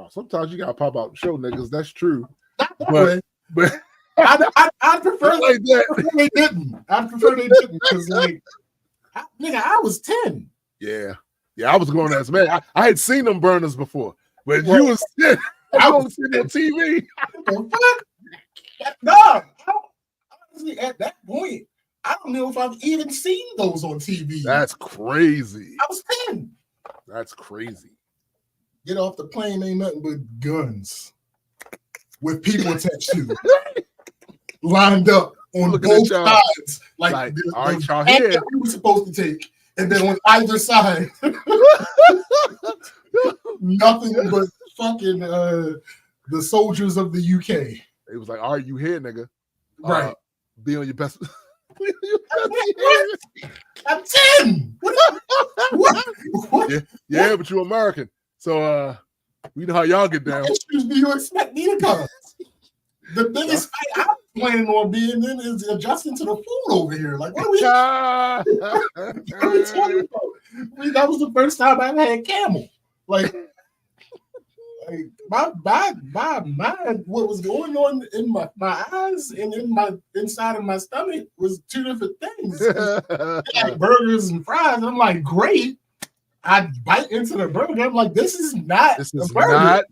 Oh, sometimes you gotta pop out and show niggas. That's true. Not that way. But I prefer like that. they didn't. I prefer they didn't because I was 10. Yeah, I was going as man. I had seen them burners before, but you was 10. I was sitting on TV. No, honestly, at that point, I don't know if I've even seen those on TV. That's crazy. I was 10. That's crazy. Get off the plane, ain't nothing but guns with people attached to it, lined up on both sides. Like all right, y'all here. We were supposed to take, and then on either side, nothing but fucking the soldiers of the UK. It was like, all right, you here, nigga. Right. Be on your best. I'm 10. What? Yeah, but you're American. So we know how y'all get down. What issues do you expect me to come? The biggest fight I'm planning on being in is adjusting to the food over here. Like, what are we talking about? That was the first time I had camel. Like my mind, what was going on in my eyes and in my inside of my stomach was two different things. Like burgers and fries. And I'm like, great. I bite into the burger. I'm like, this is not a burger. Not,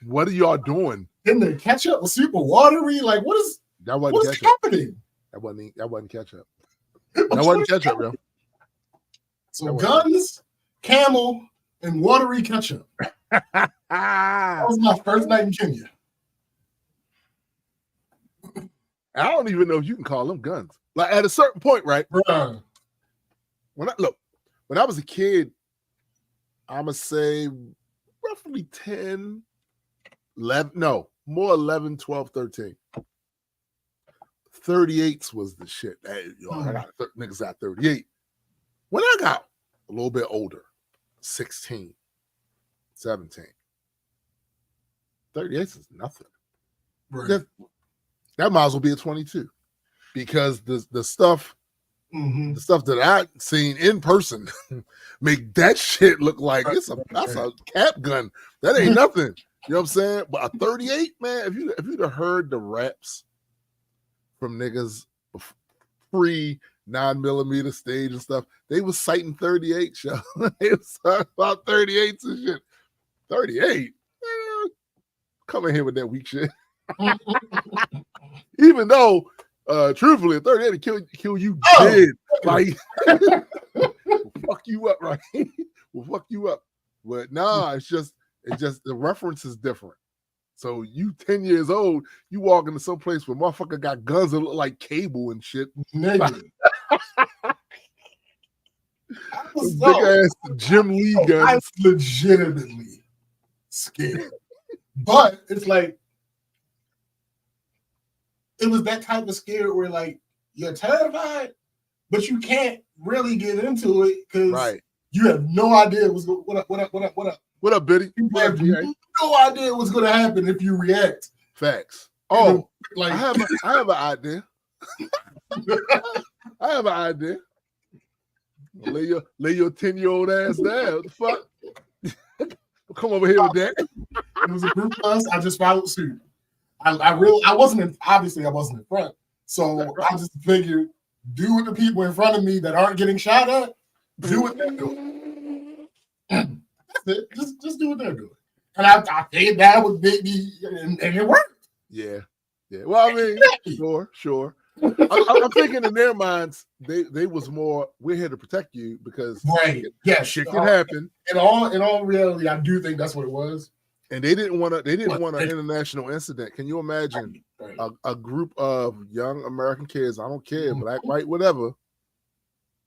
what are y'all doing? And the ketchup was super watery. Like, what's happening? That wasn't ketchup. That wasn't ketchup, bro. So guns, camel, and watery ketchup. That was my first night in Kenya. I don't even know if you can call them guns. Like at a certain point, right? When I was a kid, I'm gonna say roughly 10, 11, no, more 11, 12, 13. 38s was the shit. I got niggas got 38. When I got a little bit older, 16, 17, 38 is nothing. Right. That might as well be a 22 because the stuff that I seen in person make that shit look like that's a cap gun. That ain't nothing. You know what I'm saying? But a 38, man, if you'd have heard the raps from niggas pre 9mm stage and stuff, they was citing 38, yo. They was talking about 38s and shit. 38? Come in here with that weak shit. Even though, truthfully, a 38 will kill you dead. Like, will fuck you up, right? Will fuck you up. But nah, it's just the reference is different. So you 10 years old, you walk into some place where motherfucker got guns that look like cable and shit. Big ass Jim Lee guns. I was legitimately scared. But it's like it was that type of scare where like you're terrified, but you can't really get into it because you have no idea what's going. What up? What up, Biddy? You have no idea what's going to happen if you react. Facts. Oh, like I have an idea. I have an idea. Lay your 10-year-old ass down. What the fuck? Come over here with that. It was a group of us. I just followed suit. I wasn't in front. So I just figured, do what the people in front of me that aren't getting shot at, do what they're doing. That's it. Just do what they're doing. And I figured that would make me, and it worked. Yeah. Well, I mean, sure. I'm thinking in their minds, they was more, we're here to protect you because shit can happen. In all reality, I do think that's what it was. And they didn't want an international incident. Can you imagine a group of young American kids, I don't care, black, white, whatever,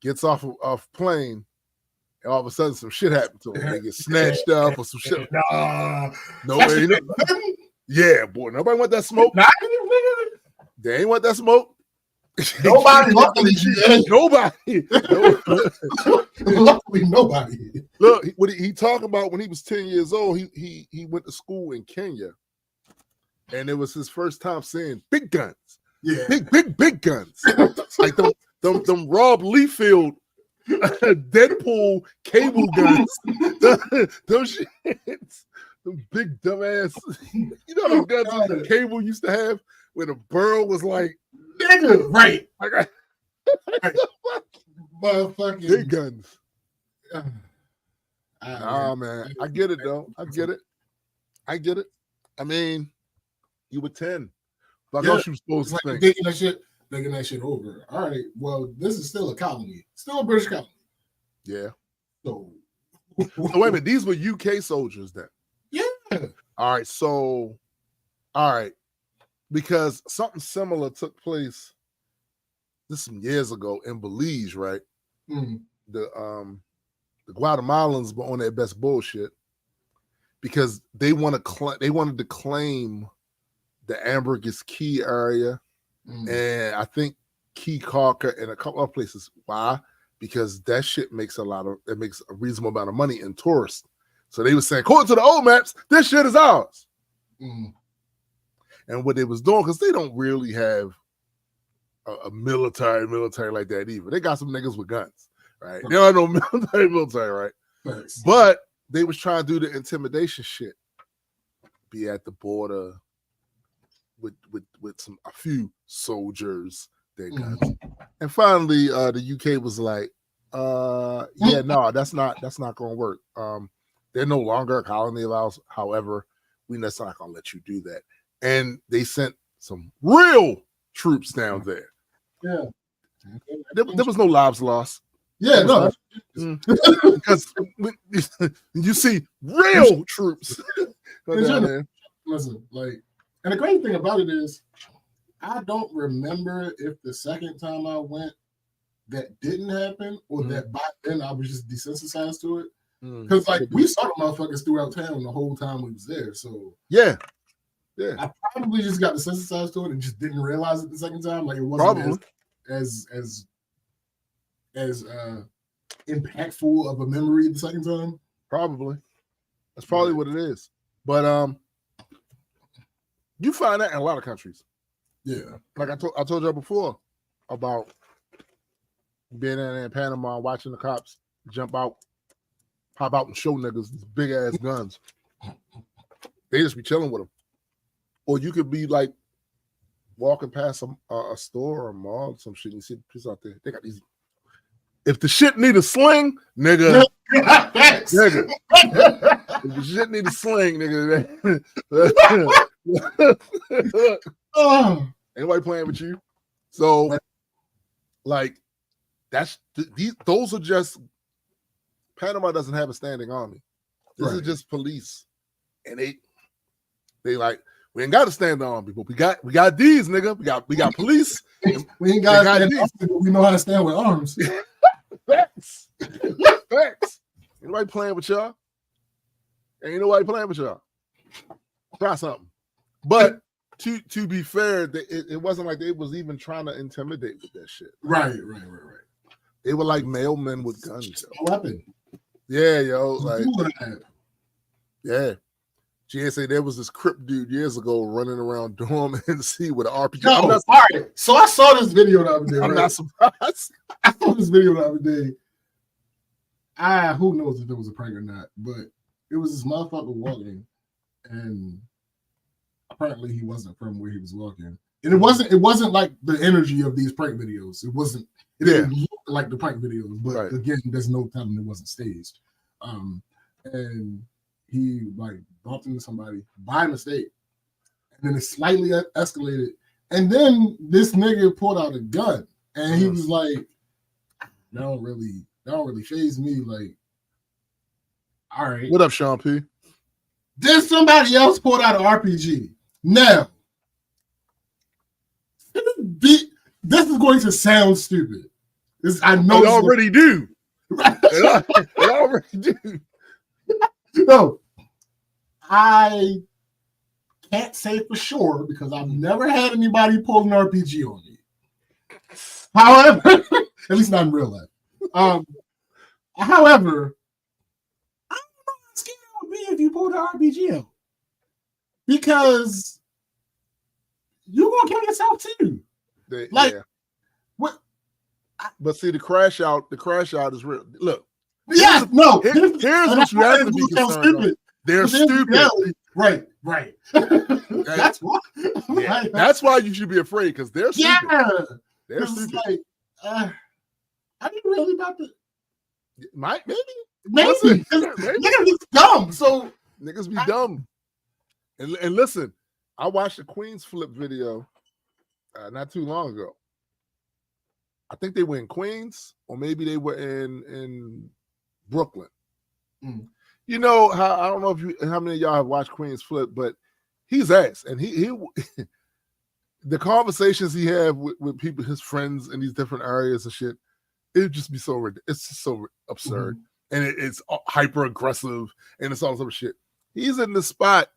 gets off a plane, and all of a sudden some shit happened to them. They get snatched up or some shit. Yeah, boy, nobody want that smoke. They ain't want that smoke. Nobody. Luckily, nobody. Look, what he talked about when he was 10 years old, he went to school in Kenya, and it was his first time seeing big guns. Yeah, big guns. Like them Rob Liefeld Deadpool cable guns. Those shits. Them big dumbass. You know those guns that Cable used to have where the burl was like, nigga, right? Right. Motherfucking big guns. Man. Man. I get it though. I get it. I mean, you were 10. Like else you was supposed to think. Thinking that shit over. All right. Well, this is still a colony. Still a British colony. Yeah. So wait a minute. These were UK soldiers then. Yeah. All right. Because something similar took place some years ago in Belize, right? Mm-hmm. The Guatemalans were on their best bullshit because they wanted to claim the Ambergris Key area, and I think Key Carker and a couple of places. Why? Because that shit makes a reasonable amount of money in tourists. So they were saying, according to the old maps, this shit is ours. And what they was doing, because they don't really have a military like that either. They got some niggas with guns, right? They don't have no military, right? Thanks. But they was trying to do the intimidation shit. Be at the border with a few soldiers, their guns. And finally, the UK was like, yeah, no, that's not gonna work. They're no longer a colony of ours. However, we're not gonna let you do that. And they sent some real troops down there. Yeah. There was no lives lost. Yeah, no. Because you see real troops go down there. Listen, like, and the great thing about it is, I don't remember if the second time I went that didn't happen or that by then I was just desensitized to it. Because like we saw the motherfuckers throughout town the whole time we was there. So yeah. I probably just got desensitized to it and just didn't realize it the second time. Like it wasn't as impactful of a memory the second time. Probably. That's probably what it is. But you find that in a lot of countries. Yeah. Like I told you before about being in Panama watching the cops jump out, pop out and show niggas these big ass guns. They just be chilling with them. Or you could be like walking past a store or a mall or some shit and you see the police out there. They got these. If the shit need a sling, nigga. Nigga. If the shit need a sling, nigga. Anybody playing with you? So, like, those are just. Panama doesn't have a standing army. This is just police, and they like we ain't got a standing army, but we got these, nigga. We got police. We ain't got these. But we know how to stand with arms. Facts. Anybody playing with y'all? Ain't nobody playing with y'all. Try something. But to be fair, it wasn't like they was even trying to intimidate with that shit. Right. They were like mailmen with guns. A weapon. Yeah, yo. Like, yeah. GSA, there was this Crip dude years ago running around Dorm NC with an RPG. All right. So I saw this video the other day. I'm not surprised. I saw this video the other day. Who knows if it was a prank or not, but it was this motherfucker walking, and apparently he wasn't from where he was walking. And it wasn't like the energy of these prank videos. It didn't look like the prank videos, but again, there's no telling it wasn't staged. And he like bumped into somebody by mistake, and then it slightly escalated. And then this nigga pulled out a gun, and he was like, "That don't really faze me." Like, all right, what up, Sean P? Then somebody else pulled out an RPG. Now, this is going to sound stupid. I know it already do. It already do. No, I can't say for sure because I've never had anybody pull an RPG on me. However, at least not in real life. However, I don't know how scared I would be if you pulled an RPG out. Because you're gonna kill yourself too. What? But see, the crash out is real. Look. Yeah, here's what you have to be concerned about. They're stupid. Reality. Right. That's why. Yeah, that's why you should be afraid, because they're stupid. Yeah. They're stupid. Like, are you really about to? Maybe. Maybe. Niggas be dumb. So niggas be dumb. And listen, I watched the Queens flip video not too long ago. I think they were in Queens, or maybe they were in Brooklyn. Mm. You know how, I don't know how many of y'all have watched Queens flip, but he's ass, and he the conversations he had with people, his friends in these different areas and shit, it would just be it's just so absurd, and it's hyper aggressive, and it's all some shit. He's in the spot.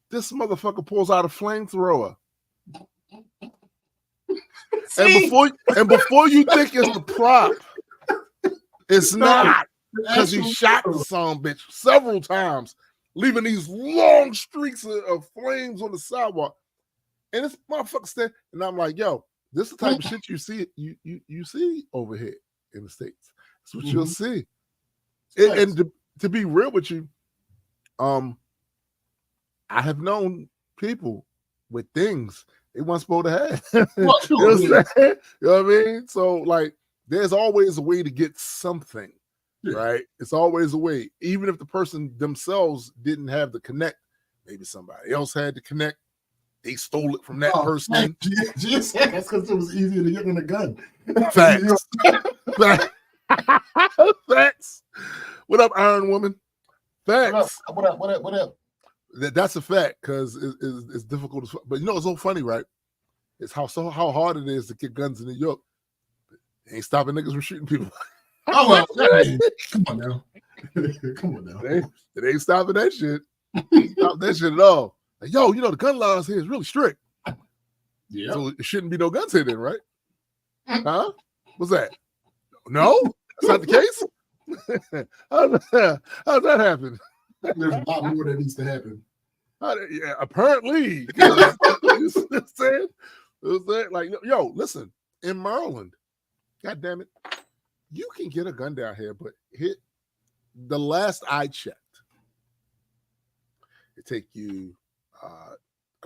This motherfucker pulls out a flamethrower. And before you think it's a prop, it's not, because he shot the son bitch several times, leaving these long streaks of flames on the sidewalk. And this motherfucker stand, and I'm like, yo, this is the type of shit you see over here in the States. That's what you'll see. And to be real with you, I have known people with things they weren't supposed to have. Well, sure, you know what I mean? So, like, there's always a way to get something, right? It's always a way. Even if the person themselves didn't have the connect, maybe somebody else had to connect. They stole it from that person. That's because it was easier to get in a gun. Facts. Facts. What up, Iron Woman? Facts. What up? That's a fact, because it's difficult. But you know, it's so funny, right? It's how hard it is to get guns in New York. They ain't stopping niggas from shooting people. Oh, well, come on now. Come on now. They ain't stopping that shit. Stop that shit at all. Like, yo, you know, the gun laws here is really strict. Yeah. So it shouldn't be no guns here then, right? Huh? What's that? No? That's not the case? How's that happen? There's a lot more that needs to happen. Yeah, apparently. You know what I'm saying? Like, yo, listen, in Maryland, God damn it, you can get a gun down here, but the last I checked, it take you, I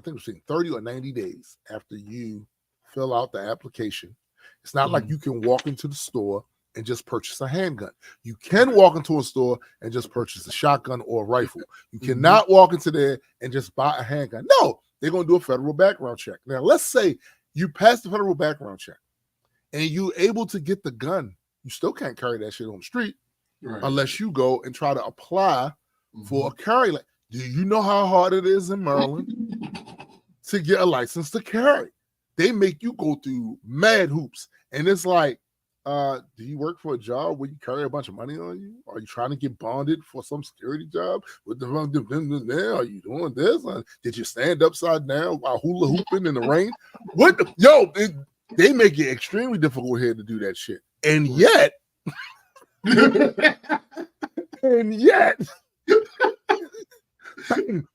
think it was between 30 or 90 days after you fill out the application. It's not like you can walk into the store and just purchase a handgun. You can walk into a store and just purchase a shotgun or a rifle. You cannot walk into there and just buy a handgun. No, they're going to do a federal background check. Now, let's say you pass the federal background check and you're able to get the gun. You still can't carry that shit on the street unless you go and try to apply for a carry. Do you know how hard it is in Maryland to get a license to carry? They make you go through mad hoops. And it's like, do you work for a job where you carry a bunch of money on you? Are you trying to get bonded for some security job? What the fuck there? Are you doing this? Did you stand upside down while hula hooping in the rain? They make it extremely difficult here to do that shit. And yet, boom,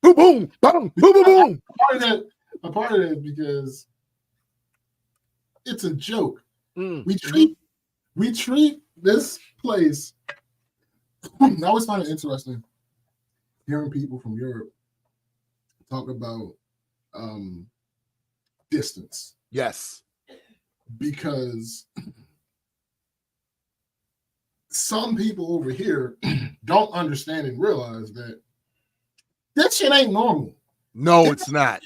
boom, boom, boom, boom, boom. A part of that because it's a joke. We treat this place. I always find it interesting hearing people from Europe talk about distance. Yes. Because some people over here don't understand and realize that shit ain't normal. No, it's not.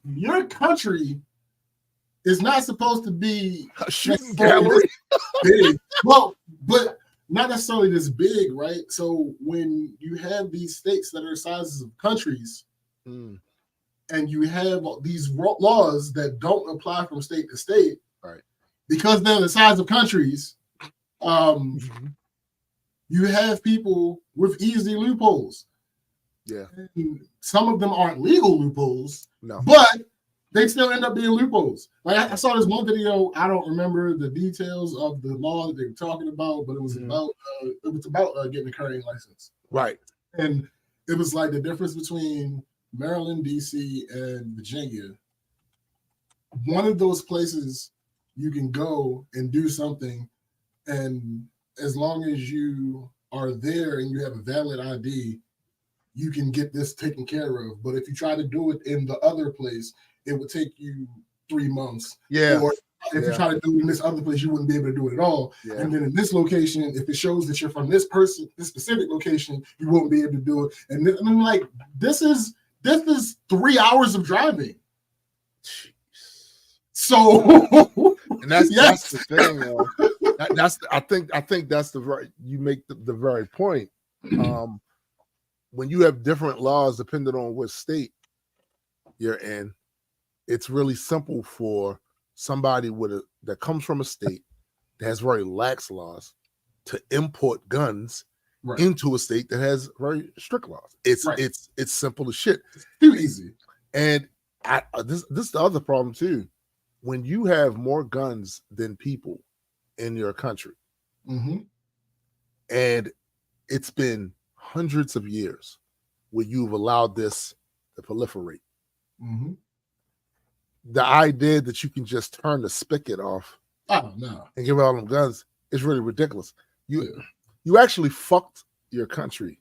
Your country is not supposed to be a shooting gallery. Big. Well, but not necessarily this big, right? So when you have these states that are sizes of countries, and you have these laws that don't apply from state to state, right? Because they're the size of countries, you have people with easy loopholes. Yeah. And some of them aren't legal loopholes, no, but they still end up being loopholes. Like I saw this one video. I don't remember the details of the law that they were talking about, but it was about getting a carrying license. Right. And it was like the difference between Maryland, DC, and Virginia. One of those places you can go and do something, and as long as you are there and you have a valid ID, you can get this taken care of. But if you try to do it in the other place, it would take you 3 months. Yeah. Or if you try to do it in this other place, you wouldn't be able to do it at all. Yeah. And then in this location, if it shows that you're from this specific location, you won't be able to do it. And I'm like, this is 3 hours of driving. So, and that's the thing. I think that's you make the very point. When you have different laws depending on what state you're in, it's really simple for somebody that comes from a state that has very lax laws to import guns into a state that has very strict laws. It's simple as shit. It's too easy. And this is the other problem too. When you have more guns than people in your country, and it's been hundreds of years where you've allowed this to proliferate. The idea that you can just turn the spigot off and give all them guns is really ridiculous. You actually fucked your country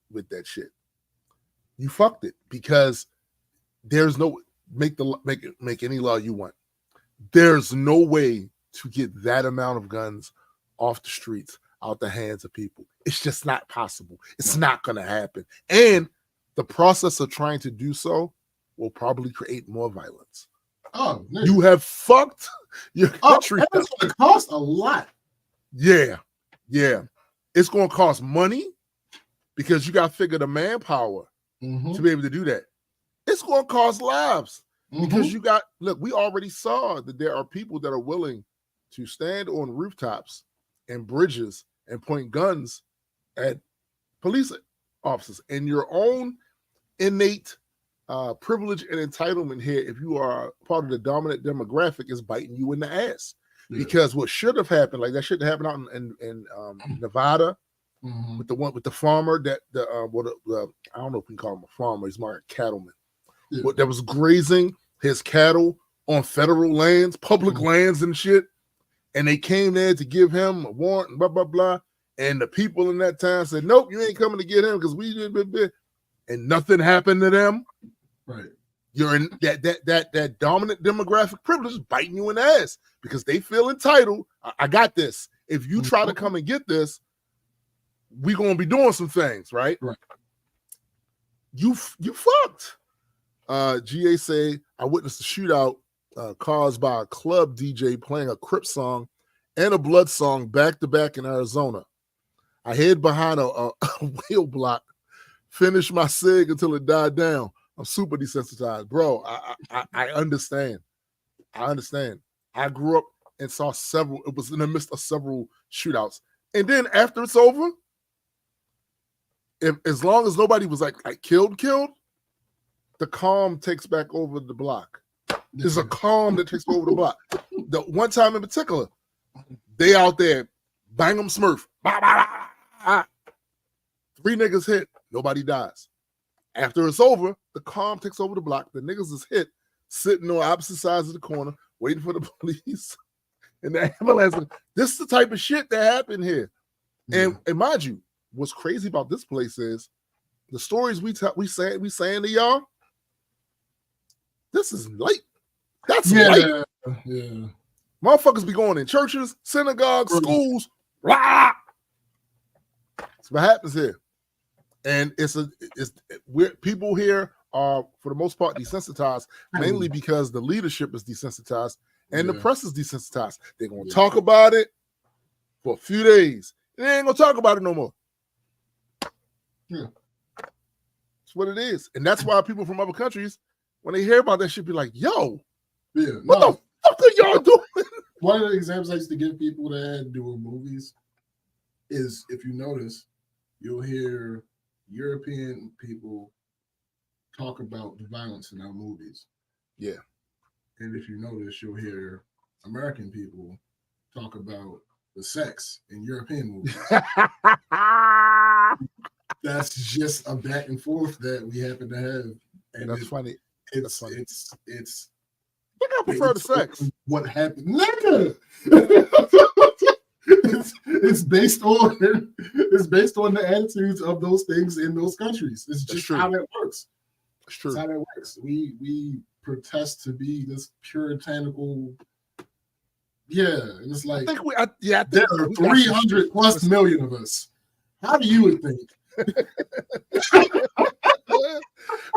with that shit. You fucked it because there's no make any law you want. There's no way to get that amount of guns off the streets, out the hands of people. It's just not possible. It's not going to happen. And the process of trying to do so will probably create more violence. Oh, man. You have fucked your country. That's going to cost a lot. Yeah. It's going to cost money because you got to figure the manpower to be able to do that. It's going to cost lives because we already saw that there are people that are willing to stand on rooftops and bridges and point guns at police officers. And your own innate privilege and entitlement here, if you are part of the dominant demographic, is biting you in the ass. Because what should have happened, like that should have happened out in Nevada with the farmer that I don't know if we can call him a farmer, he's more a cattleman. That was grazing his cattle on federal lands, public lands and shit. And they came there to give him a warrant and blah, blah, blah. And the people in that town said, nope, you ain't coming to get him because we did. And nothing happened to them. Right. You're in that dominant demographic privilege is biting you in the ass because they feel entitled. I got this. If you try to come and get this, we're going to be doing some things, right? Right. You fucked. GA say, I witnessed a shootout caused by a club DJ playing a Crip song and a Blood song back to back in Arizona. I hid behind a wheel block, finished my cig until it died down. I'm super desensitized, bro. I understand. I grew up and saw several. It was in the midst of several shootouts, and then after it's over, as long as nobody was like killed, the calm takes back over the block. There's a calm that takes over the block. The one time in particular, they out there, bang 'em Smurf. Bah, bah, bah. 3 niggas hit, nobody dies. After it's over, the calm takes over the block. The niggas is hit, sitting on opposite sides of the corner, waiting for the police and the ambulance. This is the type of shit that happened here. And mind you, what's crazy about this place is the stories we saying to y'all. This is light. That's light. Yeah. Motherfuckers be going in churches, synagogues, schools. Rah! That's what happens here. And people here are, for the most part, desensitized, mainly because the leadership is desensitized and the press is desensitized. They're going to talk about it for a few days. They ain't going to talk about it no more. Yeah. That's what it is. And that's why people from other countries, when they hear about that shit, be like, yo, what the fuck are y'all doing? One of the examples I used to give people that had doing movies is, if you notice, you'll hear European people talk about the violence in our movies. Yeah. And if you notice, you'll hear American people talk about the sex in European movies. That's just a back and forth that we happen to have. And that's funny. It's I think I prefer the sex. What happened? Nigga! It's based on the attitudes of those things in those countries. It's just how that works. It's true. It's how that works. We protest to be this puritanical. Yeah, and it's like I think there are 300 plus million of us. How do you think?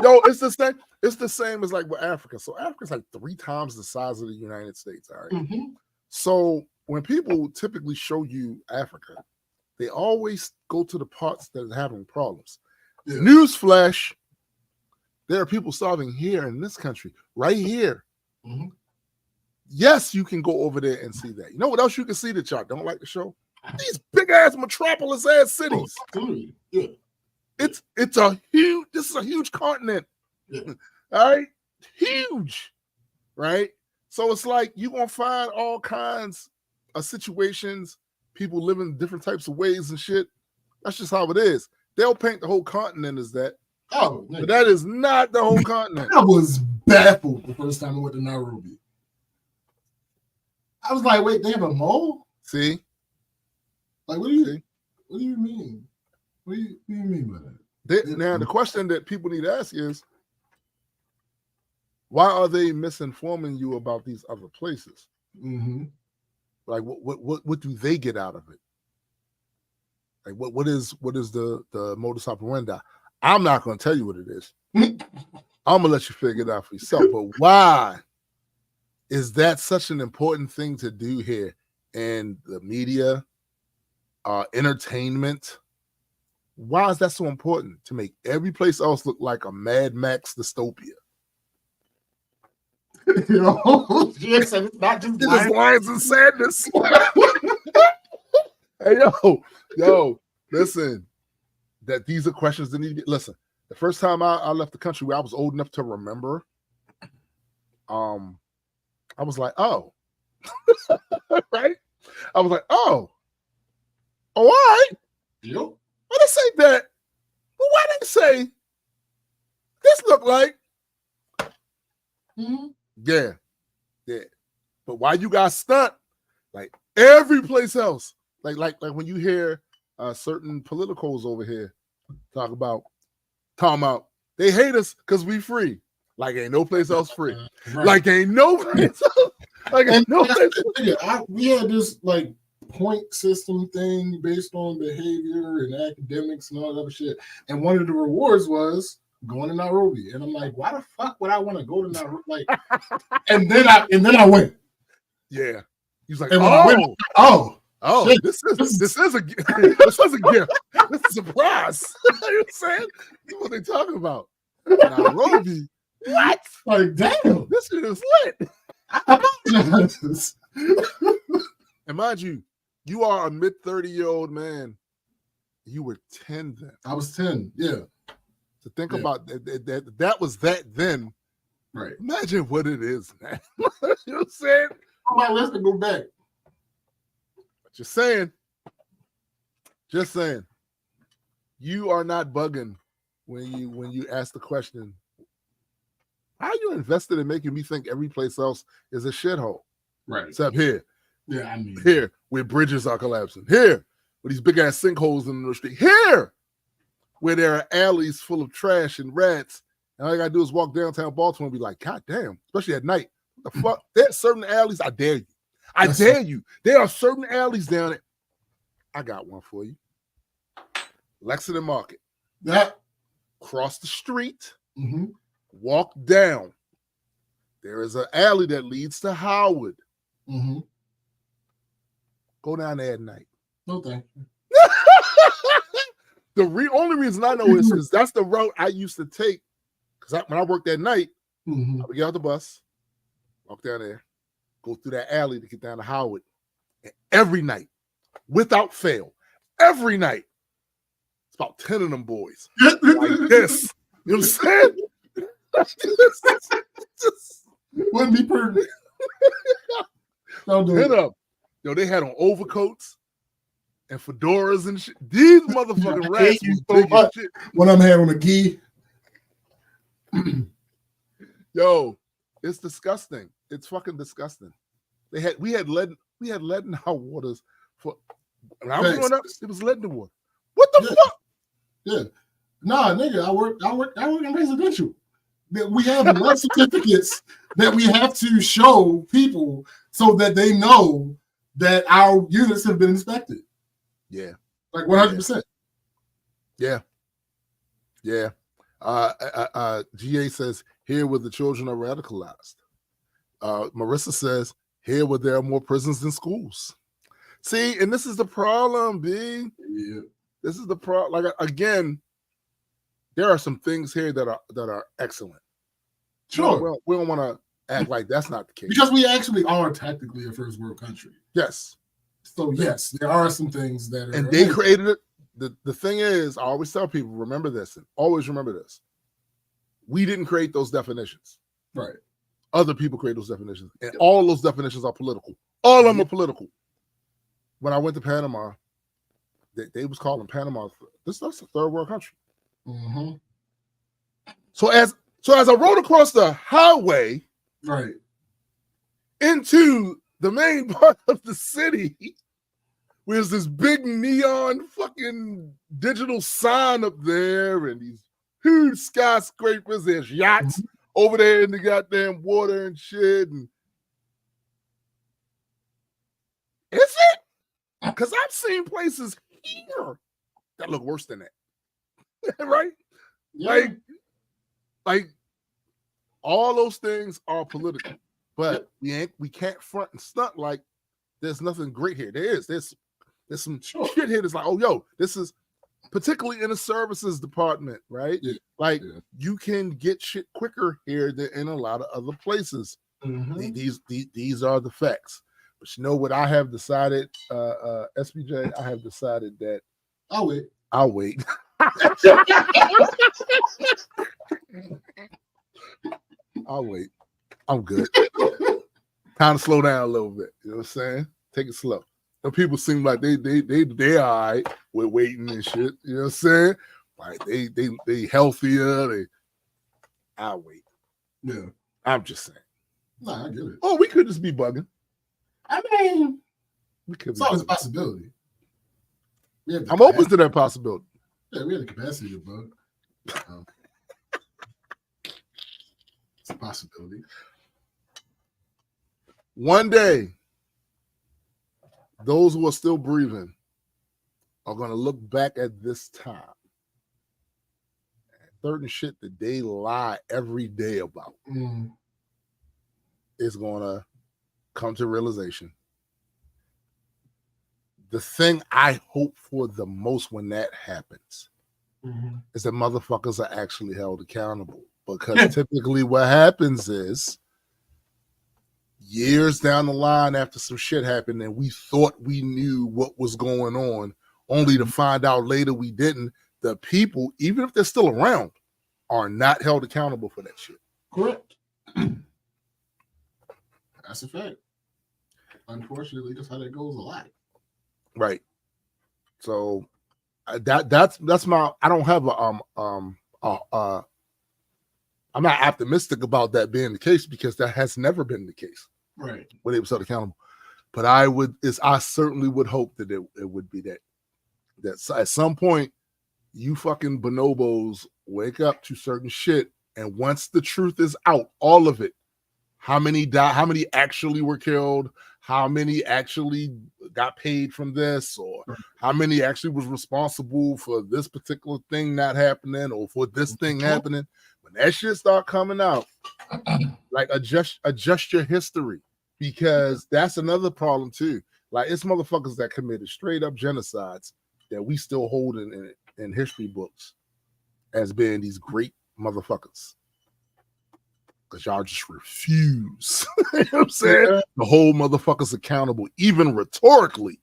Yo, it's the same. It's the same as like with Africa. So Africa's like 3 times the size of the United States. All right. Mm-hmm. So when people typically show you Africa, they always go to the parts that are having problems. Yeah. Newsflash: there are people starving here in this country, right here. Mm-hmm. Yes, you can go over there and see that. You know what else you can see that y'all don't like the show? These big ass metropolis ass cities. Oh, yeah. This is a huge continent. Yeah. All right. Huge. Right. So it's like you're gonna find all kinds of situations, people live in different types of ways and shit. That's just how it is. They'll paint the whole continent as that. Oh, but that is not the whole continent. I was baffled the first time I went to Nairobi. I was like, wait, they have a mole? See? Like, what do you mean? What do you mean by that? Now, the question that people need to ask is, why are they misinforming you about these other places? Mm-hmm. Like, what do they get out of it? Like, what is the modus operandi? I'm not going to tell you what it is. I'm going to let you figure it out for yourself. But why is that such an important thing to do here in the media, entertainment? Why is that so important to make every place else look like a Mad Max dystopia? You know, yes, and it's not just lions and sadness. Hey, yo, listen. That these are questions that need to be. Listen, the first time I left the country, where I was old enough to remember, I was like, oh, right? I was like, oh, all right. Yep. Why they say that? Well, why they say this look like? Mm-hmm. Yeah. But why you got stunt like every place else? Like when you hear certain politicals over here talking about they hate us because we free. Like ain't no place else free. Right. Like ain't no place else. Like ain't no place else. We had this like point system thing based on behavior and academics and all that other shit. And one of the rewards was going to Nairobi. And I'm like, why the fuck would I want to go to Nairobi? Like, and then I went. Yeah. He's like, shit. This is a gift. This is a surprise. You know what I'm saying? That's what they talking about. Nairobi. What? Like, damn. This shit is lit. And mind you, you are a mid-30-year-old man. You were 10 then. I was 10, yeah. To think about that was that then. Right. Imagine what it is, man. You know what I'm saying? My list to go back. Just saying. You are not bugging when you ask the question, how are you invested in making me think every place else is a shithole? Right. Except here. Yeah, I mean. Here, where bridges are collapsing. Here, where these big ass sinkholes in the street. Here, where there are alleys full of trash and rats. And all I gotta do is walk downtown Baltimore and be like, God damn, especially at night. What the fuck? There's certain alleys, I dare you. I dare you. There are certain alleys down it. I got one for you. Lexington Market. Yeah. Cross the street. Mm-hmm. Walk down. There is an alley that leads to Howard. Mm-hmm. Go down there at night. No thank you. The only reason I know is because that's the route I used to take. Because when I worked at night, I would get out the bus, walk down there, go through that alley to get down to Howard. And every night, without fail, every night, it's about 10 of them boys. Like this. You know what I'm saying? Just wouldn't be perfect. Don't do it. Yo, they had on overcoats and fedoras and shit. These motherfucking rats was big as shit. When I'm had on a gi. Yo, it's disgusting. It's fucking disgusting. We had lead in our waters When I was growing up, it was lead in the water. What the fuck? Yeah. Nah, nigga, I work in residential. That we have enough certificates that we have to show people so that they know that our units have been inspected. Yeah. Like 100%. Yeah. Yeah. GA says, here where the children are radicalized. Marissa says, here where there are more prisons than schools. See, and this is the problem, B. Yeah. This is the problem. Like, again, there are some things here that are excellent. Sure. We don't want to act like that's not the case. Because we actually are technically a first world country. Yes. So, yes, there are some things that are. And they created it. The thing is, I always tell people, remember this, and always remember this. We didn't create those definitions. Right. Other people create those definitions. And all of those definitions are political. All of them are political. When I went to Panama, they was calling Panama, that's a third world country. Mm-hmm. So as I rode across the highway, right, into the main part of the city, there's this big neon fucking digital sign up there, and these huge skyscrapers. There's yachts over there in the goddamn water and shit. And is it? Because I've seen places here that look worse than that. Right? Yeah. Like all those things are political, but we can't front and stunt like there's nothing great here. There's some shit here that's like, oh, yo, this is particularly in the services department, right? Yeah. Like you can get shit quicker here than in a lot of other places. Mm-hmm. These are the facts. But you know what I have decided, SBJ? I have decided that I'll wait. I'll wait. I'm good. Time to slow down a little bit. You know what I'm saying? Take it slow. And people seem like they all right with waiting and shit. You know what I'm saying? Like they healthier. I'll wait. Yeah. I'm just saying. Nah, I get it. Oh, we could just be bugging. I mean, it's always a possibility. I'm open to that possibility. Yeah, we have the capacity to bug. It's a possibility. One day, those who are still breathing are going to look back at this time. Certain shit that they lie every day about is going to come to realization. The thing I hope for the most when that happens is that motherfuckers are actually held accountable. Because typically what happens is years down the line after some shit happened and we thought we knew what was going on, only to find out later we didn't, the people, even if they're still around, are not held accountable for that shit. Correct. That's a fact. Unfortunately, that's how that goes a lot. Right. So that's my. I don't have I'm not optimistic about that being the case because that has never been the case. Right. When they were held accountable. But I certainly would hope that it would be that at some point you fucking bonobos wake up to certain shit, and once the truth is out, all of it, how many actually were killed, how many actually got paid from this, or how many actually was responsible for this particular thing not happening or for this thing happening. When that shit start coming out, like adjust your history, because that's another problem too. Like it's motherfuckers that committed straight up genocides that we still hold in history books as being these great motherfuckers. Because y'all just refuse. You know what I'm saying? Yeah. The whole motherfuckers accountable, even rhetorically.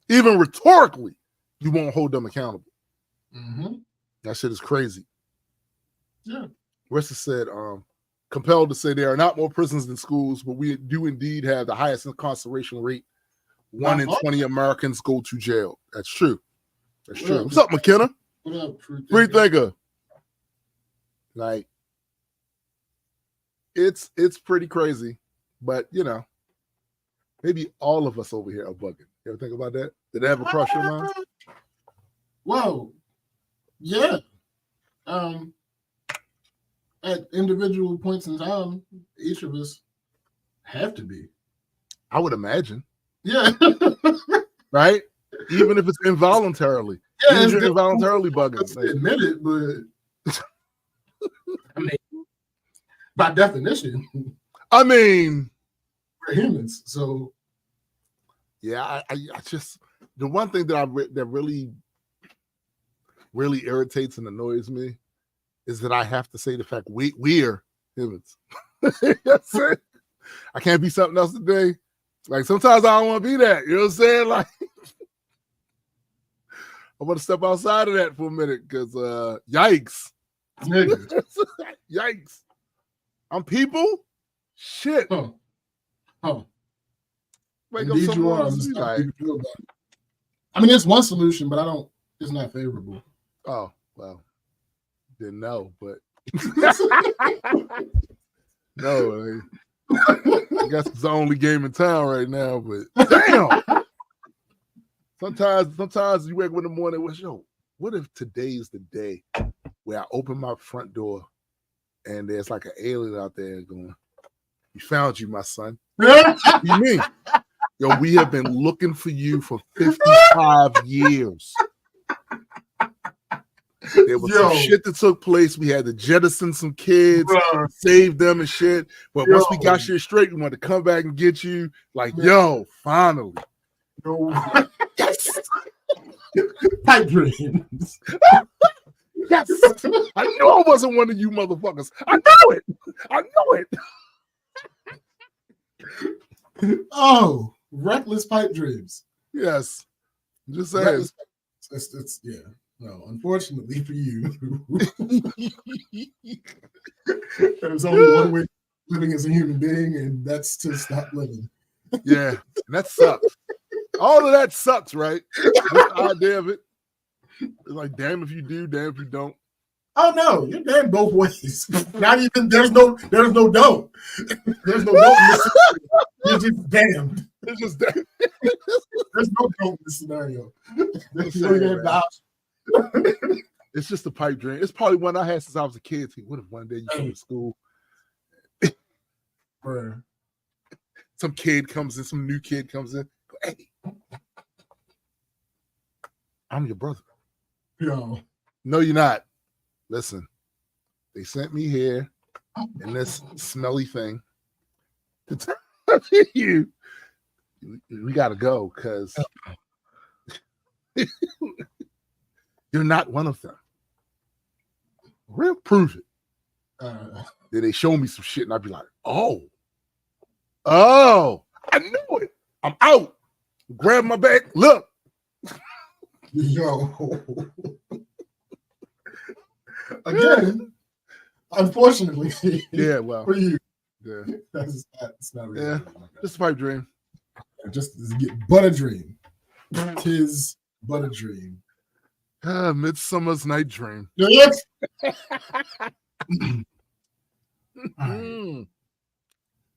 Even rhetorically, you won't hold them accountable. Mm-hmm. That shit is crazy. Yeah. Ressa said, compelled to say there are not more prisons than schools, but we do indeed have the highest incarceration rate. 1 in 20 Americans go to jail. That's true. That's true. What's up, McKenna? What up, Free thinker? Like, it's pretty crazy, but you know, maybe all of us over here are bugging. You ever think about that? Did they have a crush on mine? Well, yeah. At individual points in time, each of us have to be. I would imagine. Yeah. Right? Even if it's involuntarily. Yeah, it's involuntarily bugging. Admit it, but I mean, by definition, we're humans. So yeah, I just the one thing that that really irritates and annoys me is that I have to say the fact we're humans. That's it. I can't be something else today. Like sometimes I don't want to be that. You know what I'm saying? Like I want to step outside of that for a minute because yikes. Yikes. I'm people? Shit. Wake up someone else. Like, I mean, it's one solution, but it's not favorable. Oh, well. Didn't know, but no, I guess it's the only game in town right now, but damn. Sometimes you wake up in the morning with, what if today is the day where I open my front door and there's like an alien out there going, "We found you, my son." What do you mean? Yo, we have been looking for you for 55 years. There was some shit that took place. We had to jettison some kids, save them and shit. But once we got shit straight, we wanted to come back and get you. Like, finally. Yes. Pipe dreams. Yes. I knew I wasn't one of you motherfuckers. I knew it. Oh, reckless pipe dreams. Yes. I'm just saying. It's yeah. No, unfortunately for you, there's only one way of living as a human being, and that's to stop living. Yeah, and that sucks. All of that sucks, right? The idea of it. It's like, damn if you do, damn if you don't. Oh no, you're damn both ways. Not even there's no don't. There's no don't. You're just damned. It's just damn. There's no don't in this scenario. It's just a pipe dream. It's probably one I had since I was a kid. What if one day you go to school, some kid comes in, some new kid comes in, go, "Hey, I'm your brother." Yo. No, you're not. Listen, they sent me here in this smelly thing to tell you we gotta go because you're not one of them. Real prove it. Then they show me some shit and I'd be like, oh, I knew it. I'm out. Grab my bag. Look. Yo. Again, unfortunately. Yeah, well. For you. Yeah. That's not really. Yeah. Just a pipe dream. Just but a dream. 'Tis but a dream. Midsummer's Night Dream. Yes. So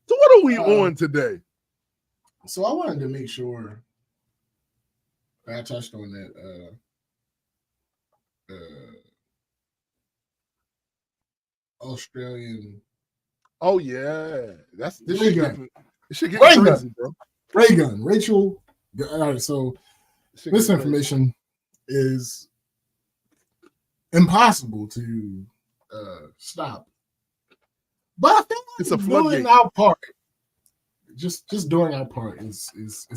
what are we on today? So I wanted to make sure I touched on that Australian. Oh yeah, this Ray gun. It should get crazy, bro. Ray gun, Rachel. All right, so this information is impossible to stop, but I feel like it's a doing our part. Just doing our part is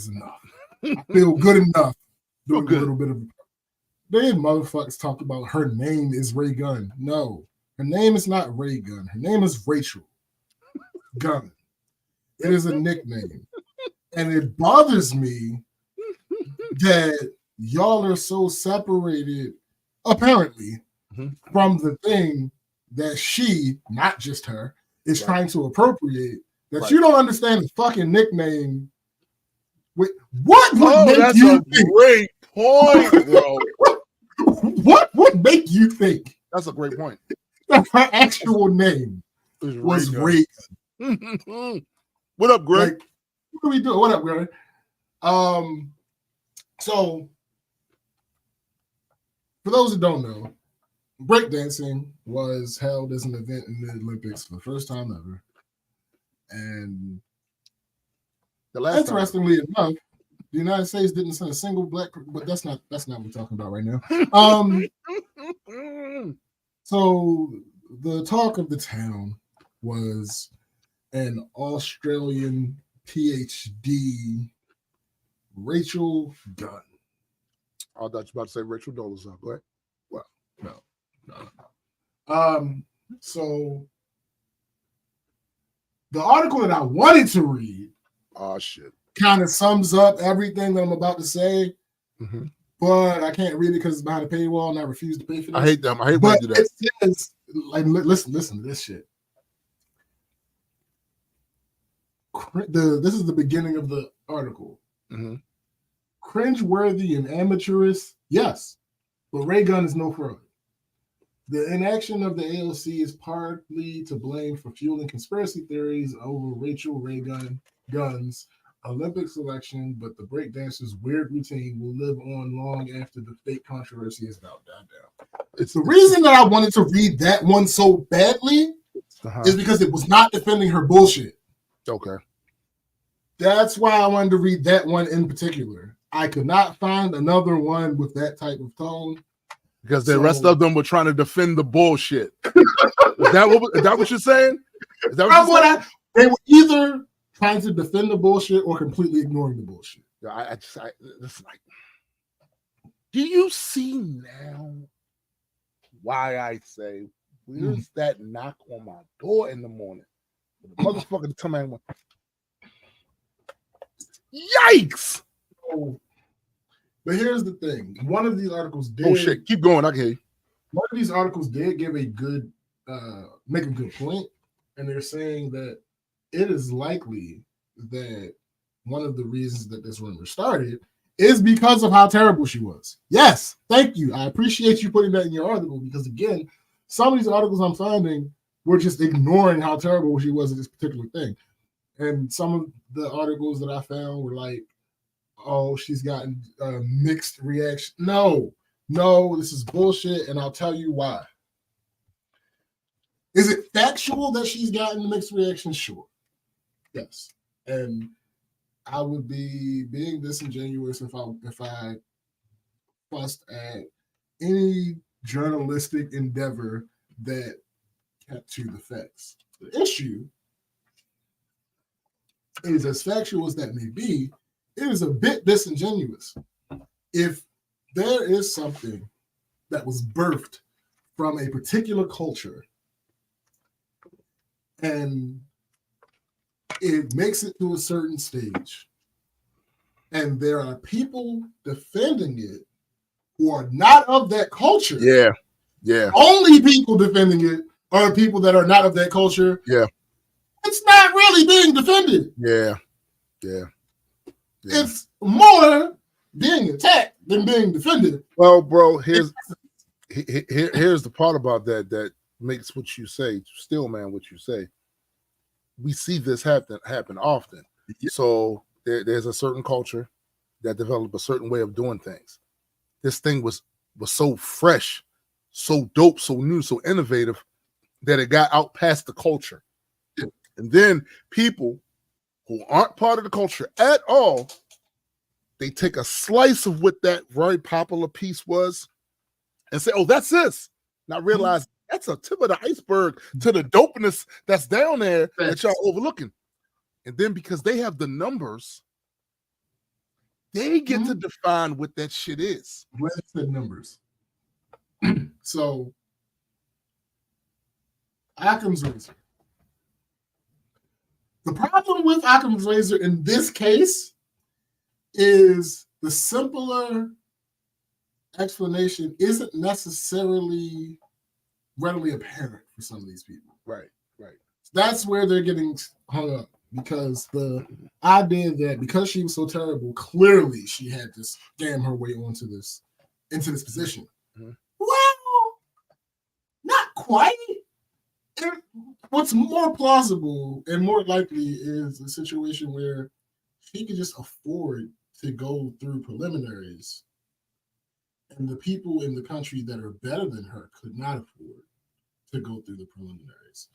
enough. I feel good enough doing a little bit of. They motherfuckers talk about her name is Ray Gun. No, her name is not Ray Gun. Her name is Rachel Gun. It is a nickname, and it bothers me that y'all are so separated, apparently, from the thing that she, not just her, is trying to appropriate. That you don't understand the fucking nickname. What would make you think? Great point, bro. What would make you think? That's a great point. That her actual name was Ray Gun. What up, Greg? Like, what are we doing? What up, Greg? So, for those who don't know, breakdancing was held as an event in the Olympics for the first time ever. And interestingly enough, the United States didn't send a single black, but that's not what we're talking about right now. So the talk of the town was an Australian PhD, Rachel Gunn. I thought you were about to say Rachel Dolezal. Go ahead. Well, no. So the article that I wanted to read, kind of sums up everything that I'm about to say, but I can't read it because it's behind a paywall, and I refuse to pay for this. I hate them. I hate when they do that. It says, like, listen to this shit. This is the beginning of the article. Cringeworthy and amateurish, yes, but Ray Gunn is no further. The inaction of the AOC is partly to blame for fueling conspiracy theories over Rachel Ray Gunn's Olympic selection, but the breakdancer's weird routine will live on long after the fake controversy is about died down. It's the reason that I wanted to read that one so badly is because it was not defending her bullshit. Okay. That's why I wanted to read that one in particular. I could not find another one with that type of tone. Because the rest of them were trying to defend the bullshit. Is that what you're saying? Is that what you're saying? They were either trying to defend the bullshit or completely ignoring the bullshit. It's like, do you see now why I say, where's that knock on my door in the morning? The motherfucker to come in. Yikes! But here's the thing. One of these articles did. Oh shit! Keep going. I can hear you. One of these articles did give make a good point, and they're saying that it is likely that one of the reasons that this rumor started is because of how terrible she was. Yes, thank you. I appreciate you putting that in your article because again, some of these articles I'm finding were just ignoring how terrible she was at this particular thing, and some of the articles that I found were like, oh, she's gotten mixed reaction. No, this is bullshit, and I'll tell you why. Is it factual that she's gotten mixed reactions? Sure. Yes. And I would be being disingenuous if I fussed at any journalistic endeavor that kept to the facts. The issue is, as factual as that may be, it is a bit disingenuous. If there is something that was birthed from a particular culture and it makes it to a certain stage, and there are people defending it who are not of that culture. Yeah. Only people defending it are people that are not of that culture. Yeah. It's not really being defended. Yeah. It's more being attacked than being defended. Well, bro, here's the part about that makes what you say, still, man, what you say. We see this happen often. Yeah. So there's a certain culture that developed a certain way of doing things. This thing was so fresh, so dope, so new, so innovative that it got out past the culture. Yeah. And then people who aren't part of the culture at all, they take a slice of what that very popular piece was and say, oh, that's this. Not realize that's a tip of the iceberg to the dopeness that's down there that y'all overlooking. And then because they have the numbers, they get to define what that shit is. Where's the numbers? So, Occam's razor. The problem with Occam's razor in this case is the simpler explanation isn't necessarily readily apparent for some of these people. Right. That's where they're getting hung up, because the idea that because she was so terrible, clearly she had to scam her way into this position. Mm-hmm. Well, not quite. What's more plausible and more likely is a situation where she could just afford to go through preliminaries, and the people in the country that are better than her could not afford to go through the preliminaries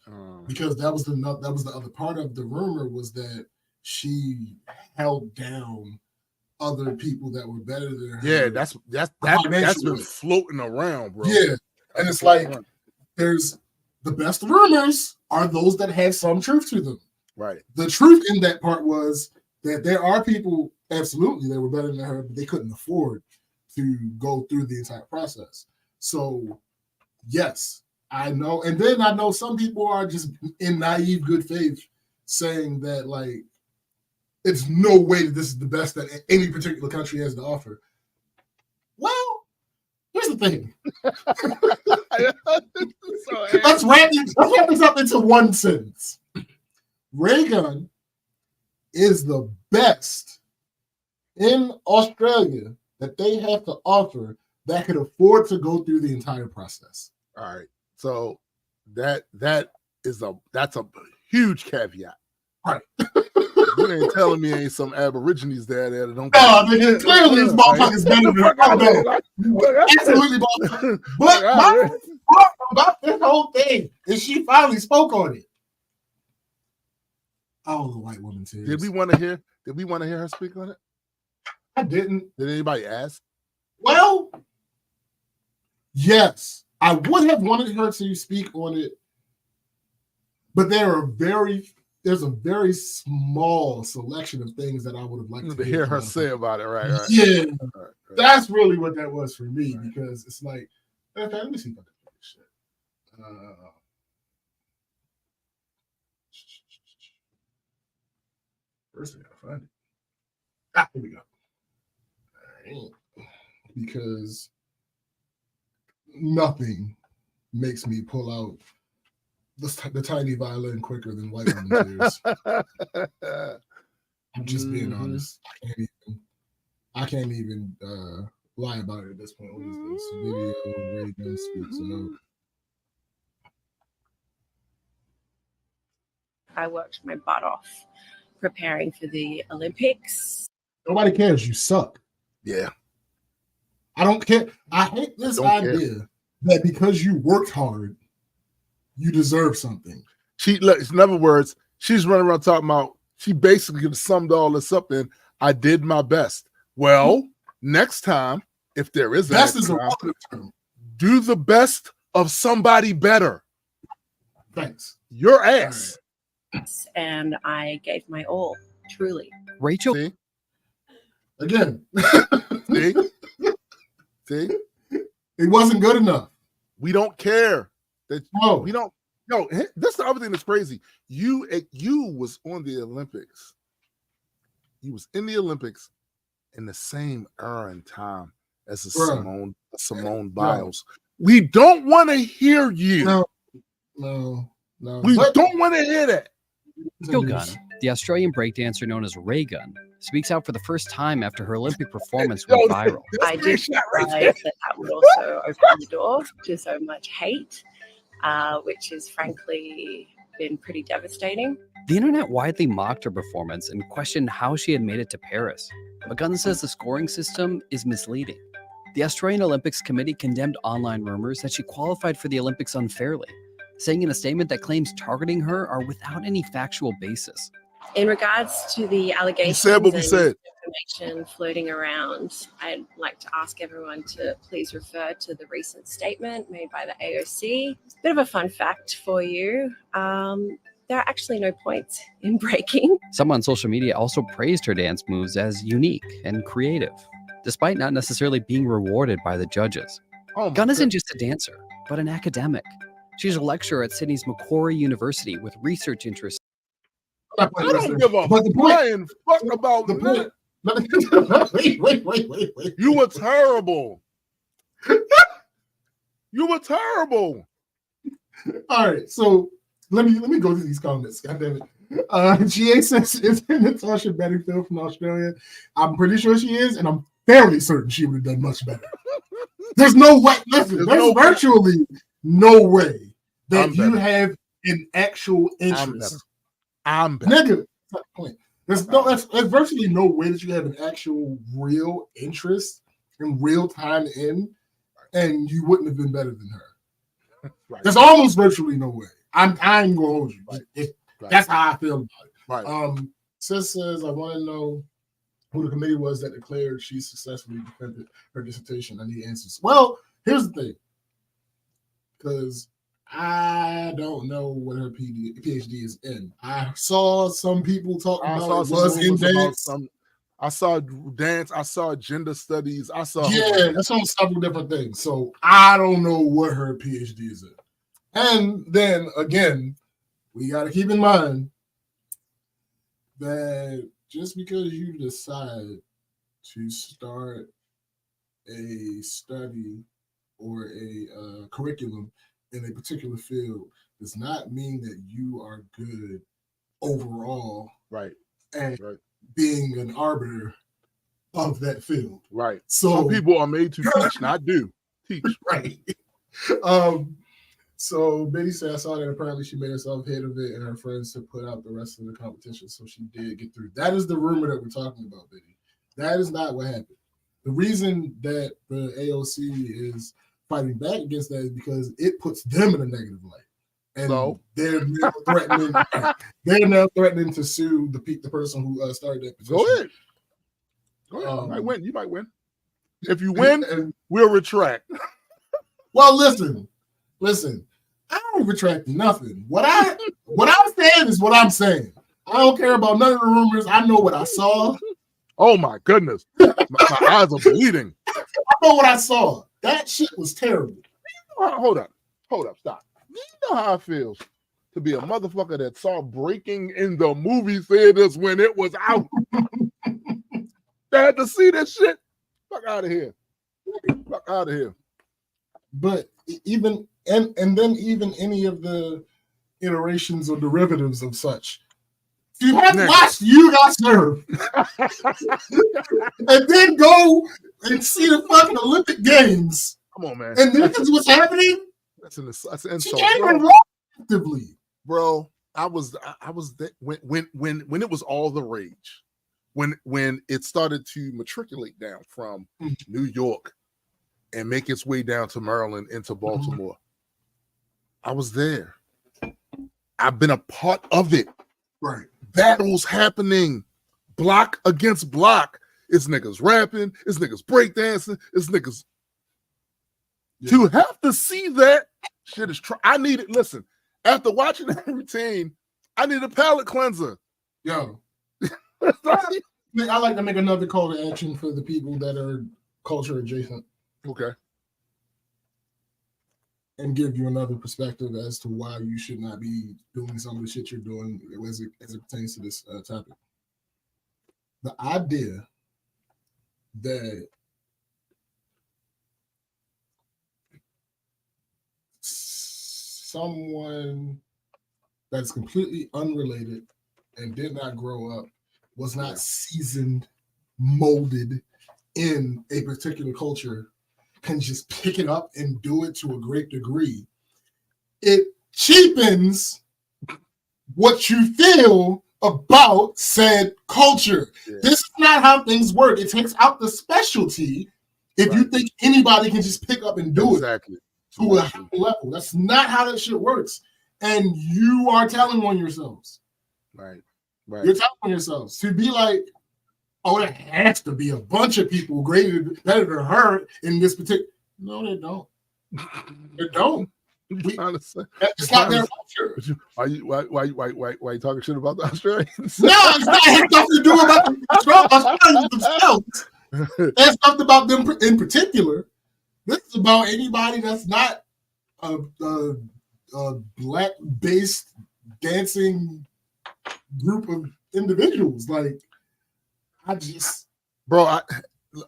because that was the other part of the rumor, was that she held down other people that were better than her. Yeah, that's been floating around, bro. Yeah, and it's like there's the best rumors are those that have some truth to them. Right. The truth in that part was that there are people absolutely that were better than her, but they couldn't afford to go through the entire process. So, yes, I know. And then I know some people are just in naive good faith saying that, like, it's no way that this is the best that any particular country has to offer. Well, here's the thing. Let's wrap this up into one sentence. Ray gun is the best in Australia that they have to offer that could afford to go through the entire process. All right. So that's a huge caveat. Right. You ain't telling me ain't some Aborigines there that don't. No, nigga, clearly this motherfucker's better than her. Absolutely, but about this whole thing is she finally spoke on it. Oh, the white woman tears. Did we want to hear her speak on it? I didn't. Did anybody ask? Well, yes, I would have wanted her to speak on it, but there's a very small selection of things that I would have liked to hear her say about it. Right. Yeah, right. That's really what that was for me, because it's like, okay, let me see if I can play this shit. First, I gotta find it. Here we go. All right. Because nothing makes me pull out the tiny violin quicker than white woman tears. I'm just being honest. I can't even lie about it at this point. What is this video? Ray speaks out. I worked my butt off preparing for the Olympics. Nobody cares. You suck. Yeah. I don't care. I hate this idea that because you worked hard, you deserve something. In other words, she's running around talking about, she basically summed all this up in, I did my best. Well, next time, if there is best is a relative term. Do the best of somebody better. Thanks. Your ass. And I gave my all, truly. Rachel. See? Again. See? See? It wasn't good enough. We don't care. We don't. No, that's the other thing that's crazy. You was on the Olympics. You was in the Olympics in the same era and time as Simone Biles. We don't want to hear you. No. We don't want to hear that. Rachel Gunn, the Australian breakdancer known as Ray Gunn, speaks out for the first time after her Olympic performance went viral. I did realize that would also open the door to so much hate, which has frankly been pretty devastating. The internet widely mocked her performance and questioned how she had made it to Paris. But Gunn says the scoring system is misleading. The Australian Olympics Committee condemned online rumors that she qualified for the Olympics unfairly, saying in a statement that claims targeting her are without any factual basis. In regards to the allegations and information floating around, I'd like to ask everyone to please refer to the recent statement made by the AOC. Bit of a fun fact for you. There are actually no points in breaking. Some on social media also praised her dance moves as unique and creative, despite not necessarily being rewarded by the judges. Gunn isn't just a dancer, but an academic. She's a lecturer at Sydney's Macquarie University with research interests. I don't give a flying fuck about that. Wait. You were terrible. You were terrible. All right, so let me go to these comments. God damn it. GA says, "Isn't Natasha Bedingfield from Australia?" I'm pretty sure she is, and I'm fairly certain she would have done much better. There's no way. Listen, there's virtually no way that you have an actual interest. I'm better. Nigga, There's virtually no way that you have an actual real interest in real time in, and you wouldn't have been better than her. Right. There's almost virtually no way. I ain't gonna hold you. Right. That's how I feel about it. Right. Sis says, I want to know who the committee was that declared she successfully defended her dissertation. I need answers. Well, here's the thing, because I don't know what her PhD is in. I saw some people talking about it was in dance. I saw dance. I saw gender studies. I saw that's on several different things. So I don't know what her PhD is in. And then again, we got to keep in mind that just because you decide to start a study or a curriculum in a particular field does not mean that you are good overall, right? And being an arbiter of that field, right? So some people are made to teach, not do teach, right? So Betty said, I saw that apparently she made herself head of it and her friends to put out the rest of the competition. So she did get through. That is the rumor that we're talking about, Betty. That is not what happened. The reason that the AOC is fighting back against that is because it puts them in a negative light. And so they're now threatening. They're now threatening to sue the person who started that petition. Go ahead. You might win. You might win. If you win, we'll retract. Well, listen. I don't retract nothing. What I'm saying is what I'm saying. I don't care about none of the rumors. I know what I saw. Oh my goodness, my eyes are bleeding. I know what I saw. That shit was terrible. Hold up, stop. You know how it feels to be a motherfucker that saw breaking in the movie theaters when it was out. They had to see this shit. Fuck out of here. Fuck out of here. But even and then even any of the iterations or derivatives of such, you have watched You Got Served and then go and see the fucking Olympic Games. Come on, man. And this is what's happening. That's an insult. She can't even walk actively, bro. I was there when it was all the rage, when it started to matriculate down from New York and make its way down to Maryland into Baltimore. I was there. I've been a part of it. Right. Battles happening, block against block. It's niggas rapping, it's niggas breakdancing, it's niggas. Yeah. To have to see that shit is I need it. Listen, after watching that routine, I need a palate cleanser. Yo. I like to make another call to action for the people that are culture adjacent. Okay. And give you another perspective as to why you should not be doing some of the shit you're doing as it pertains to this topic. The idea that someone that's completely unrelated and did not grow up, was not seasoned, molded in a particular culture, can just pick it up and do it to a great degree, it cheapens what you feel about said culture. Yeah. This is not how things work. It takes out the specialty if you think anybody can just pick up and do it to a high level. That's not how that shit works. And you are telling on yourselves. Right. You're telling on yourselves to be like, oh, there has to be a bunch of people better than her in this particular. No, they don't. They don't. It's not their culture. Why you talking shit about the Australians? No, it's not has nothing to do about the Australians themselves. It's nothing about them in particular. This is about anybody that's not a black-based dancing group of individuals. Like,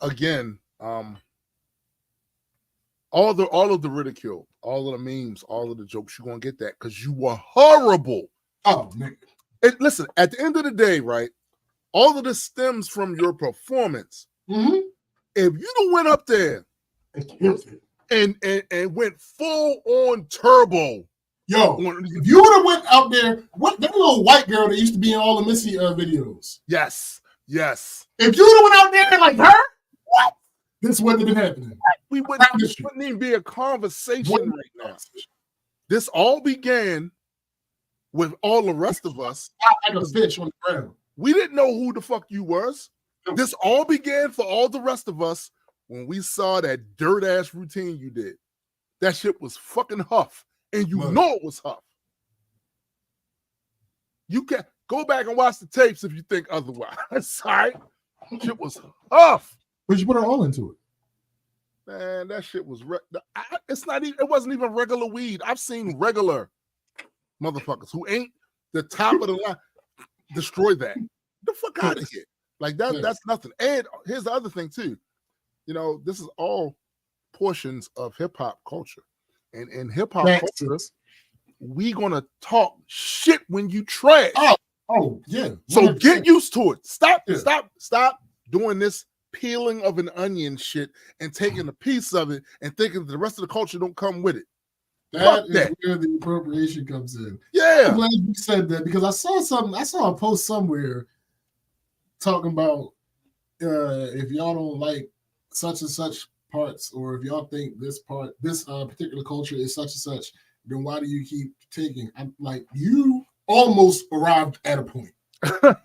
again, all of the ridicule, all of the memes, all of the jokes, you're gonna get that because you were horrible. Oh man. Listen, at the end of the day, right? All of this stems from your performance. Mm-hmm. If you don't went up there and went full on turbo, Yo, if you would have went out there, what that little white girl that used to be in all the Missy videos? Yes. If you would have went out there like her, what? This wouldn't have been happening. We wouldn't even be a conversation right now. This all began with all the rest of us. Like a fish on the ground. We didn't know who the fuck you was. This all began for all the rest of us when we saw that dirt ass routine you did. That shit was fucking Huff. And you know it was Huff. You can go back and watch the tapes if you think otherwise. Sorry. Shit was Huff. But you put it all into it. Man, that shit was it wasn't even regular weed. I've seen regular motherfuckers who ain't the top of the line destroy that. The fuck out of here. Like that's nothing. And here's the other thing too. You know, this is all portions of hip hop culture. And in hip hop culture, we gonna talk shit when you trash. Oh yeah. 100%. So get used to it. Stop doing this peeling of an onion shit and taking a piece of it and thinking the rest of the culture don't come with it. That is where the appropriation comes in. Yeah. I'm glad you said that because I saw a post somewhere talking about if y'all don't like such and such parts, or if y'all think this particular culture is such and such, then why do you keep taking? I'm like, you almost arrived at a point.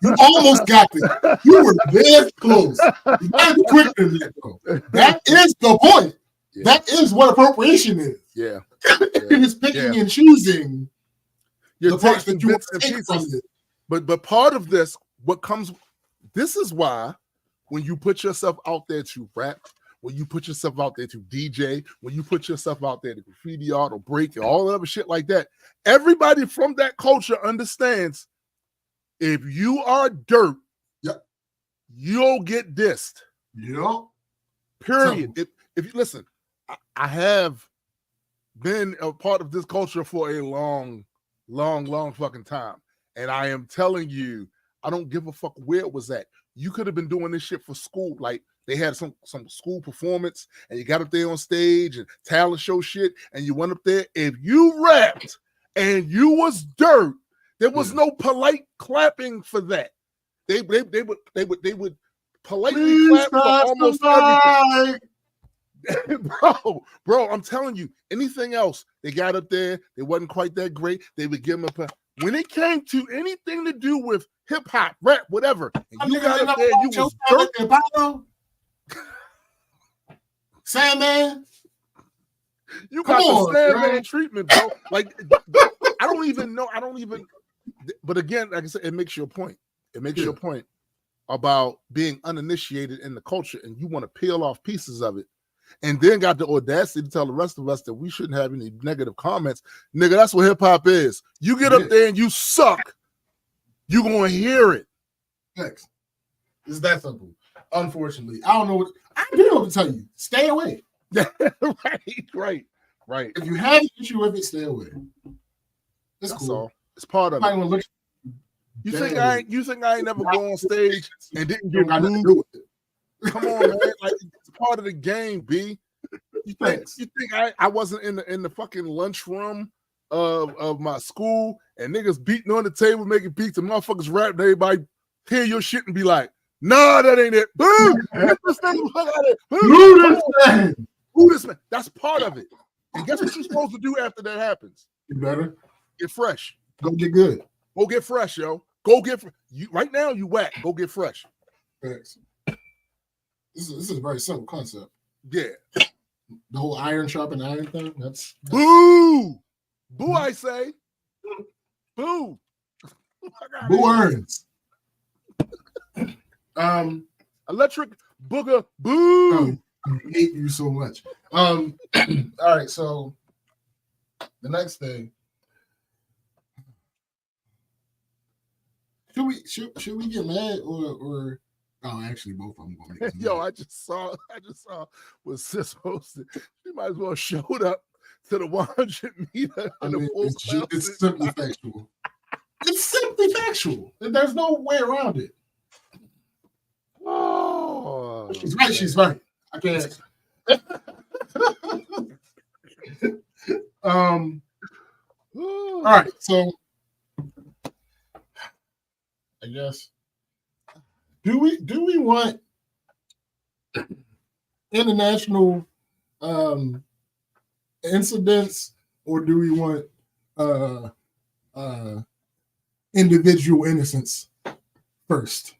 You almost got there. You were this close. You gotta be quicker than that, though. That is the point. Yeah. That is what appropriation is. Yeah. It is picking and choosing the parts that you want to take from it. But part of this, this is why when you put yourself out there to rap, when you put yourself out there to DJ, when you put yourself out there to graffiti art or break and all other shit like that, everybody from that culture understands if you are dirt, you'll get dissed. Yep. Period. If you listen, I have been a part of this culture for a long fucking time. And I am telling you, I don't give a fuck where it was at. You could have been doing this shit for school. Like they had some school performance and you got up there on stage and talent show shit and you went up there. If you rapped and you was dirt, there was no polite clapping for that. They would politely clap for almost everything. Bro, I'm telling you, anything else, they got up there, they wasn't quite that great. They would give them when it came to anything to do with hip hop, rap, whatever, and you got up there, you was dirt. Sandman, you got the Sandman treatment, bro. Like I don't even know. But again, like I said, it makes you a point. It makes you a point about being uninitiated in the culture, and you want to peel off pieces of it. And then got the audacity to tell the rest of us that we shouldn't have any negative comments. Nigga, that's what hip-hop is. You get up there and you suck, you're going to hear it. Thanks. It's that simple. Unfortunately. I don't know what to tell you. Stay away. Right. If you have an issue with it, stay away. That's cool. All. It's part of it. You think I ain't never go on stage and didn't get booed? Come on, man. Like it's part of the game, B. You think I wasn't in the fucking lunchroom of my school and niggas beating on the table making beats and motherfuckers rap and everybody hear your shit and be like, nah, that ain't it. Boo! Who this man? That's part of it. And guess what you're supposed to do after that happens? You better get fresh. Go get good. Go get fresh, yo. Go get you right now. You whack. Go get fresh. Thanks. This is a very simple concept. Yeah. The whole iron sharpen iron thing. That's boo. Boo, I say. Boo. Boo earns. Electric booger. Boo. I hate you so much. All right, so the next thing. Should we get mad or oh, actually, both of them gonna make Yo, I just saw what Sis posted. She might as well showed up to the 100 meter. It's simply factual. It's simply factual. There's no way around it. Oh, she's right. I can't. All right, so I guess do we want international incidents, or do we want individual innocence first?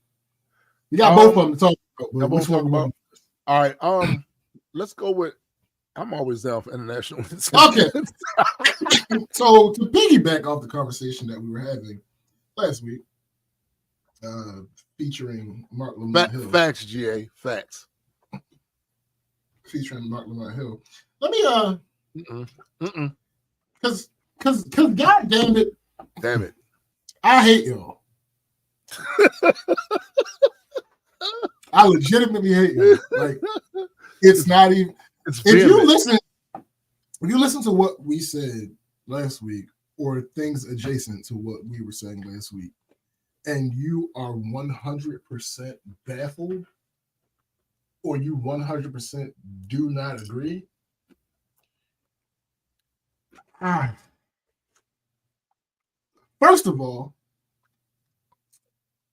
We got both of them to talk about. Which one we want? All right, let's go with. I'm always down for international incidents. Okay. So to piggyback off the conversation that we were having last week, featuring Mark Lamont Hill. Facts, GA. Facts. Featuring Mark Lamont Hill. Let me because God damn it. Damn it. I hate y'all. I legitimately hate y'all. Like, it's not even. If you listen to what we said last week, or things adjacent to what we were saying last week, and you are 100% baffled, or you 100% do not agree, first of all,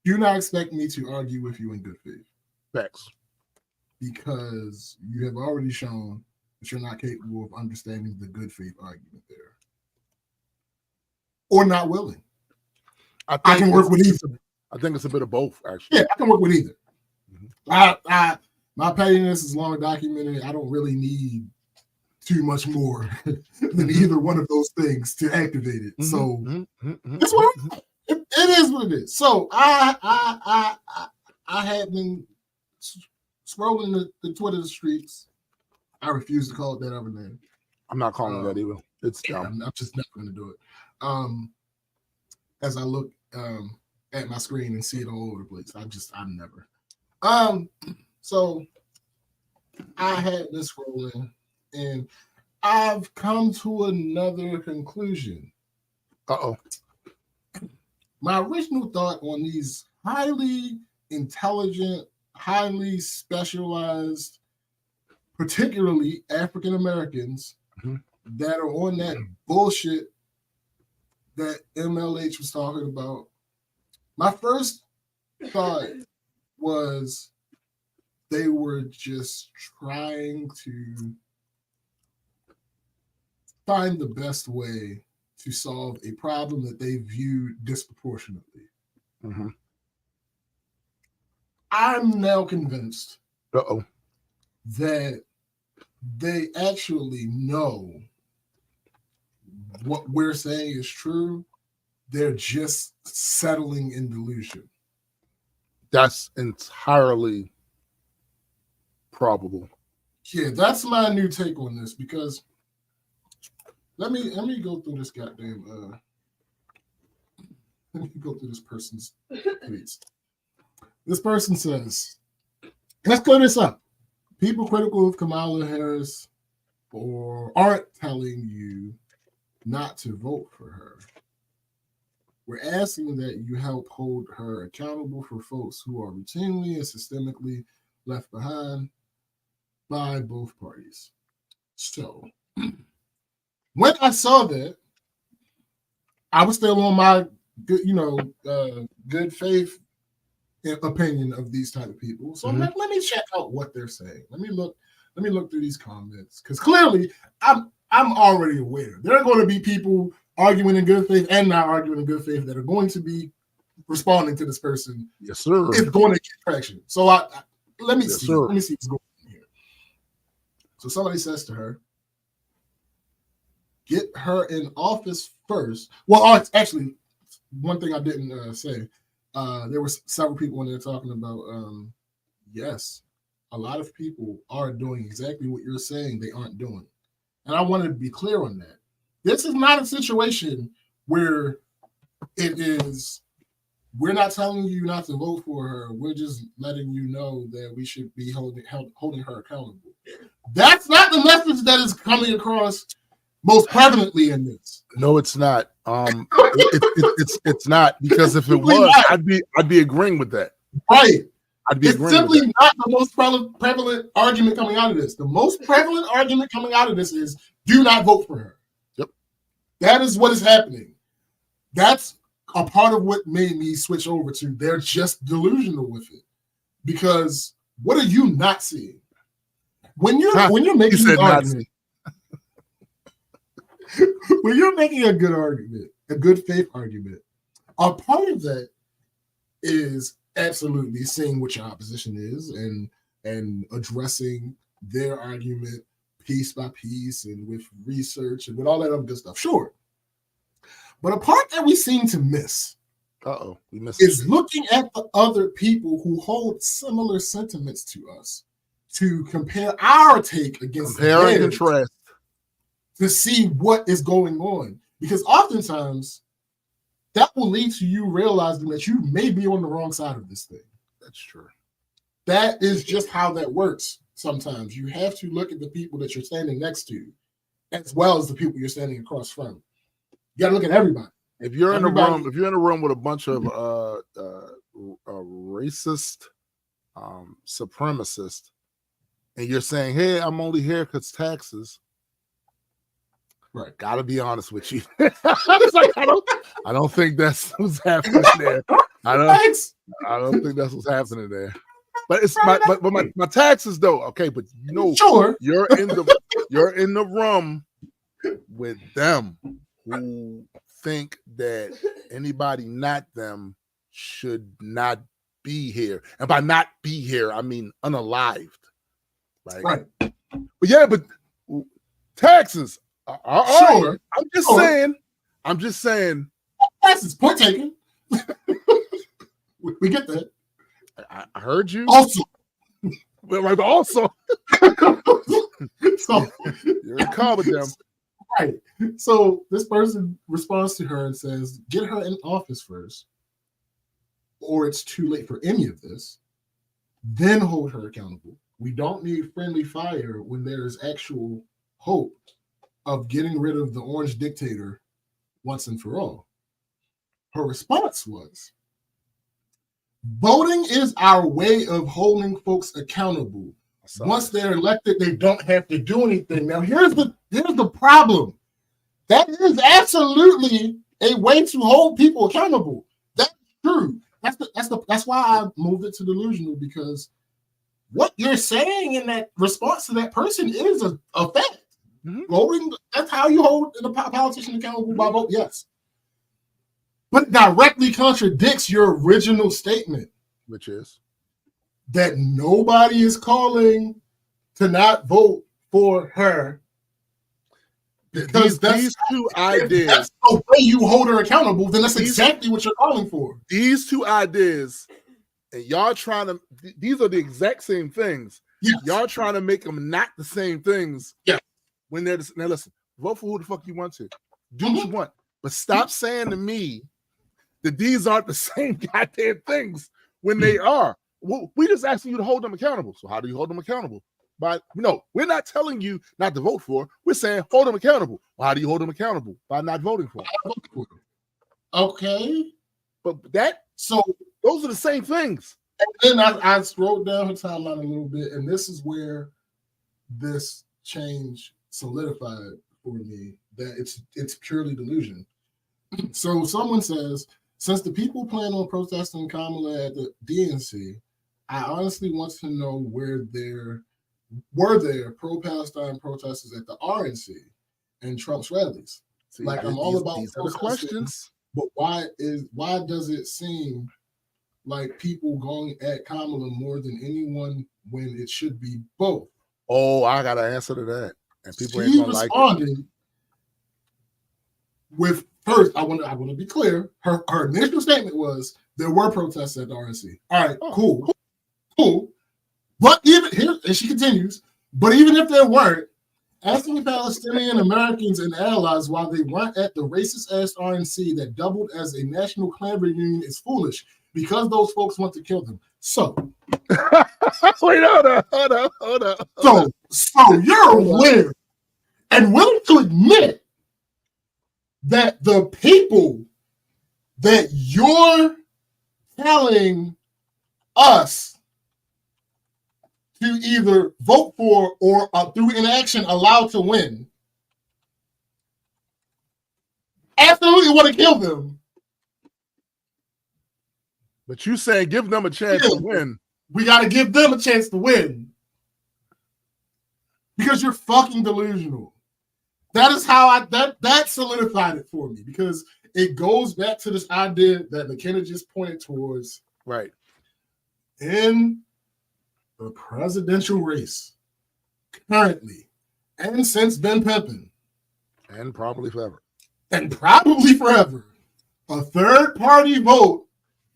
do not expect me to argue with you in good faith. Facts. Because you have already shown that you're not capable of understanding the good faith argument there. Or not willing. I can work with either. I think it's a bit of both, actually. Yeah, I can work with either. Mm-hmm. My pettiness is long documented. I don't really need too much more than either one of those things to activate it. Mm-hmm. So that's what it is what it is. So I have been scrolling the Twitter streets. I refuse to call it that other name. I'm not calling it that either. It's dumb. I'm just not going to do it. As I look at my screen and see it all over the place, I'm never. So I had been scrolling, and I've come to another conclusion. My original thought on these highly intelligent, highly specialized, particularly African Americans that are on that bullshit that MLH was talking about. My first thought was they were just trying to find the best way to solve a problem that they viewed disproportionately. Mm-hmm. I'm now convinced that they actually know what we're saying is true. They're just settling in delusion. That's entirely probable. Yeah, that's my new take on this, because let me go through this goddamn let me go through this person's tweets. This person says, let's clear this up. People critical of Kamala Harris aren't telling you not to vote for her. We're asking that you help hold her accountable for folks who are routinely and systemically left behind by both parties. So, when I saw that, I was still on my good faith opinion of these type of people. So let me check out what they're saying. Let me look through these comments, because clearly I'm already aware there are going to be people arguing in good faith and not arguing in good faith that are going to be responding to this person. Yes, sir. It's going to get traction. So let me see what's going on here. So somebody says to her, get her in office first. Well, actually, one thing I didn't say, there were several people in there talking about, yes, a lot of people are doing exactly what you're saying they aren't doing. And I wanted to be clear on that. This is not a situation where it is, we're not telling you not to vote for her. We're just letting you know that we should be holding her accountable. That's not the message that is coming across most prevalently in this. No, it's not. It's not, because if it was, I'd be agreeing with that. Right. It's simply not the most prevalent argument coming out of this. The most prevalent argument coming out of this is do not vote for her. Yep. That is what is happening. That's a part of what made me switch over to they're just delusional with it. Because what are you not seeing? When you're making an argument, when you're making a good argument, a good faith argument, a part of that is absolutely seeing what your opposition is and addressing their argument piece by piece and with research and with all that other good stuff. Sure. But a part that we seem to miss we missed is looking at the other people who hold similar sentiments to us to compare our take against compare and contrast to see what is going on. Because oftentimes that will lead to you realizing that you may be on the wrong side of this thing. That's true. That is just how that works. Sometimes you have to look at the people that you're standing next to as well as the people you're standing across from. You got to look at everybody. If you're in a room with a bunch of racist supremacists, and you're saying, "Hey, I'm only here because taxes," right? Got to be honest with you. It's like, I don't think that's what's happening there. I don't think that's what's happening there. But it's my taxes though. Okay, but sure, you're in the room with them who think that anybody not them should not be here. And by not be here, I mean unalived. Right. But taxes. Sure. I'm just saying. Taxes, point taken. We get that. I heard you. Also. Also. So you're in car with them. Right. So this person responds to her and says, get her in office first, or it's too late for any of this. Then hold her accountable. We don't need friendly fire when there is actual hope of getting rid of the orange dictator once and for all. Her response was, voting is our way of holding folks accountable. Once they're elected, they don't have to do anything. Now, here's the problem. That is absolutely a way to hold people accountable. That's true. That's why I moved it to delusional, because what you're saying in that response to that person is a fact. Mm-hmm. Voting, that's how you hold the politician accountable, by vote, yes. But it directly contradicts your original statement, which is that nobody is calling to not vote for her. Because these two ideas. That's the way you hold her accountable, then that's exactly what you're calling for. These two ideas, and y'all trying to, these are the exact same things. Yes. Y'all trying to make them not the same things. Yeah. When they're now listen, vote for who the fuck you want to. Do what you want. But stop saying to me that these aren't the same goddamn things when they are. Well, we just asking you to hold them accountable. So how do you hold them accountable? By we're not telling you not to vote for. We're saying hold them accountable. Well, how do you hold them accountable? By not voting for them. Okay. But those are the same things. And then I scrolled down her timeline a little bit, and this is where this change solidified for me that it's purely delusion. So someone says, since the people plan on protesting Kamala at the DNC, I honestly want to know were there pro-Palestine protesters at the RNC and Trump's rallies? See, I'm all about these are the questions. But why does it seem like people going at Kamala more than anyone when it should be both? Oh, I got an answer to that. And people ain't gonna like it. With first, I want to be clear. Her initial statement was there were protests at the RNC. All right, cool. But even here, and she continues, but even if there weren't, asking Palestinian Americans and allies why they weren't at the racist-ass RNC that doubled as a national clan reunion is foolish, because those folks want to kill them. So, wait, hold up. So you're aware and willing to admit that the people that you're telling us to either vote for or through inaction allowed to win absolutely want to kill them. But you saying give them a chance to win. We got to give them a chance to win. Because you're fucking delusional. That is how that solidified it for me. Because it goes back to this idea that McKenna just pointed towards. Right. In the presidential race, currently, and since Ben Pippin. And probably forever. A third party vote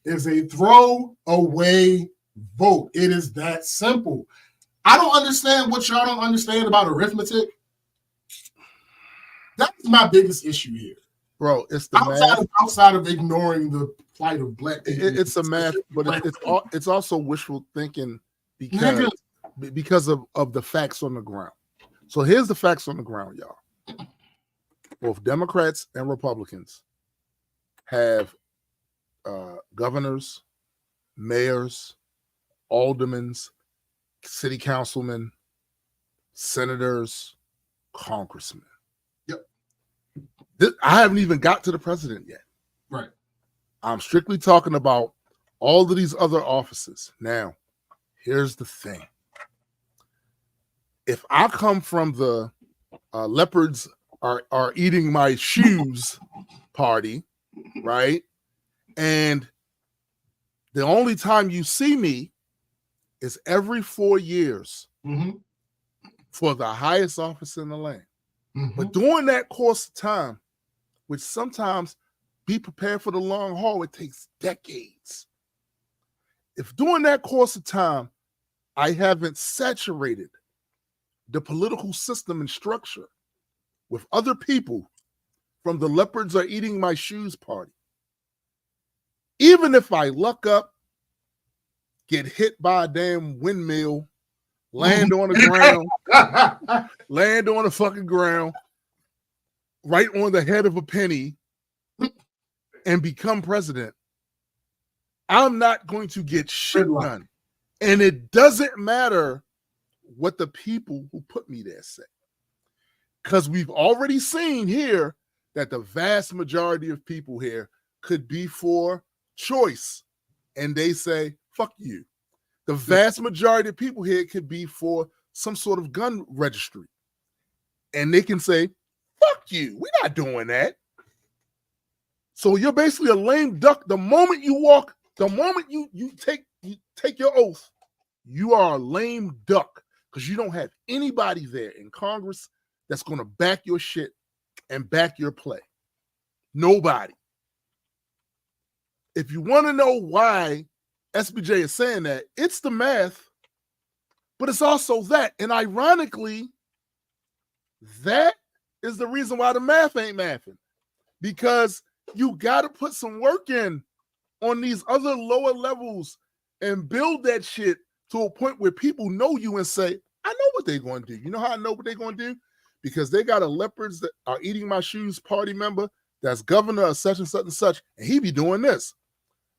is a throwaway vote. It is that simple. I don't understand what y'all don't understand about arithmetic. That's my biggest issue here. Bro, it's the math. Outside of ignoring the plight of black people. It's the math, but it's also wishful thinking because of the facts on the ground. So here's the facts on the ground, y'all. Both Democrats and Republicans have governors, mayors, aldermans, city councilmen, senators, congressmen. Yep. I haven't even got to the president yet. Right. I'm strictly talking about all of these other offices. Now, here's the thing. If I come from the leopards are eating my shoes party, right? And the only time you see me is every 4 years for the highest office in the land. But during that course of time, which sometimes be prepared for the long haul, it takes decades. If during that course of time, I haven't saturated the political system and structure with other people from the leopards are eating my shoes party, even if I luck up, get hit by a damn windmill, land on the ground, land on the fucking ground, right on the head of a penny, and become president, I'm not going to get shit done. And it doesn't matter what the people who put me there say. Because we've already seen here that the vast majority of people here could be for choice. And they say, fuck you. The vast majority of people here could be for some sort of gun registry. And they can say, fuck you. We're not doing that. So you're basically a lame duck. The moment you walk, the moment you take your oath, you are a lame duck because you don't have anybody there in Congress that's going to back your shit and back your play. Nobody. If you want to know why SBJ is saying that, it's the math, but it's also that. And ironically, that is the reason why the math ain't mathing. Because you got to put some work in on these other lower levels and build that shit to a point where people know you and say, I know what they're going to do. You know how I know what they're going to do? Because they got a leopards that are eating my shoes party member that's governor of such and such and such, and he be doing this.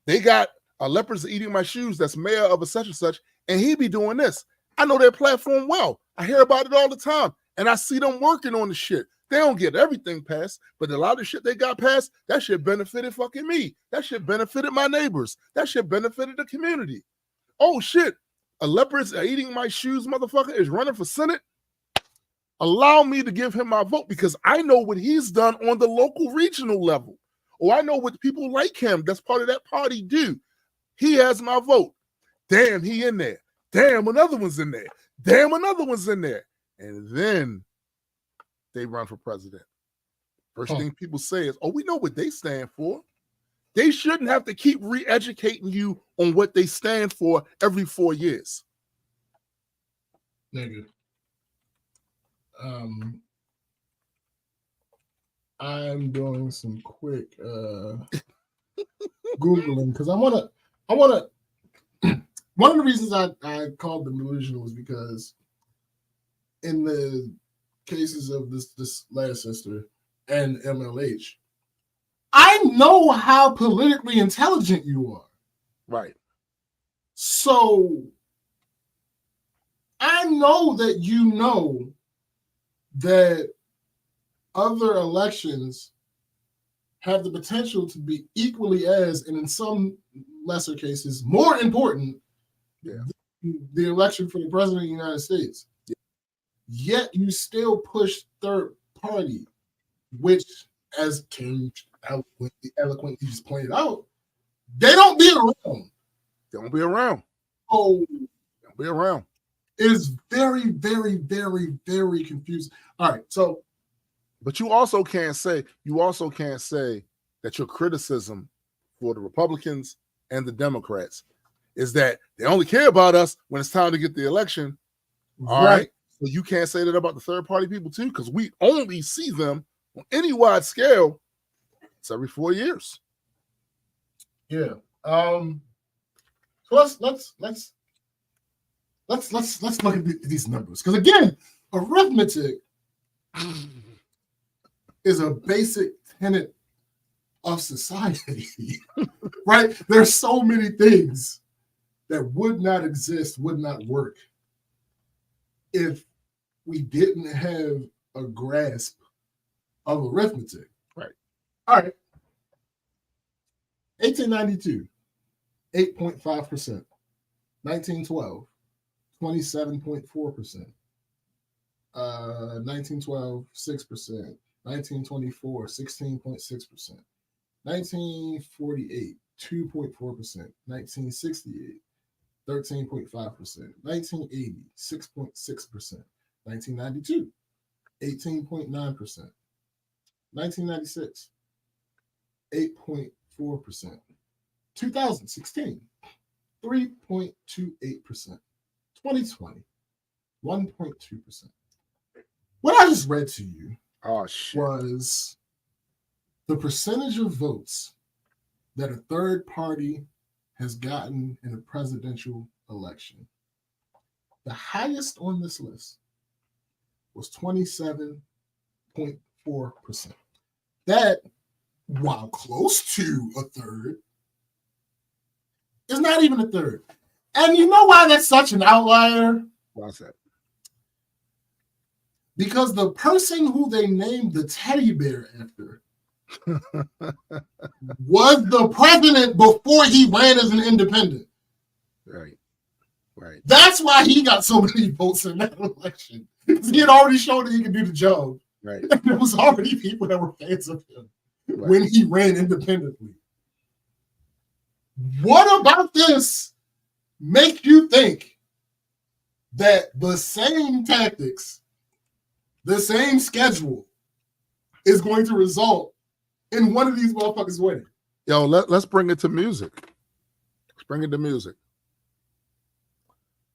They got a leopards eating my shoes that's mayor of a such and such, and he be doing this. I know their platform well. I hear about it all the time, and I see them working on the shit. They don't get everything passed, but a lot of shit they got passed, that shit benefited fucking me. That shit benefited my neighbors. That shit benefited the community. Oh shit, a leopards eating my shoes motherfucker is running for Senate. Allow me to give him my vote because I know what he's done on the local regional level. Or I know what people like him that's part of that party do. He has my vote. Damn, he in there. Damn, another one's in there. Damn, another one's in there. And then they run for president. First thing people say is, oh, we know what they stand for. They shouldn't have to keep re-educating you on what they stand for every 4 years. Nigga. I'm doing some quick Googling because I wanna one of the reasons I called them delusional was because in the cases of this last sister and MLH, I know how politically intelligent you are. Right. So I know that you know that other elections have the potential to be equally as, and in some lesser cases, more important than the election for the president of the United States. Yeah. Yet you still push third party, which, as King eloquently just pointed out, they don't be around. They don't be around. Oh, they don't be around. It is very, very, very, very confusing. All right, so. But you also can't say that your criticism for the Republicans and the Democrats is that they only care about us when it's time to get the election. All right. So you can't say that about the third party people too, because we only see them on any wide scale. It's every 4 years. Yeah. So let's look at these numbers, because again, arithmetic is a basic tenet of society, right? There's so many things that would not exist, would not work if we didn't have a grasp of arithmetic. Right. All right. 1892, 8.5%. 1912, 27.4%. 1912, 6%. 1924, 16.6%. 1948, 2.4%. 1968, 13.5%. 1980, 6.6%. 1992, 18.9%. 1996, 8.4%. 2016, 3.28%. 2020, 1.2%. What I just read to you was the percentage of votes that a third party has gotten in a presidential election. The highest on this list was 27.4%. That, while close to a third, is not even a third. And you know why that's such an outlier? Why's that? Because the person who they named the teddy bear after was the president before he ran as an independent. Right. Right. That's why he got so many votes in that election. He had already shown that he could do the job. Right. And there was already people that were fans of him when he ran independently. What about this makes you think that the same tactics, the same schedule is going to result in one of these motherfuckers winning? Yo, let's bring it to music. Let's bring it to music.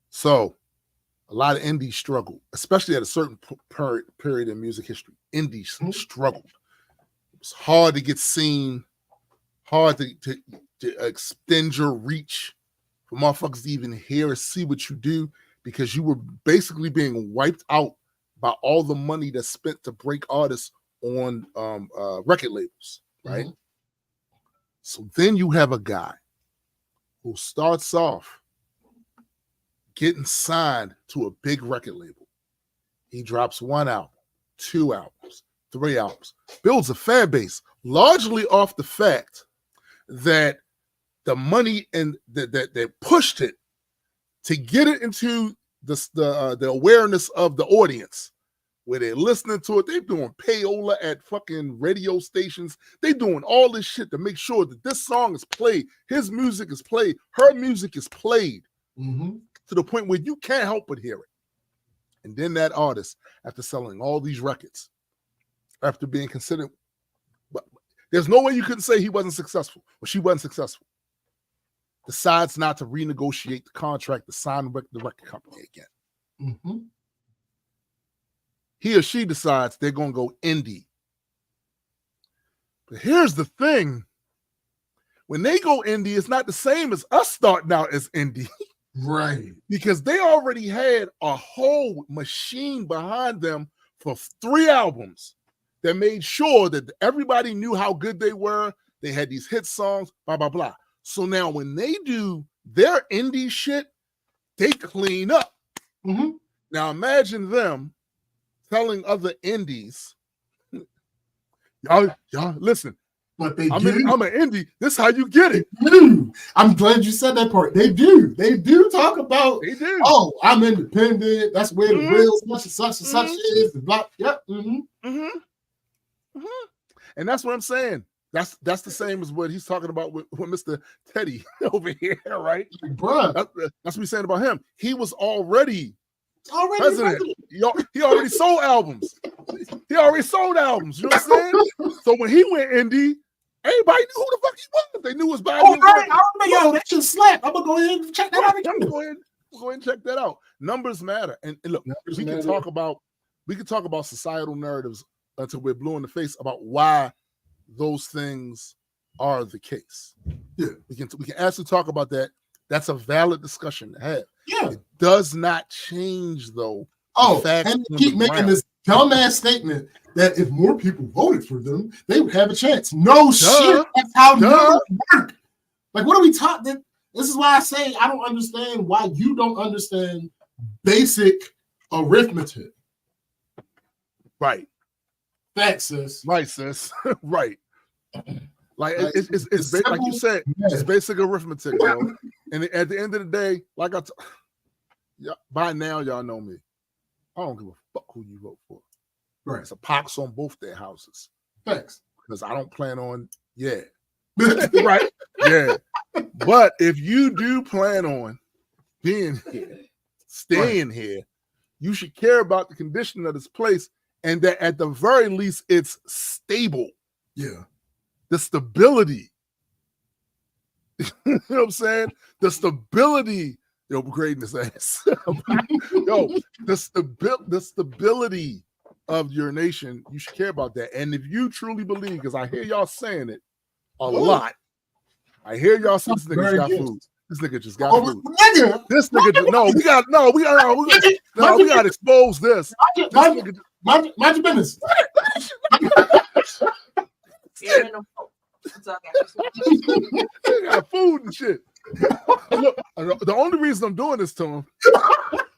So, a lot of indies struggled, especially at a certain period in music history. Indies struggled. It was hard to get seen, hard to extend your reach for motherfuckers to even hear or see what you do, because you were basically being wiped out by all the money that's spent to break artists on record labels, right? Mm-hmm. So then you have a guy who starts off getting signed to a big record label. He drops 1 album, 2 albums, 3 albums, builds a fan base largely off the fact that the money and that they pushed it to get it into the awareness of the audience, where they're listening to it. They're doing payola at fucking radio stations. They're doing all this shit to make sure that this song is played, his music is played, her music is played, to the point where you can't help but hear it. And then that artist, after selling all these records, after being considered, there's no way you couldn't say he wasn't successful or she wasn't successful, decides not to renegotiate the contract to sign the record company again. He or she decides they're going to go indie. But here's the thing. When they go indie, it's not the same as us starting out as indie. Right. Because they already had a whole machine behind them for 3 albums that made sure that everybody knew how good they were. They had these hit songs, blah, blah, blah. So now when they do their indie shit, they clean up. Now imagine them telling other indies, y'all listen, But they I'm do. an indie. This is how you get it. They do. I'm glad you said that part. They do. They do talk about. They do. Oh, I'm independent. That's where the real such and such is. The block. Yep. And that's what I'm saying. That's the same as what he's talking about with Mr. Teddy over here, right? Bruh. That's what he's saying about him. He was already president. He already sold albums. He already sold albums. You know what I'm saying? So when he went indie, everybody knew who the fuck he was. They knew his body. Oh, right. I remember, yo, that shit slapped. I'm gonna go ahead and check that out. Go ahead and check that out. Numbers matter. And look, we can talk about societal narratives until we're blue in the face about why those things are the case. Yeah, we can actually talk about that. That's a valid discussion to have. Yeah, it does not change though. Oh, and you keep making this dumbass statement that if more people voted for them, they would have a chance. No shit. That's how numbers work. Like, what are we taught? This is why I say I don't understand why you don't understand basic arithmetic. Right. Facts, sis. Right, sis. Right. Like it's like you said, it's basic arithmetic, bro. And at the end of the day, like by now y'all know me. I don't give a fuck who you vote for. Right. It's a pox on both their houses. Thanks. Because I don't plan on, right? Yeah. But if you do plan on being here, staying here, you should care about the condition of this place and that at the very least it's stable. Yeah. The stability. You know what I'm saying? The stability. Yo, grading this ass. Yo, the stability of your nation, you should care about that. And if you truly believe, because I hear y'all saying it a lot, I hear y'all say this nigga got food. This nigga just got food. This nigga just we gotta expose this. Mind your business. He got food and shit. Look, the only reason I'm doing this to him,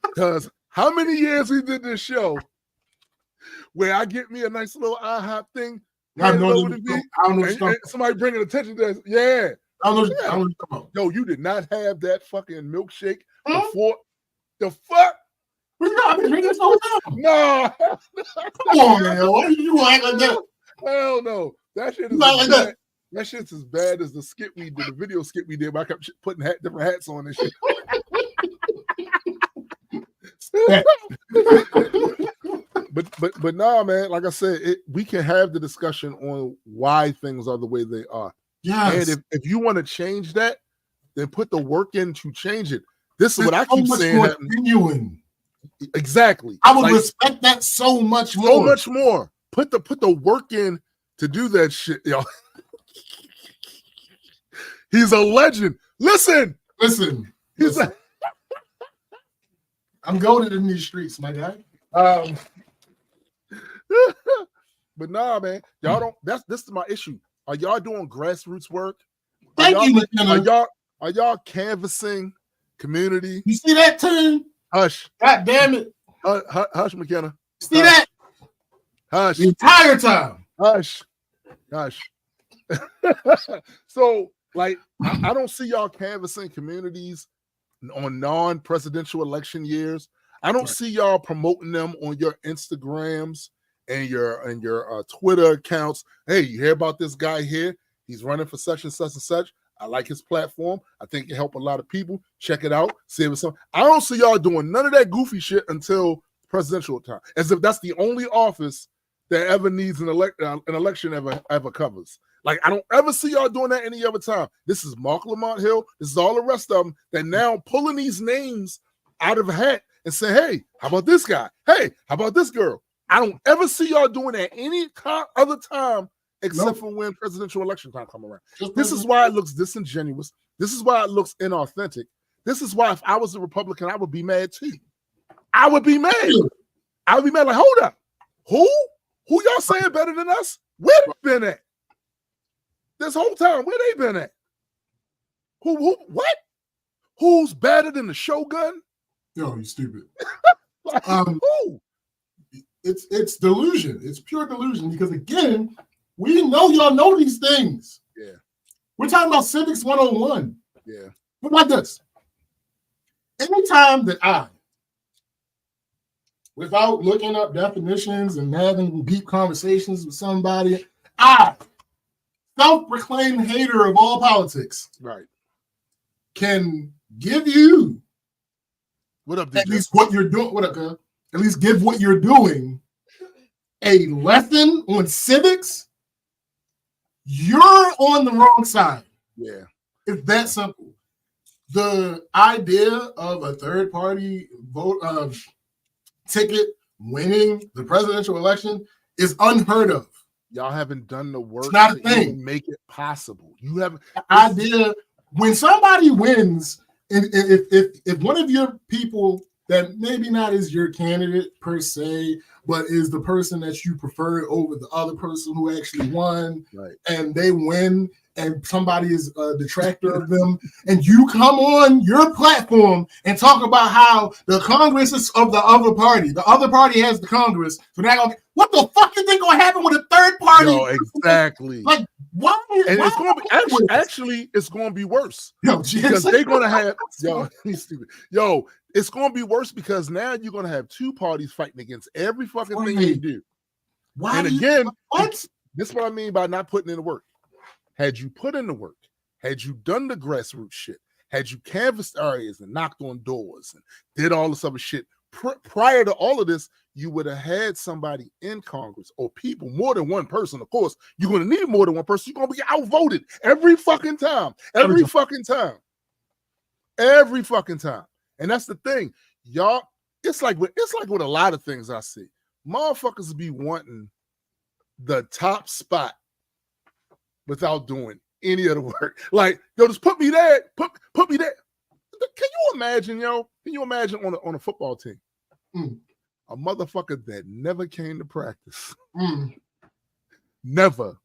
because how many years we did this show where I get me a nice little IHOP thing, somebody bringing attention to this. Yeah. I don't know about. Yo, you did not have that fucking milkshake before. The fuck? I've been drinking this whole time. No. Come on, man. Why you act like that? Hell no. That shit is not like that. That shit's as bad as the skit we did, the video skit we did, but I kept putting different hats on and shit. but nah, man, like I said, we can have the discussion on why things are the way they are. Yes. And if you want to change that, then put the work in to change it. This is what I keep saying. Genuine. Exactly. I would respect that so much more. So much more. Put the work in to do that shit, yo. He's a legend. Listen. I'm goated in these streets, my guy. But nah, man, y'all don't. This is my issue. Are y'all doing grassroots work? Thank you, McKenna. Are y'all canvassing community? You see that, Tim? Hush. God damn it. Hush, McKenna. See that? Hush. The entire time. Hush. So, like, I don't see y'all canvassing communities on non-presidential election years. I don't see y'all promoting them on your Instagrams and your Twitter accounts. Hey, you hear about this guy here? He's running for such and such and such. I like his platform. I think it help a lot of people. Check it out. See if it's something. I don't see y'all doing none of that goofy shit until presidential time, as if that's the only office that ever needs an election ever covers. Like, I don't ever see y'all doing that any other time. This is Mark Lamont Hill. This is all the rest of them that now pulling these names out of a hat and say, hey, how about this guy? Hey, how about this girl? I don't ever see y'all doing that any other time except for when presidential election time come around. This is why it looks disingenuous. This is why it looks inauthentic. This is why if I was a Republican, I would be mad too. I would be mad. I would be mad like, hold up. Who y'all saying better than us? Where they been at? This whole time, where they been at? Who, what? Who's better than the Shogun? Yo, you stupid. Who? It's delusion. It's pure delusion because, again, We know y'all know these things. Yeah. We're talking about civics 101. Yeah. What about this? Anytime that I, without looking up definitions and having deep conversations with somebody, I, self-proclaimed hater of all politics, Right. can give you What up, at DJ? least what you're doing. What up, girl? At least give what you're doing a lesson on civics. You're on the wrong side. Yeah. It's that simple. The idea of a third party vote ticket winning the presidential election is unheard of. Y'all haven't done the work It's not a to thing. even make it possible. You haven't. The idea when somebody wins, and if one of your people that maybe not is your candidate per se, but is the person that you prefer over the other person who actually won, Right. and they win, and somebody is a detractor of them, and you come on your platform and talk about how the Congress is of the other party has the Congress, so they're gonna, what the fuck you think gonna happen with a third party? Yo, exactly. Like, why? And why it's going to be actually it's going to be worse yo, because they're going to have he's stupid. Yo, it's going to be worse because now you're going to have two parties fighting against every fucking thing you do. Why? And again, what? This is what I mean by not putting in the work. Had you put in the work, had you done the grassroots shit, had you canvassed areas and knocked on doors and did all this other shit prior to all of this, you would have had somebody in Congress or people, more than one person. Of course, you're going to need more than one person. You're going to be outvoted every fucking time. Every fucking time. And that's the thing. Y'all, it's like with a lot of things I see. Motherfuckers be wanting the top spot without doing any of the work. Like, yo, just put me there. Put me there. Can you imagine, yo? Can you imagine on a football team? A motherfucker that never came to practice. Never.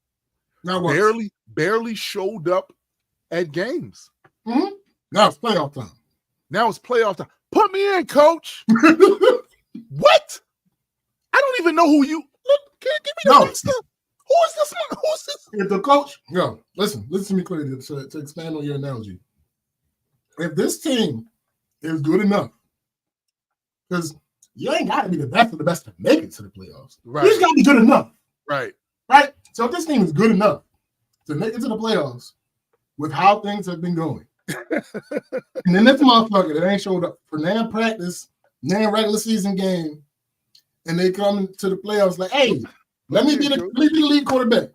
Barely showed up at games. Now it's playoff time. Put me in, coach. What? I don't even know who you look. Can you give me the next stuff? Who is this one? Who is this? If the coach, listen to me clearly to expand on your analogy. If this team is good enough, because you ain't got to be the best of the best to make it to the playoffs. Right. You just got to be good enough. Right. So if this team is good enough to make it to the playoffs with how things have been going, and then this motherfucker that ain't showed up for now practice, now regular season game, and they come to the playoffs like, hey, let me be the lead quarterback.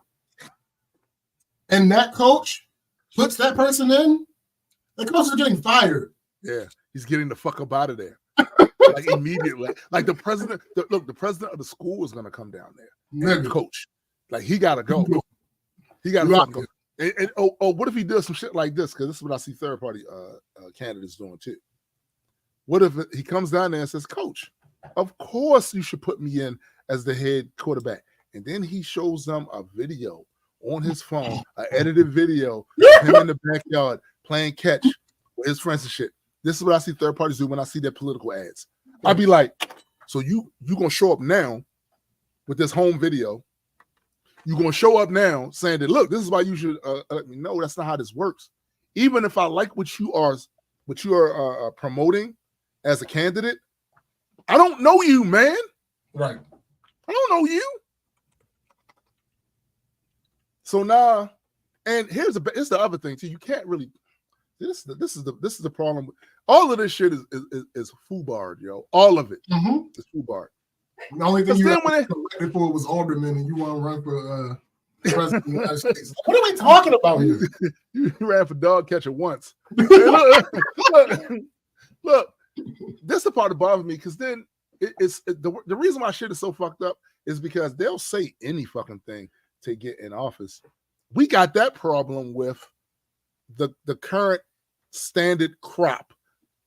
And that coach puts that person in, the coach is getting fired. Yeah, he's getting the fuck up out of there. Like immediately. Like the president of the school is gonna come down there. And coach. Like he gotta go. He gotta go. And what if he does some shit like this? Because this is what I see third party candidates doing too. What if he comes down there and says, Coach, of course you should put me in as the head quarterback. And then he shows them a video on his phone, an edited video of him in the backyard playing catch with his friends and shit. This is what I see third parties do when I see their political ads. I'd be like, so you gonna show up now with this home video. You're gonna show up now saying that, look, this is why you should let me know. That's not how this works. Even if I like what you are promoting as a candidate, I don't know you, man. Right. I don't know you. So now, and here's the other thing too. You can't really. This is the problem. All of this shit is foobarred, yo. All of it is foobarred. The only thing you elected for was alderman, and you want to run for president of the United States. What are we talking about here? You ran for dog catcher once. Look, this is the part that bothers me because then the reason why shit is so fucked up is because they'll say any fucking thing to get in office. We got that problem with the current standard crop,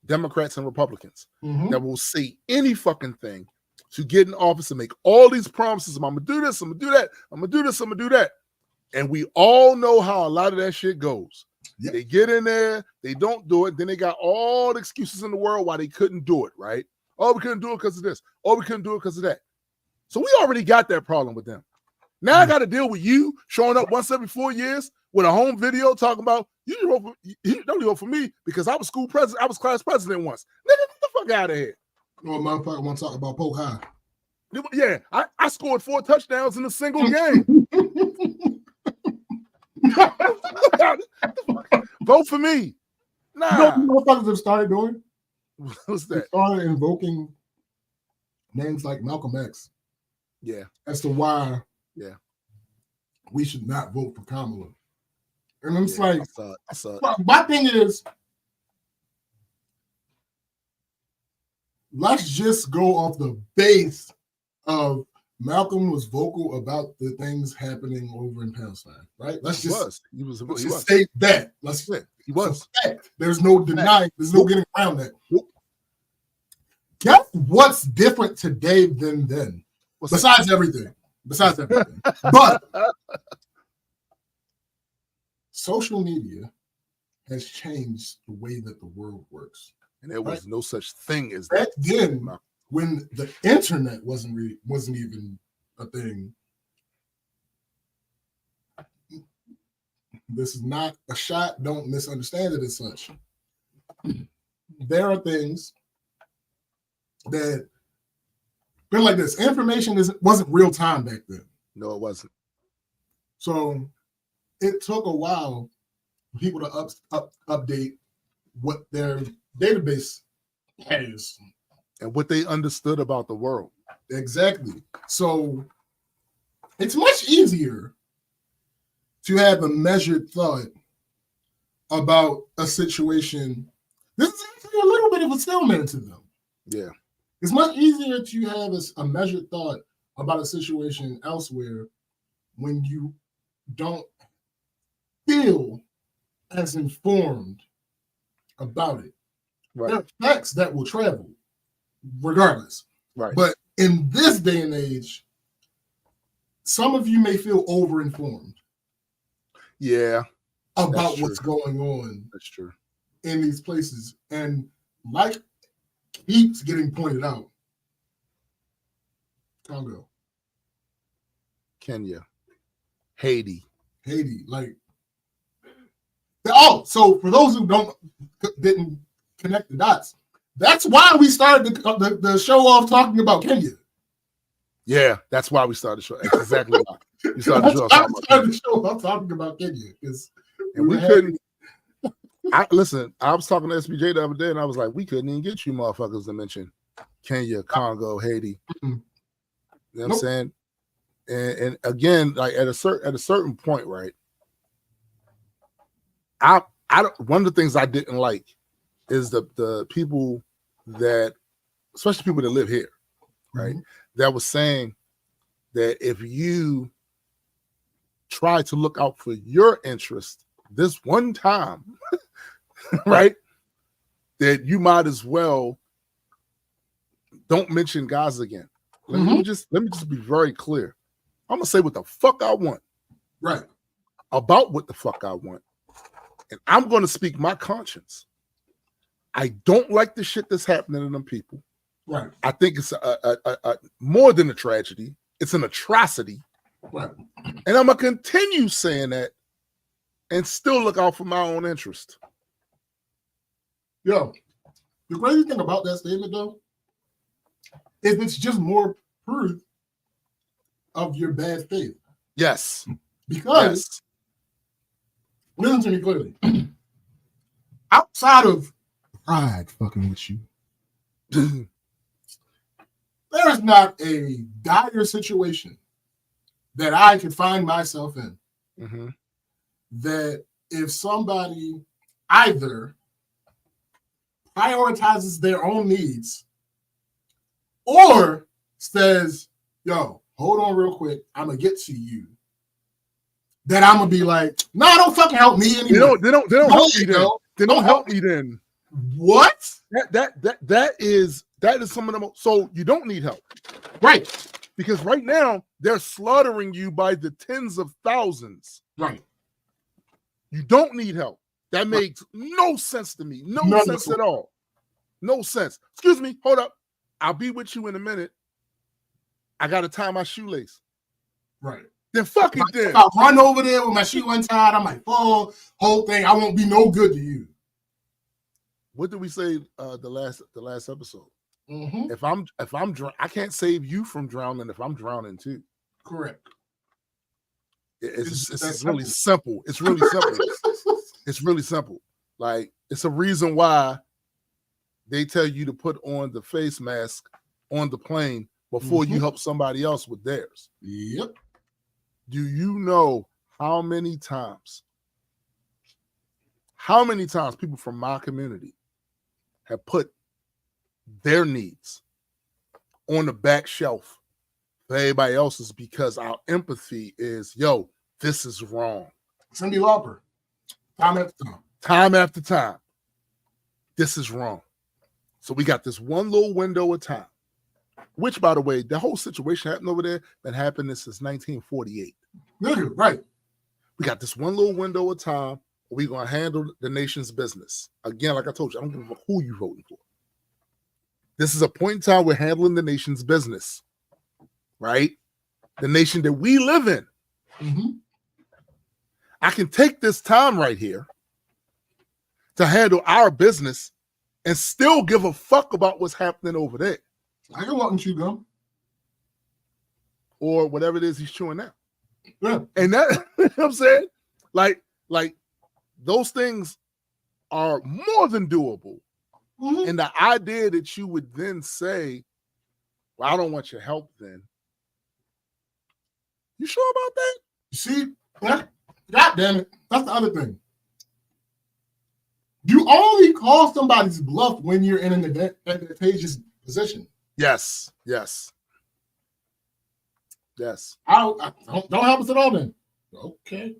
Democrats and Republicans, that will say any fucking thing to get in office and make all these promises. I'm gonna do this, I'm gonna do that, I'm gonna do this, I'm gonna do that. And we all know how a lot of that shit goes. Yep. They get in there, they don't do it, then they got all the excuses in the world why they couldn't do it, right? Oh, we couldn't do it because of this. Oh, we couldn't do it because of that. So we already got that problem with them. Now I got to deal with you showing up once every 4 years with a home video talking about you don't vote for me because I was school president. I was class president once. Nigga, get the fuck out of here. Well, motherfucker want to talk about Polk High. Yeah, I scored 4 touchdowns in a single game. Vote for me. Nah. You know what motherfuckers have started doing? What's They that? started invoking names like Malcolm X. Yeah. As to why we should not vote for Kamala. And I'm just like, I saw it. My thing is, let's just go off the base of Malcolm was vocal about the things happening over in Palestine, right? Let's just state that. He was. There's no denying, there's no getting around that. Guess what's different today than then? Besides everything. But social media has changed the way that the world works. And there was no such thing as back that. then, when the internet wasn't even a thing. This is not a shot. Don't misunderstand it as such. There are things that been like this. Information wasn't real time back then. No, it wasn't. So it took a while for people to update what their database has and what they understood about the world. Exactly. So it's much easier to have a measured thought about a situation. This is actually a little bit of a stalemate to them. Yeah. It's much easier to have a measured thought about a situation elsewhere when you don't feel as informed about it. Right. There are facts that will travel regardless. Right. But in this day and age, some of you may feel overinformed. Yeah. About what's going on. That's true. In these places. And like keeps getting pointed out. Congo. Kenya. Haiti. Like, oh, so for those who didn't connect the dots, that's why we started the show off talking about Kenya. Yeah, that's why we started the show. That's exactly why. We started the show off talking about Kenya. And we couldn't. Listen, I was talking to SBJ the other day, and I was like, we couldn't even get you motherfuckers to mention Kenya, Congo, Haiti. You know what I'm saying? And again, like at a certain point, right? I don't. One of the things I didn't like is the people that, especially people that live here, right? That was saying that if you try to look out for your interest this one time, right, that you might as well don't mention Gaza again. Let me just be very clear. I'm gonna say what the fuck I want, right, about what the fuck I want, and I'm gonna speak my conscience. I don't like the shit that's happening to them people. Right. I think it's a more than a tragedy. It's an atrocity. Right. And I'm gonna continue saying that and still look out for my own interest. Yo, the crazy thing about that statement though is it's just more proof of your bad faith. Yes. Because listen to me clearly. Outside of pride fucking with you, there is not a dire situation that I could find myself in that if somebody either prioritizes their own needs or says, yo, hold on real quick, I'm going to get to you, that I'm going to be like, no, don't fucking help me anymore. They don't help me then. They don't help me then. What? That is some of them. So you don't need help. Right. Because right now they're slaughtering you by the tens of thousands. Right. You don't need help. That makes no sense to me. No sense at all. No sense. Excuse me. Hold up. I'll be with you in a minute. I got to tie my shoelace. Right. Then fuck it then. If I run over there with my shoe untied, I might fall. Whole thing, I won't be no good to you. What did we say the last episode? Mm-hmm. If I'm I can't save you from drowning if I'm drowning too. Correct. It's really simple. It's really simple. It's really simple. Like, it's a reason why they tell you to put on the face mask on the plane before you help somebody else with theirs. Yep. Do you know how many times people from my community have put their needs on the back shelf for everybody else's because our empathy is, yo, this is wrong. Cindy Lauper, time after time. Time after time. This is wrong. So we got this one little window of time, which, by the way, the whole situation happened over there been happening since 1948. Right. We got this one little window of time where we're going to handle the nation's business. Again, like I told you, I don't give a fuck who you voting for. This is a point in time we're handling the nation's business, right? The nation that we live in. Mm-hmm. I can take this time right here to handle our business and still give a fuck about what's happening over there. I can walk and chew gum. Or whatever it is he's chewing now. Yeah. And that, you know what I'm saying? Like those things are more than doable. Mm-hmm. And the idea that you would then say, well, I don't want your help then. You sure about that? You see, God damn it. That's the other thing. You only call somebody's bluff when you're in an advantageous position. Yes. Don't help us at all then. Okay.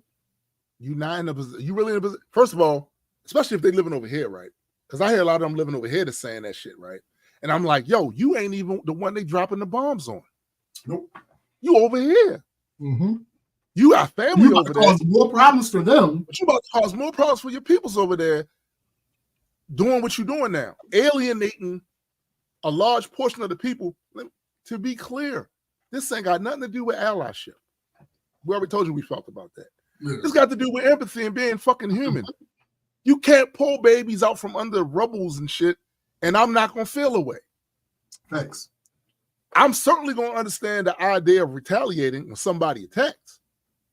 You not in a position. You really in a position. First of all, especially if they living over here, right? Because I hear a lot of them living over here that's saying that shit, right? And I'm like, yo, you ain't even the one they dropping the bombs on. Nope. You over here. Mm-hmm. You got family you over there. Cause more problems for them. But you about to cause more problems for your peoples over there doing what you're doing now. Alienating a large portion of the people. To be clear, this ain't got nothing to do with allyship. We already told you we talked about that. Yeah. It's got to do with empathy and being fucking human. You can't pull babies out from under rubbles and shit, and I'm not going to feel a way. Thanks. I'm certainly going to understand the idea of retaliating when somebody attacks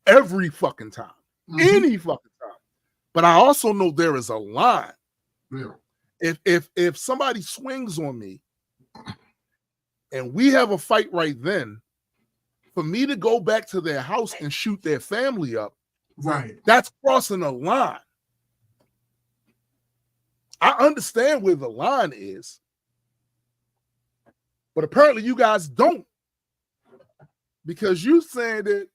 every fucking time, any fucking time. But I also know there is a line. Yeah. If somebody swings on me and we have a fight right then, for me to go back to their house and shoot their family up, right, that's crossing a line. I understand where the line is, but apparently you guys don't, because you saying that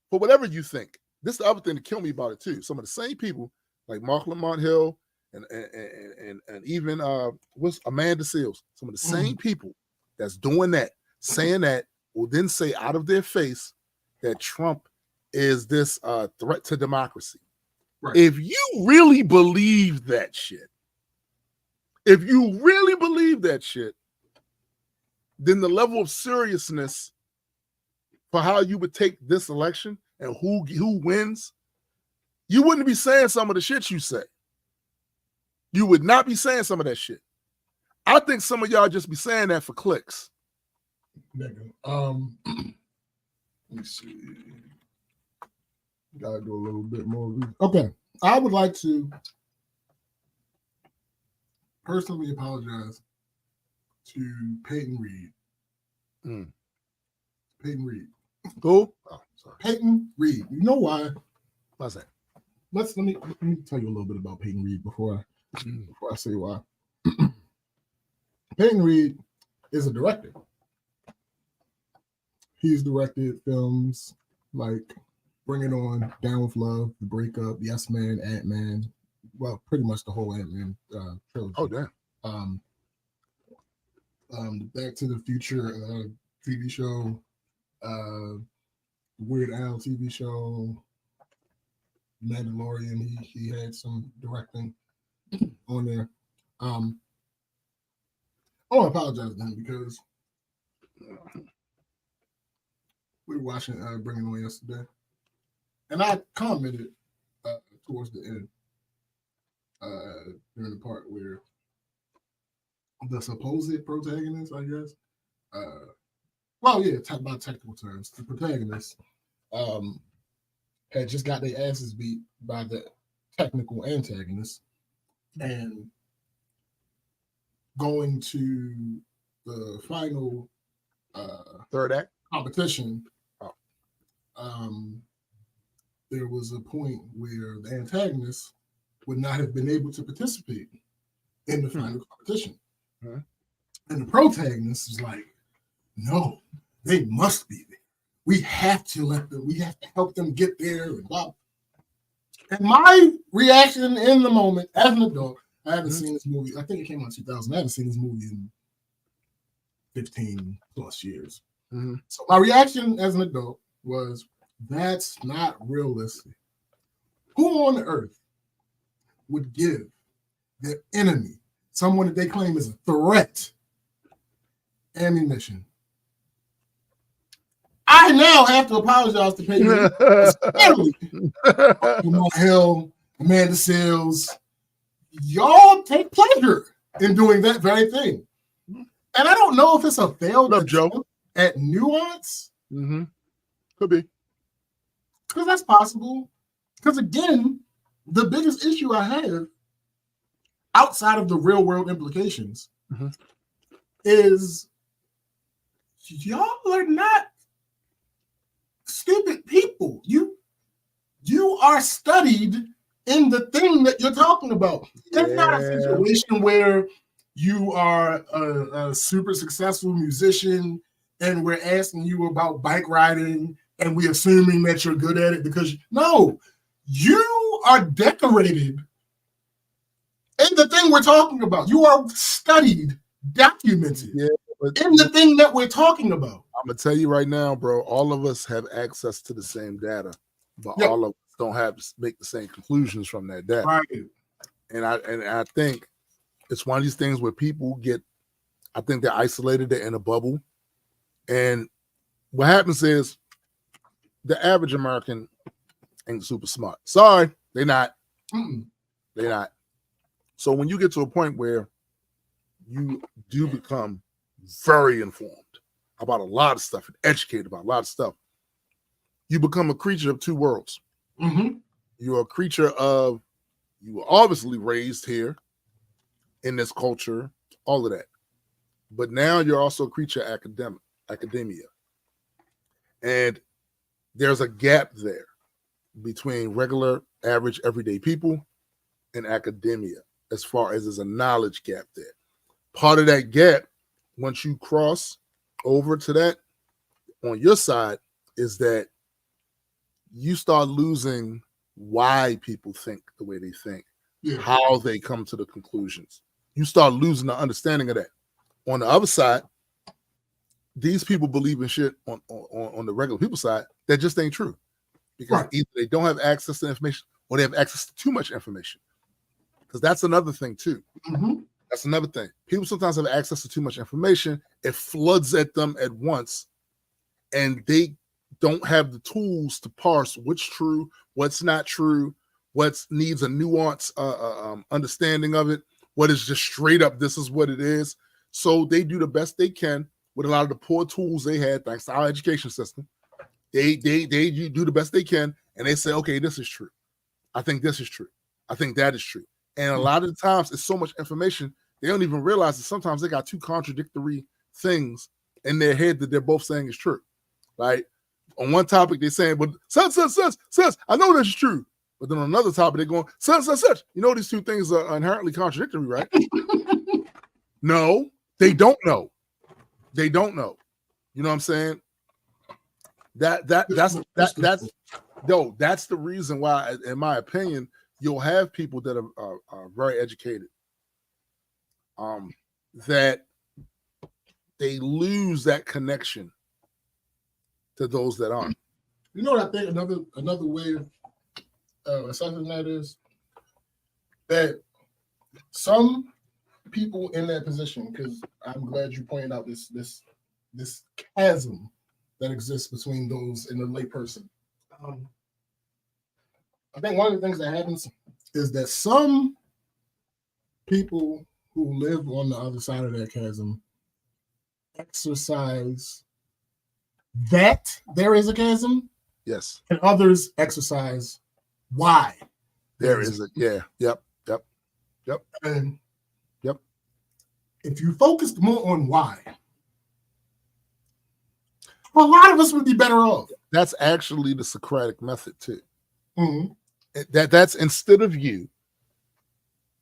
for whatever you think. This is the other thing that killed me about it too. Some of the same people like Mark Lamont Hill and even what's Amanda Seals, some of the same people that's doing that, saying that, will then say out of their face that Trump is this threat to democracy. Right. If you really believe that shit, then the level of seriousness for how you would take this election and who wins, you wouldn't be saying some of the shit you say. You would not be saying some of that shit. I think some of y'all just be saying that for clicks. Let me see. Gotta do a little bit more. Okay. I would like to personally apologize to Peyton Reed. Peyton Reed. Who? Oh, sorry. Peyton Reed. You know why? Why's that? Let me tell you a little bit about Peyton Reed before I say why. Peyton Reed is a director. He's directed films like Bring It On, Down with Love, The Breakup, Yes Man, Ant-Man. Well, pretty much the whole Ant-Man trilogy. Oh, damn. The Back to the Future TV show, Weird Al TV show, Mandalorian. He had some directing on there. I want to apologize to him because We were watching Bringing On yesterday, and I commented towards the end during the part where the supposed protagonist, I guess, by technical terms, the protagonist had just got their asses beat by the technical antagonist, and going to the final third act competition, there was a point where the antagonist would not have been able to participate in the final competition. And the protagonist was like, no, they must be there. We have to help them get there. And blah. And my reaction in the moment, as an adult, I haven't seen this movie. I think it came out in 2000. I haven't seen this movie in 15 plus years. So my reaction as an adult was, that's not realistic. Who on earth would give their enemy, someone that they claim is a threat, ammunition? I now have to apologize to Peyton. Jamal Hill, Amanda Seales, y'all take pleasure in doing that very thing. And I don't know if it's a failed attempt at nuance. Could be. Because that's possible. Because again, the biggest issue I have outside of the real world implications is y'all are not stupid people. You are studied in the thing that you're talking about. It's not a situation where you are a super successful musician and we're asking you about bike riding and we're assuming that you're good at it because no, you are decorated in the thing we're talking about. You are studied, documented in the thing that we're talking about. I'm gonna tell you right now, bro, all of us have access to the same data, but all of us don't have to make the same conclusions from that data. Right. And I think it's one of these things where people I think they're isolated, they're in a bubble. And what happens is the average American ain't super smart. Sorry, they're not. They're not. So when you get to a point where you do become very informed about a lot of stuff and educated about a lot of stuff, you become a creature of two worlds. You're a creature of, you were obviously raised here in this culture, all of that. But now you're also a creature of academia. And there's a gap there between regular, average, everyday people and academia, as far as there's a knowledge gap there. Part of that gap, once you cross over to that on your side, is that you start losing why people think the way they think, how they come to the conclusions. You start losing the understanding of that. On the other side, these people believe in shit on the regular people side that just ain't true. Because either they don't have access to information or they have access to too much information. Because that's another thing too. That's another thing. People sometimes have access to too much information. It floods at them at once, and they don't have the tools to parse what's true, what's not true, what needs a nuance understanding of it, what is just straight up, this is what it is. So they do the best they can with a lot of the poor tools they had, thanks to our education system. They do the best they can, and they say, okay, this is true. I think this is true. I think that is true. And a lot of the times, it's so much information, they don't even realize that sometimes they got two contradictory things in their head that they're both saying is true. Like, on one topic, they're saying, but such, I know this is true. But then on another topic, they're going, such. You know these two things are inherently contradictory, right? No, they don't know. They don't know. You know what I'm saying? That's the reason why, in my opinion, you'll have people that are very educated, that they lose that connection to those that aren't. You know what I think another way of assessing that is that some people in that position, because I'm glad you pointed out this chasm that exists between those and the lay person. I think one of the things that happens is that some people who live on the other side of that chasm exercise that there is a chasm. Yes. And others exercise why there is a Yep. And yep. If you focused more on why, a lot of us would be better off. That's actually the Socratic method too. Mm-hmm. That's instead of you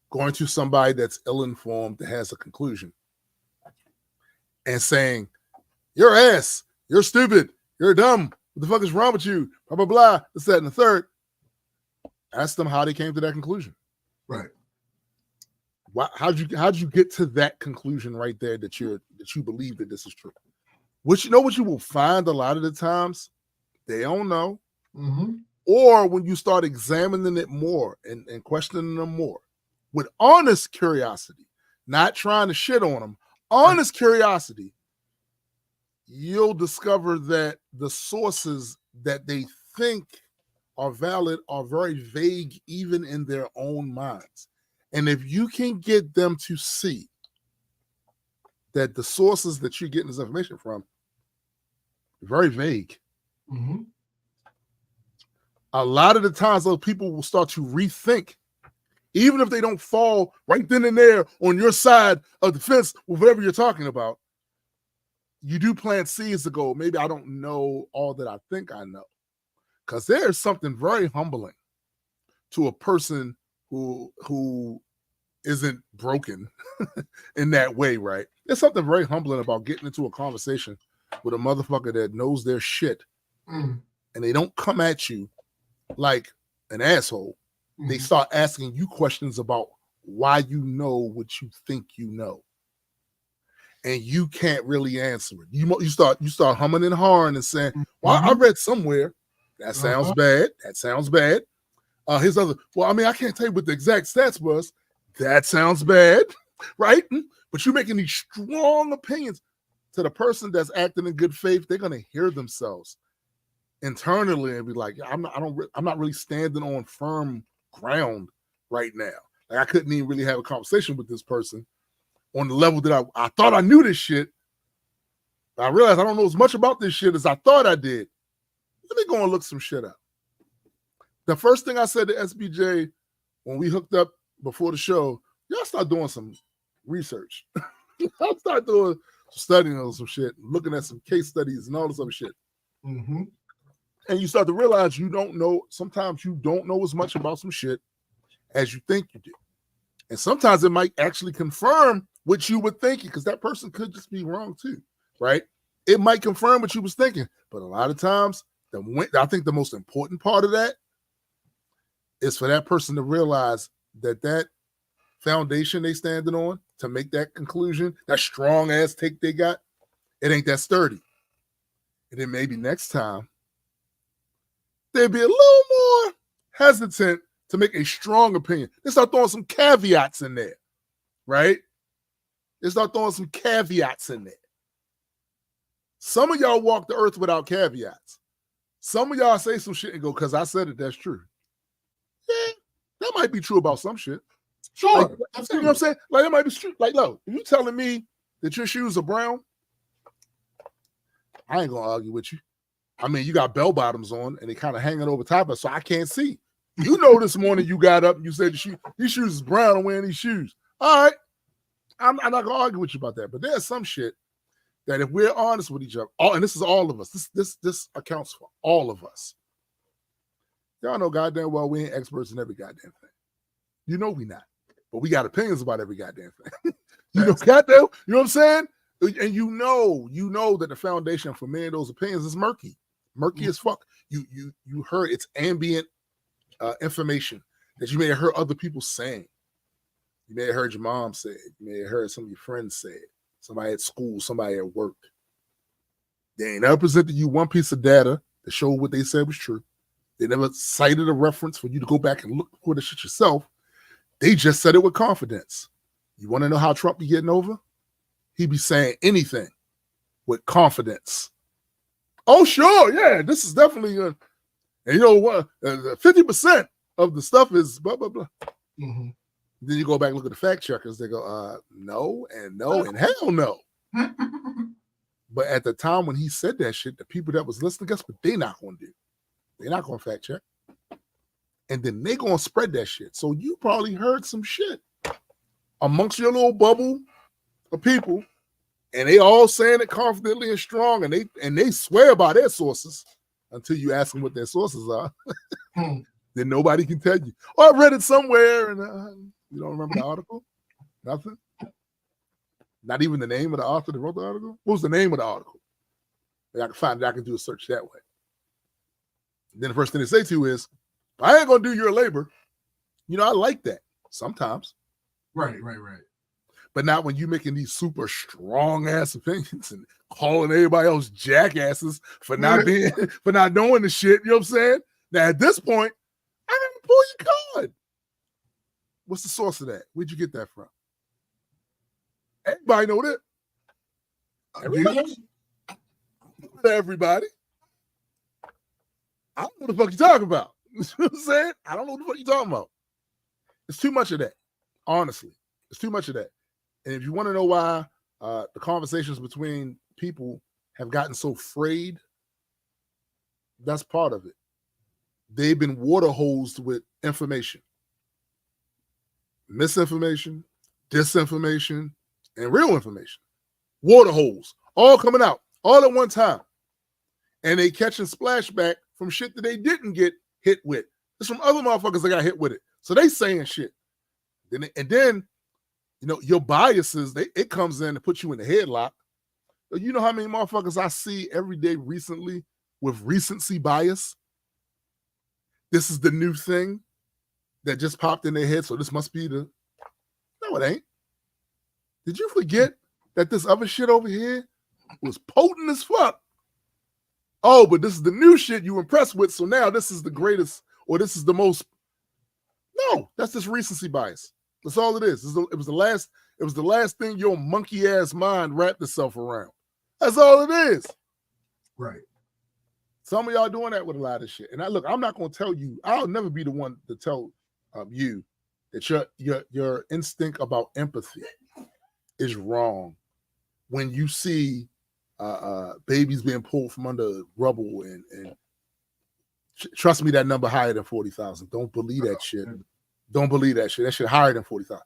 going to somebody that's ill-informed that has a conclusion and saying, "You're ass, you're stupid, you're dumb, what the fuck is wrong with you? Blah blah blah, this, that, and the third." Ask them how they came to that conclusion. Right. How'd you get to that conclusion right there that you believe that this is true? Which what you will find a lot of the times, they don't know. Mm-hmm. Or when you start examining it more and questioning them more with honest curiosity, not trying to shit on them, honest curiosity, you'll discover that the sources that they think are valid are very vague even in their own minds. And if you can get them to see that the sources that you're getting this information from are very vague, mm-hmm. a lot of the times those people will start to rethink, even if they don't fall right then and there on your side of the fence with whatever you're talking about. You do plant seeds to go, maybe I don't know all that I think I know. Because there is something very humbling to a person who isn't broken in that way, right? There's something very humbling about getting into a conversation with a motherfucker that knows their shit, and they don't come at you like an asshole. Mm-hmm. They start asking you questions about why you know what you think you know, and you can't really answer it. You start humming and hawing and saying, "Well, I read somewhere that sounds bad. That sounds bad." Here's other. Well, I mean, I can't tell you what the exact stats was. That sounds bad, right? But you're making these strong opinions. To the person that's acting in good faith, they're gonna hear themselves internally and be like, I'm not really standing on firm ground right now. Like, I couldn't even really have a conversation with this person on the level that I thought I knew this shit. I realized I don't know as much about this shit as I thought I did. Let me go and look some shit up. The first thing I said to SBJ when we hooked up before the show, y'all start doing some research. I'll start doing studying on some shit, looking at some case studies and all this other shit. Mm-hmm. And you start to realize sometimes you don't know as much about some shit as you think you do. And sometimes it might actually confirm what you were thinking, because that person could just be wrong too, right? It might confirm what you was thinking. But a lot of times, I think the most important part of that is for that person to realize that foundation they standing on to make that conclusion, that strong ass take they got, it ain't that sturdy. And then maybe next time they'd be a little more hesitant to make a strong opinion. They start throwing some caveats in there, right? They start throwing some caveats in there. Some of y'all walk the earth without caveats. Some of y'all say some shit and go, "Because I said it, that's true." Yeah, that might be true about some shit. Sure. Like, you know what I'm saying? Like, that might be true. Like, look, if you're telling me that your shoes are brown, I ain't gonna argue with you. I mean, you got bell bottoms on and they kind of hanging over top of us, so I can't see. You know, this morning you got up and you said these shoes is brown. I'm wearing these shoes. All right. I'm not gonna argue with you about that. But there's some shit that if we're honest with each other, and this is all of us, this accounts for all of us. Y'all know goddamn well we ain't experts in every goddamn thing. You know we not. But we got opinions about every goddamn thing. You know, goddamn, you know what I'm saying? And you know that the foundation for many of those opinions is murky. Murky as fuck. You heard it's ambient information that you may have heard other people saying. You may have heard your mom say it. You may have heard some of your friends say it. Somebody at school, somebody at work. They ain't never presented you one piece of data to show what they said was true. They never cited a reference for you to go back and look for the shit yourself. They just said it with confidence. You want to know how Trump be getting over? He be saying anything with confidence. Oh, sure, yeah, this is definitely and you know what? 50% of the stuff is blah blah blah. Mm-hmm. Then you go back and look at the fact checkers. They go, no, and hell no. But at the time when he said that shit, the people that was listening, guess what they not going to do? They're not going to fact check. And then they going to spread that shit. So you probably heard some shit amongst your little bubble of people, and they all saying it confidently and strong, and they swear by their sources until you ask them what their sources are. Then nobody can tell you. Oh, I read it somewhere, and you don't remember the article? Nothing? Not even the name of the author that wrote the article? What was the name of the article? I can find it. I can do a search that way. Then the first thing they say to you is, I ain't going to do your labor. You know, I like that sometimes. Right. But not when you're making these super strong ass opinions and calling everybody else jackasses for not knowing the shit. You know what I'm saying? Now at this point, I gotta pull your card. What's the source of that? Where'd you get that from? Everybody know that. Everybody. I don't know what the fuck you talking about. You know what I'm saying? I don't know what the fuck you talking about. It's too much of that. Honestly, it's too much of that. And if you want to know why the conversations between people have gotten so frayed, that's part of it. They've been water hosed with information, misinformation, disinformation, and real information. Water holes, all coming out, all at one time. And they catching splashback from shit that they didn't get hit with. It's from other motherfuckers that got hit with it. So they saying shit. And then, you know, your biases, it comes in to put you in the headlock. You know how many motherfuckers I see every day recently with recency bias? This is the new thing that just popped in their head, so this must be the... No, it ain't. Did you forget that this other shit over here was potent as fuck? Oh, but this is the new shit you impressed with, so now this is the greatest, or this is the most... No, that's just recency bias. That's all it is. It was the last thing your monkey ass mind wrapped itself around. That's all it is. Right. Some of y'all doing that with a lot of shit. And I'm not going to tell you. I'll never be the one to tell you that your instinct about empathy is wrong when you see babies being pulled from under rubble and trust me, that number higher than 40,000. Don't believe that shit. Don't believe that shit. That shit higher than 40,000.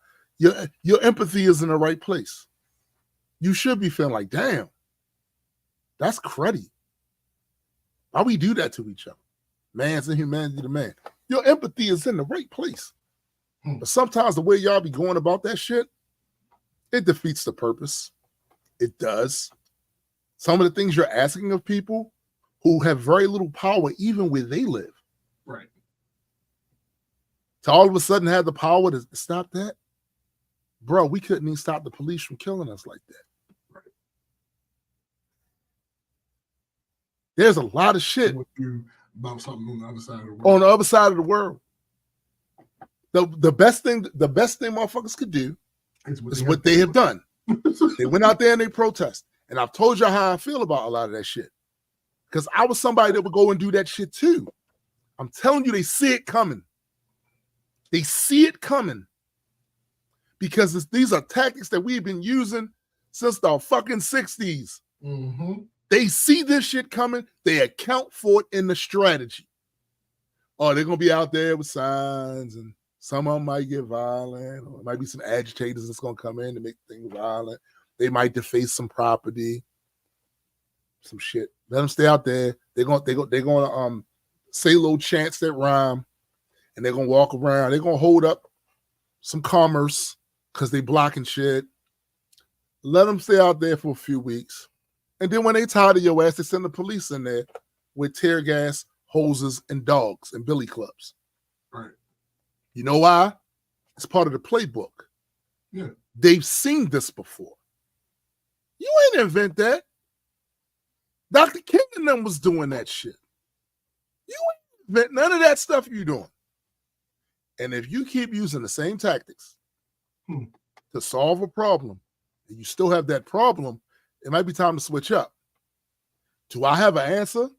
Your empathy is in the right place. You should be feeling like, damn, that's cruddy. Why we do that to each other? Man's inhumanity to man. Your empathy is in the right place. But sometimes the way y'all be going about that shit, it defeats the purpose. It does. Some of the things you're asking of people who have very little power, even where they live. Right. To all of a sudden have the power to stop that? Bro, we couldn't even stop the police from killing us like that. Right. There's a lot of shit about something on the other side of the world. On the other side of the world. The best thing motherfuckers could do is what they have done. They went out there and they protest. And I've told you how I feel about a lot of that shit. Because I was somebody that would go and do that shit too. I'm telling you, they see it coming. They see it coming. Because these are tactics that we've been using since the fucking 60s. Mm-hmm. They see this shit coming. They account for it in the strategy. Oh, they're going to be out there with signs, and some of them might get violent, or it might be some agitators that's going to come in to make things violent. They might deface some property, some shit. Let them stay out there. They're going to say little chants that rhyme, and they're going to walk around. They're going to hold up some commerce because they blocking shit. Let them stay out there for a few weeks. And then when they tired of your ass, they send the police in there with tear gas, hoses, and dogs and billy clubs. Right. You know why? It's part of the playbook. Yeah. They've seen this before. You ain't invent that. Dr. King and them was doing that shit. You ain't invent none of that stuff you doing. And if you keep using the same tactics to solve a problem, and you still have that problem, it might be time to switch up. Do I have an answer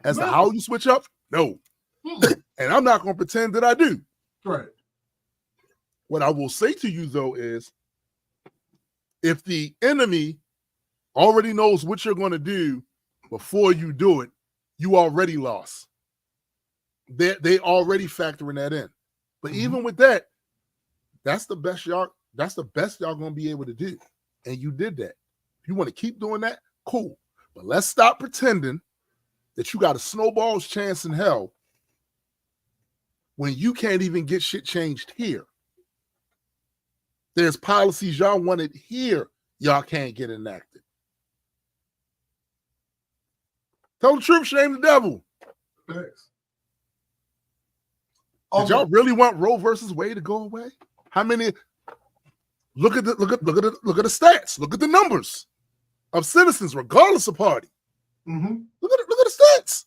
as to how you switch up? No. And I'm not going to pretend that I do. Right. What I will say to you, though, is if the enemy already knows what you're going to do before you do it, you already lost. They already factoring that in. But even with that, that's the best y'all going to be able to do. And you did that. If you want to keep doing that, cool. But let's stop pretending that you got a snowball's chance in hell when you can't even get shit changed here. There's policies y'all wanted here, y'all can't get enacted. Tell the truth, shame the devil. Thanks. Did y'all really want Roe versus Wade to go away? How many? Look at the stats. Look at the numbers of citizens, regardless of party. Look at the stats.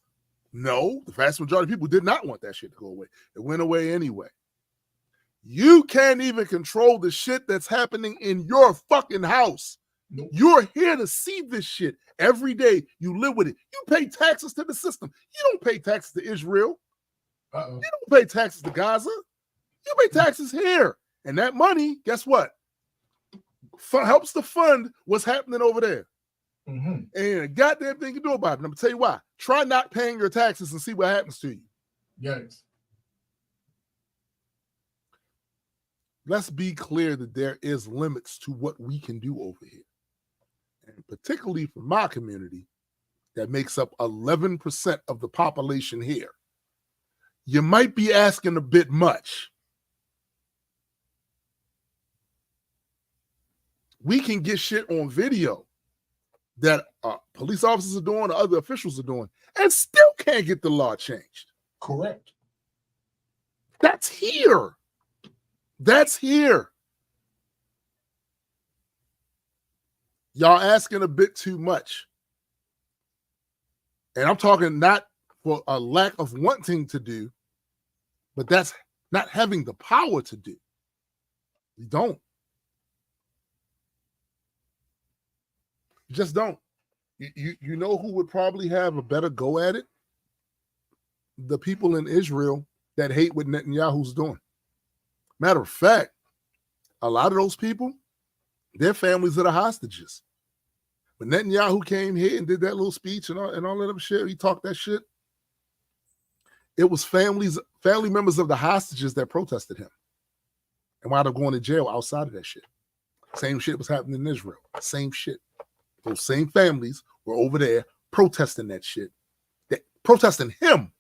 No, the vast majority of people did not want that shit to go away. It went away anyway. You can't even control the shit that's happening in your fucking house. Nope. You're here to see this shit every day. You live with it. You pay taxes to the system. You don't pay taxes to Israel. You don't pay taxes to Gaza. You pay taxes here. And that money, guess what? Helps to fund what's happening over there. And a goddamn thing you can do about it. And I'm going to tell you why. Try not paying your taxes and see what happens to you. Yes. Let's be clear that there is limits to what we can do over here. And particularly for my community, that makes up 11% of the population here. You might be asking a bit much. We can get shit on video that police officers are doing or other officials are doing and still can't get the law changed. Correct. That's here. That's here. Y'all asking a bit too much. And I'm talking not for a lack of wanting to do, but that's not having the power to do. You don't. You just don't. You know who would probably have a better go at it? The people in Israel that hate what Netanyahu's doing. Matter of fact, a lot of those people, their families are the hostages. When Netanyahu came here and did that little speech and all that other shit, he talked that shit. It was family members of the hostages that protested him and wound up going to jail outside of that shit. Same shit was happening in Israel. Same shit. Those same families were over there protesting that shit. Protesting him.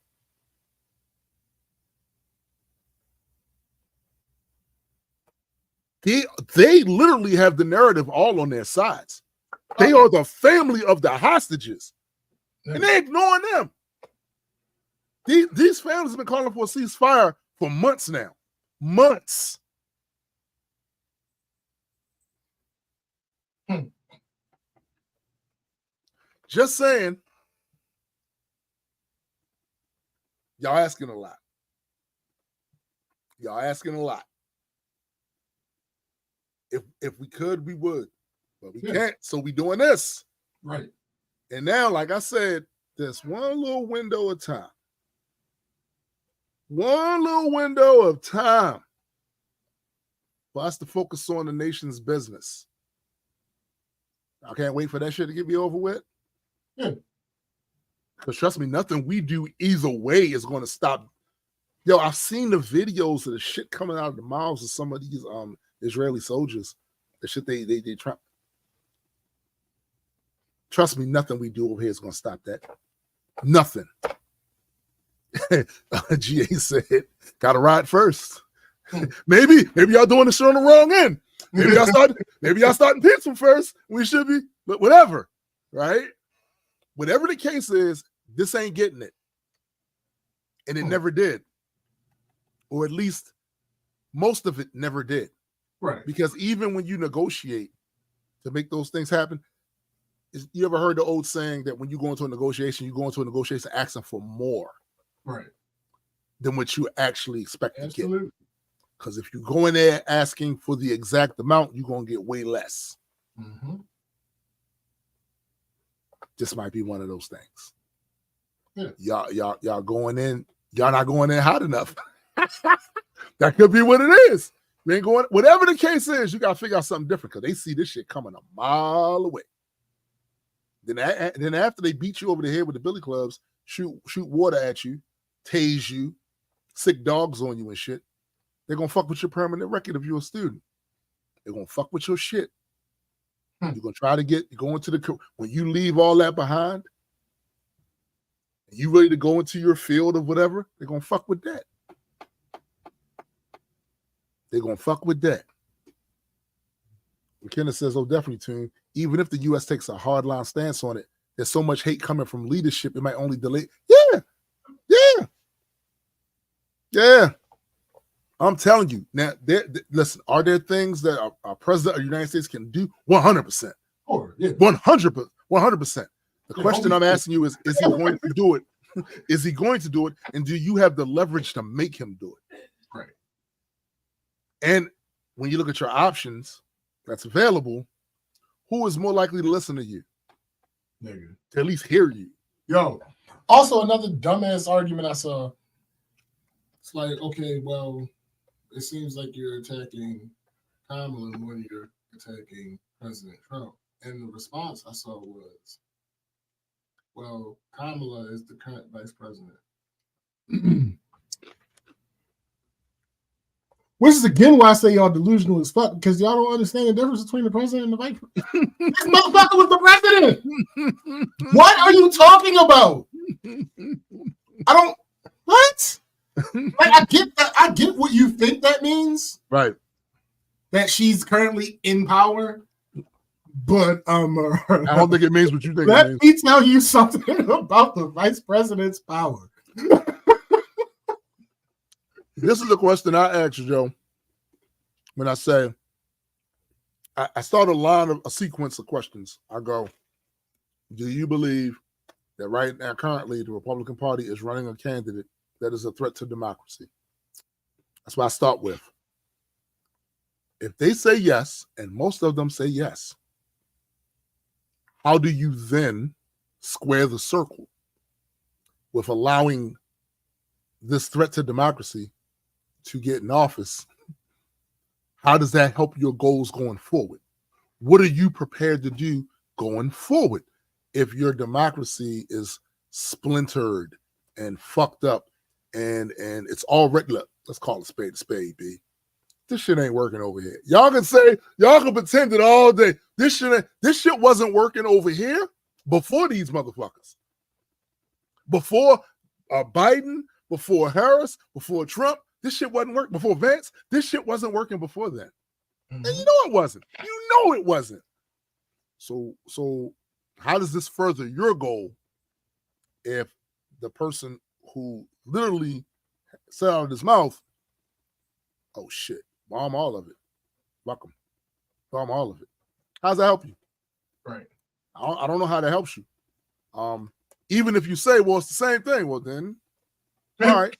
They literally have the narrative all on their sides. They are the family of the hostages. And they're ignoring them. These families have been calling for a ceasefire for months now. Months. Just saying. Y'all asking a lot. Y'all asking a lot. If we could, we would. But we can't, so we doing this. Right. And now, like I said, there's one little window of time. One little window of time for us to focus on the nation's business. I can't wait for that shit to get me over with. Because trust me, nothing we do either way is going to stop. Yo, I've seen the videos of the shit coming out of the mouths of some of these Israeli soldiers. The shit they try. Trust me, nothing we do over here is going to stop that. Nothing. GA said, gotta ride first. maybe y'all doing the shit on the wrong end. Maybe y'all starting pencil first. We should be, but whatever, right? Whatever the case is, this ain't getting it. And it never did. Or at least most of it never did. Right. Because even when you negotiate to make those things happen, you ever heard the old saying that when you go into a negotiation, asking for more than what you actually expect to get. Because if you go in there asking for the exact amount, you're going to get way less. This might be one of those things. Yeah. Y'all going in. Y'all not going in hot enough. That could be what it is. You ain't going. Whatever the case is, you got to figure out something different because they see this shit coming a mile away. Then after they beat you over the head with the billy clubs, shoot water at you, tase you, sick dogs on you and shit, they're gonna fuck with your permanent record if you're a student. They're gonna fuck with your shit. You're gonna try to go into when you leave all that behind, and you ready to go into your field of whatever, they're gonna fuck with that. They're gonna fuck with that. McKenna says, "Oh, definitely, Tune. Even if the U.S. takes a hardline stance on it, there's so much hate coming from leadership, it might only delay." Yeah. I'm telling you now. Listen, are there things that our president of the United States can do? 100%. Or 100%. The question I'm asking you is he going to do it? Is he going to do it? And do you have the leverage to make him do it? Right. And when you look at your options that's available, who is more likely to listen to you? Nigga. To at least hear you. Yo. Also, another dumbass argument I saw. It's like, okay, well, it seems like you're attacking Kamala when you're attacking President Trump. And the response I saw was, well, Kamala is the current vice president. Which is again why I say y'all delusional as fuck, because y'all don't understand the difference between the president and the vice president. This motherfucker was the president. What are you talking about? What? Like, I get that. I get what you think that means. Right. That she's currently in power. But I don't think it means what you think. Let me tell you something about the vice president's power. This is the question I asked you, Joe. When I say, I start a sequence of questions. I go, do you believe that right now, currently, the Republican Party is running a candidate that is a threat to democracy? That's what I start with. If they say yes, and most of them say yes, how do you then square the circle with allowing this threat to democracy to get in office? How does that help your goals going forward? What are you prepared to do going forward if your democracy is splintered and fucked up and it's already, look, let's call it a spade, B. This shit ain't working over here. Y'all can pretend it all day. This shit wasn't working over here before these motherfuckers. Before Biden, before Harris, before Trump, this shit wasn't working. Before Vance, this shit wasn't working before then. And you know it wasn't. You know it wasn't. So how does this further your goal if the person who literally said out of his mouth, oh shit, bomb all of it. Welcome. Bomb all of it. How does that help you? Right. I don't know how that helps you. Even if you say, well, it's the same thing, well then, all right.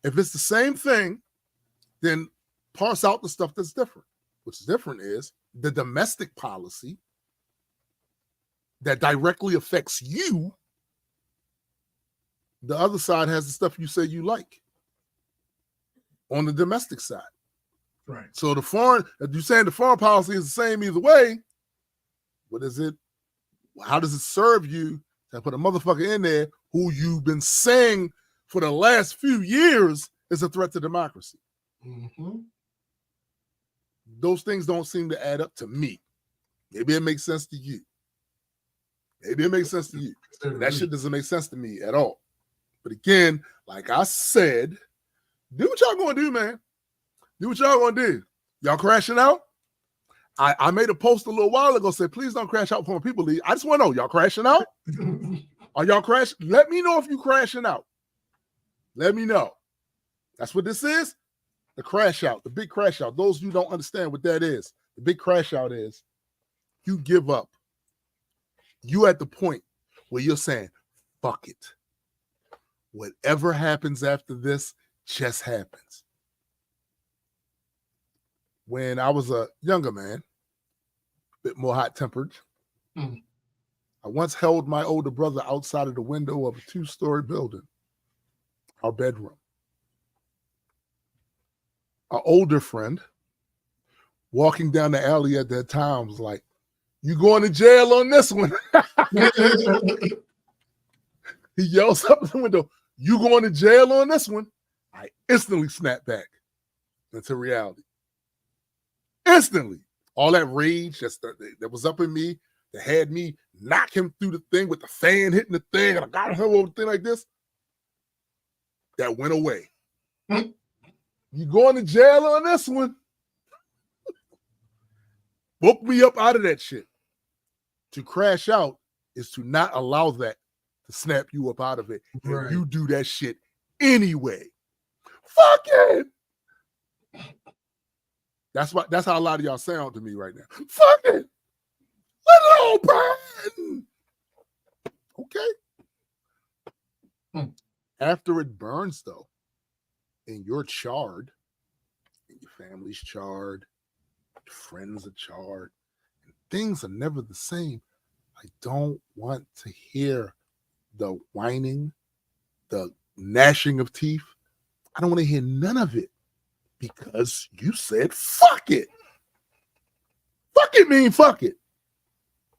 If it's the same thing, then parse out the stuff that's different. What's different is the domestic policy that directly affects you. The other side has the stuff you say you like on the domestic side. Right. So if you're saying the foreign policy is the same either way, what is it? How does it serve you to put a motherfucker in there who you've been saying for the last few years is a threat to democracy? Mm-hmm. Those things don't seem to add up to me. Maybe it makes sense to you. Maybe it makes sense to you. That shit doesn't make sense to me at all. But again, like I said, do what y'all gonna do, man. Do what y'all gonna do. Y'all crashing out? I made a post a little while ago, said, please don't crash out before people leave. I just want to know, y'all crashing out? Are y'all crashing? Let me know if you crashing out. Let me know. That's what this is. The crash out, the big crash out. Those of you don't understand what that is. The big crash out is you give up. You at the point where you're saying, fuck it. Whatever happens after this just happens. When I was a younger man, a bit more hot-tempered, I I once held my older brother outside of the window of a 2-story building, our bedroom. Our older friend, walking down the alley at that time, was like, "You going to jail on this one?" He yells up the window, "You going to jail on this one?" I instantly snapped back into reality. Instantly. All that rage that was up in me, that had me knock him through the thing with the fan hitting the thing, and I got him over the thing like this, that went away. You going to jail on this one? Woke me up out of that shit. To crash out is to not allow that to snap you up out of it. Right. And you do that shit anyway. Fuck it. That's how a lot of y'all sound to me right now. Fuck it. Let it all burn. Okay. After it burns, though, and you're charred, and your family's charred, your friends are charred, and things are never the same, I don't want to hear the whining, the gnashing of teeth. I don't want to hear none of it because you said fuck it. Fuck it mean fuck it.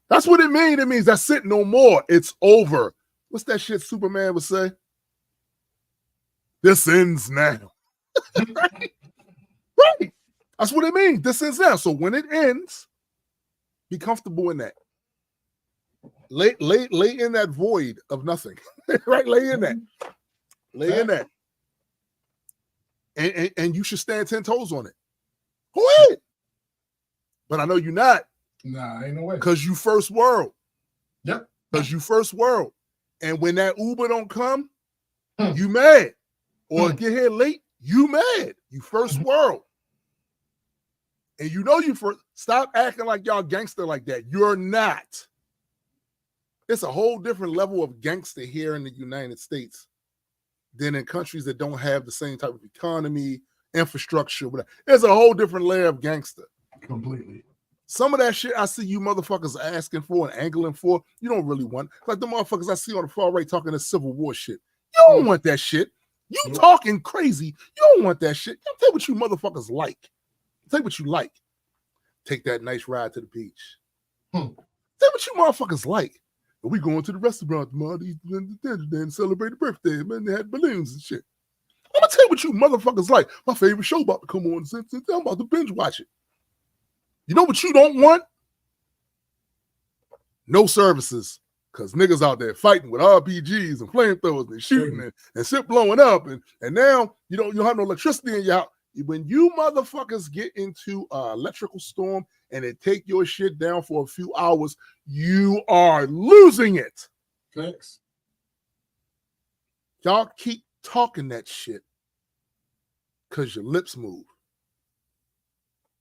That's what it means. It means that's it, no more. It's over. What's that shit Superman would say? This ends now. Right? Right. That's what it means. This ends now. So when it ends, be comfortable in that. Lay in that void of nothing. Right? Lay in that. Lay in that. And you should stand 10 toes on it. Go ahead. But I know you're not. Nah, ain't no way. Because you first world. Yep. Because you first world. And when that Uber don't come, you mad. Or get here late, you mad. You first world. And you know you first. Stop acting like y'all gangster like that. You're not. It's a whole different level of gangster here in the United States than in countries that don't have the same type of economy, infrastructure, whatever. There's a whole different layer of gangster. Completely. Some of that shit I see you motherfuckers asking for and angling for, you don't really want. Like the motherfuckers I see on the far right talking this Civil War shit. You don't want that shit. You talking crazy. You don't want that shit. You take what you motherfuckers like. Take what you like. Take that nice ride to the beach. Take what you motherfuckers like. And we going to the restaurant tomorrow and celebrate the birthday. Man, they had balloons and shit. I'm gonna tell you what you motherfuckers like. My favorite show about to come on. I'm about to binge watch it. You know what you don't want? No services. Because niggas out there fighting with RPGs and flamethrowers and shooting and shit blowing up. And now you don't have no electricity in your house. When you motherfuckers get into an electrical storm and it take your shit down for a few hours, you are losing it. Thanks. Y'all keep talking that shit because your lips move.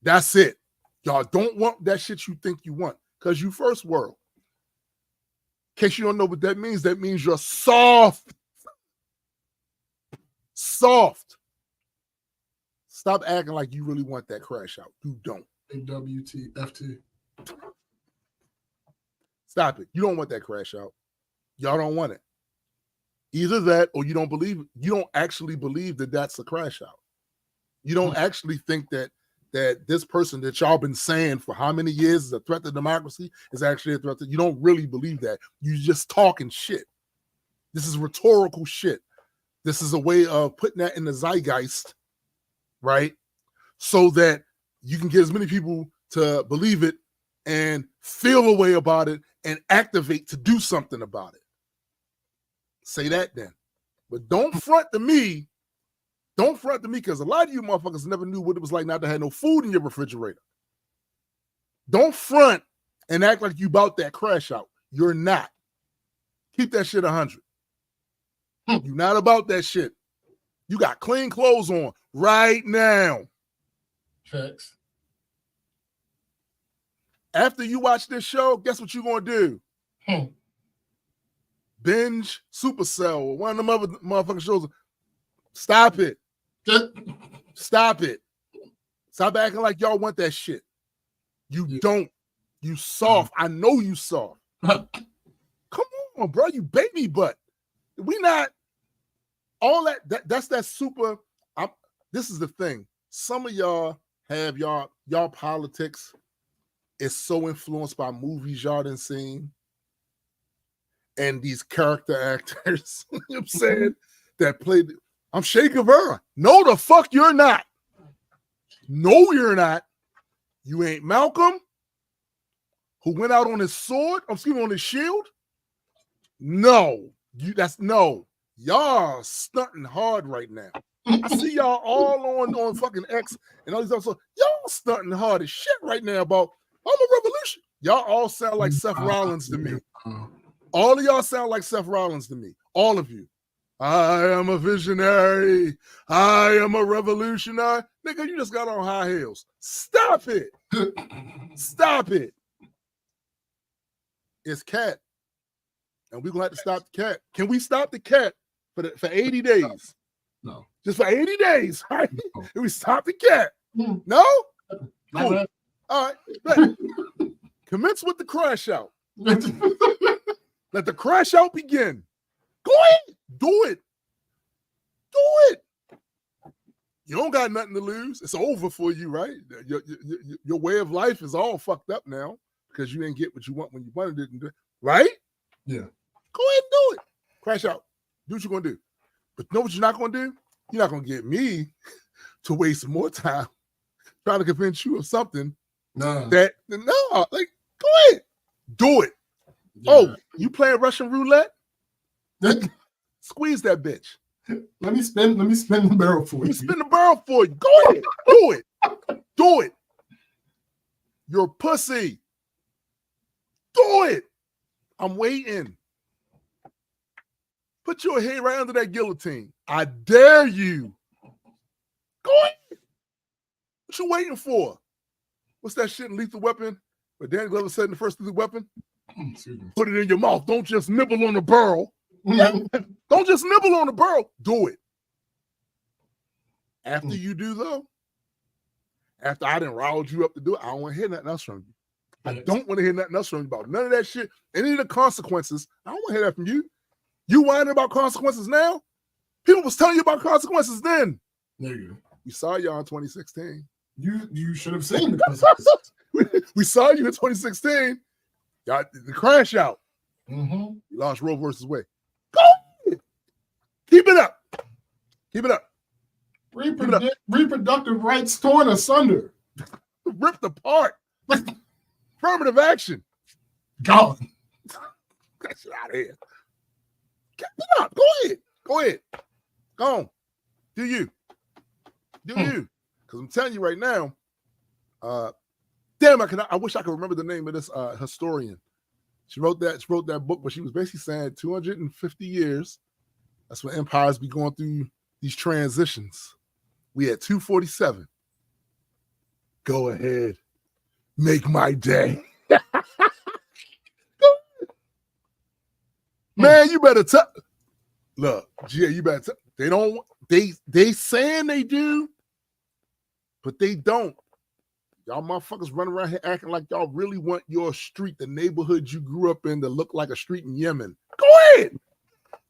That's it. Y'all don't want that shit you think you want because you first world. In case you don't know what that means you're soft. Soft. Stop acting like you really want that crash out. You don't. AWTFT. Stop it. You don't want that crash out. Y'all don't want it. Either that or you don't believe it. You don't actually believe that that's a crash out. You don't actually think that this person that y'all been saying for how many years is a threat to democracy is actually a threat to, you don't really believe that. You just talking shit. This is rhetorical shit. This is a way of putting that in the zeitgeist, right? So that you can get as many people to believe it and feel a way about it and activate to do something about it. Say that then. But don't front to me. Don't front to me because a lot of you motherfuckers never knew what it was like not to have no food in your refrigerator. Don't front and act like you about that crash out. You're not. Keep that shit 100. You're not about that shit. You got clean clothes on right now. Facts. After you watch this show, guess what you're going to do? Binge Supercell or one of them other motherfucking shows. Stop it. Stop it. Stop acting like y'all want that shit. You don't. You soft. I know you soft. Come on, bro. You baby butt. We not all that's that super. This is the thing. Some of y'all have y'all politics is so influenced by movies y'all done seen and these character actors, you know what I'm saying, that played. I'm Che Guevara. No, the fuck you're not. No, you're not. You ain't Malcolm, who went out on his sword, on his shield. No, no. Y'all stunting hard right now. I see y'all all on fucking X and all these other stuff. Y'all stunting hard as shit right now about I'm a revolution. Y'all all sound like Seth Rollins to me. All of y'all sound like Seth Rollins to me. All of you. I am a visionary. I am a revolutionary. Nigga, you just got on high heels. Stop it. Stop it. It's cat. And we're going to have to stop the cat. Can we stop the cat for 80 days? No. Just for 80 days, right? No. Can we stop the cat? No. No? Cool. All right. Commence with the crash out. Let the crash out begin. Go ahead. Do it. Do it. You don't got nothing to lose. It's over for you, right? Your way of life is all fucked up now because you didn't get what you want when you wanted it. Right? Yeah. Go ahead and do it. Crash out. Do what you're going to do. But you know what you're not going to do? You're not going to get me to waste more time trying to convince you of something like, go ahead. Do it. Yeah. Oh, you playing Russian roulette? Squeeze that bitch. Let me spin the barrel for you. Spin the barrel for you. Go ahead. Do it. Do it. You're a pussy. Do it. I'm waiting. Put your head right under that guillotine. I dare you. Go ahead. What you waiting for? What's that shit in Lethal Weapon? Where Danny Glover said in the first Lethal Weapon? Put it in your mouth. Don't just nibble on the barrel. Don't just nibble on the barrel. Do it. After you do, though, after I done riled you up to do it, I don't want to hear nothing else from you. I don't want to hear nothing else from you about none of that shit. Any of the consequences, I don't want to hear that from you. You whining about consequences now? People was telling you about consequences then. Nigga. We saw y'all in 2016. You should have seen the consequences. we saw you in 2016. Y'all, the crash out. Mm-hmm. You lost Roe versus Wade. Go ahead. Keep it up. Keep it up. Reproductive rights torn asunder. Ripped apart. Affirmative action. Gone. Get shit out of here. Get it up. Go ahead. Go ahead. Go on. Do you. Do you. Because I'm telling you right now, damn, I wish I could remember the name of this historian. She wrote that book, but she was basically saying 250 years. That's when empires be going through these transitions. We at 247. Go ahead. Make my day. Man, you better tell. Look, GA, you better tell. They don't. They saying they do, but they don't. Y'all motherfuckers running around here acting like y'all really want your street, the neighborhood you grew up in, to look like a street in Yemen. Go ahead.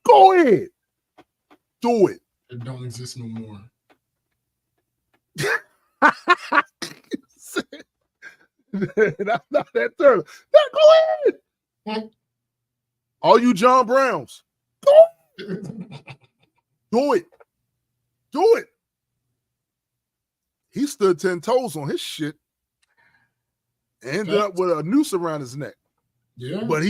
Go ahead. Do it. It don't exist no more. That's not that term. Now go ahead. All you John Browns. Go ahead. Do it. Do it. He stood 10 toes on his shit. Ended up with a noose around his neck. Yeah. But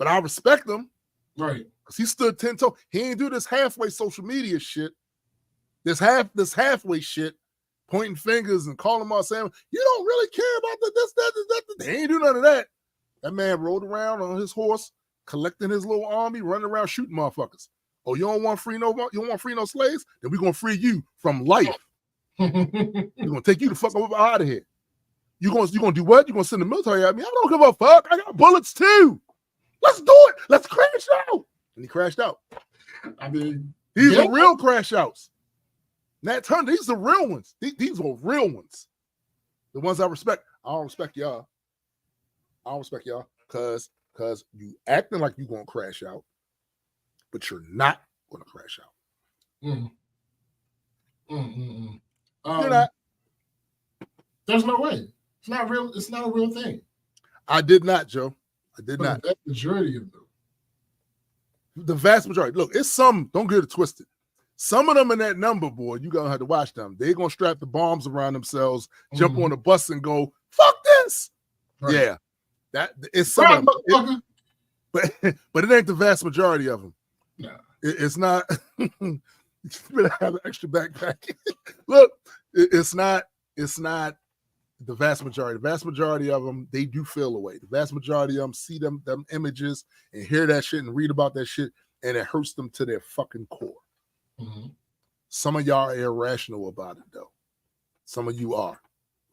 I respect him. Right. Because he stood 10 toes. He ain't do this halfway social media shit. This halfway shit, pointing fingers and calling them out saying, you don't really care about this, that. They ain't do none of that. That man rode around on his horse, collecting his little army, running around shooting motherfuckers. Oh, you don't want free no slaves? Then we're gonna free you from life. We're gonna take you the fuck out of here. You gonna do what? You gonna send the military at me? I don't give a fuck. I got bullets too. Let's do it. Let's crash out. And he crashed out. I mean, these are real crash outs. Nat Turner, these are real ones. These are real ones. The ones I respect. I don't respect y'all. Because because you acting like you're gonna crash out, but you're not gonna crash out. You're not. There's no way. It's not real. It's not a real thing. I did not, Joe. I did But not. the majority of them. The vast majority. Look, it's some. Don't get it twisted. Some of them in that number, boy, you gonna have to watch them. They're gonna strap the bombs around themselves, jump on the bus, and go, "Fuck this." Right. Yeah, that it's some of them. But it ain't the vast majority of them. No, it's not. You better have an extra backpack. Look, it's not the vast majority. The vast majority of them, they do feel away. The vast majority of them see them images and hear that shit and read about that shit, and it hurts them to their fucking core. Some of y'all are irrational about it, though. Some of you are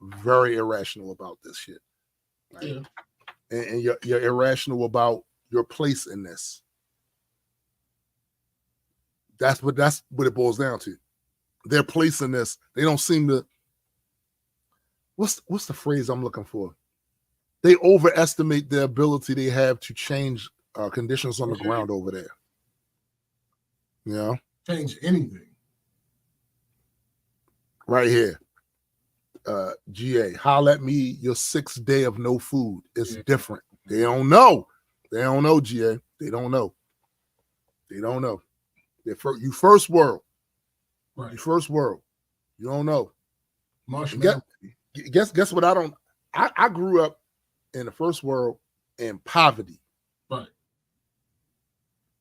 very irrational about this shit. Right? Yeah. And you're irrational about your place in this. That's what it boils down to. Their place in this. They don't seem to. What's the phrase I'm looking for? They overestimate the ability they have to change conditions on the ground over there. You know? Change anything. Right here. GA, holla at me your 6th day of no food. It's different. They don't know. They don't know, GA. They don't know. They don't know. You first world. Right. You first world. You don't know. Guess what? I grew up in the first world in poverty. Right.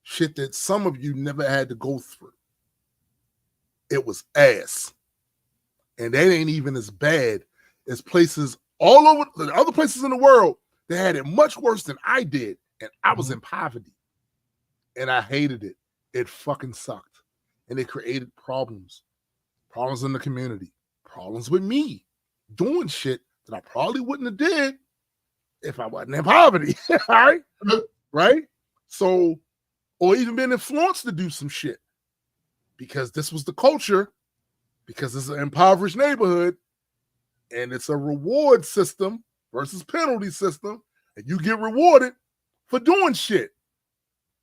Shit that some of you never had to go through. It was ass. And that ain't even as bad as places all over the other places in the world that had it much worse than I did. And I was in poverty. And I hated it. It fucking sucked. And it created problems. Problems in the community. Problems with me. Doing shit that I probably wouldn't have did if I wasn't in poverty. All right? Right? So, or even been influenced to do some shit. Because this was the culture. Because it's an impoverished neighborhood. And it's a reward system versus penalty system. And you get rewarded for doing shit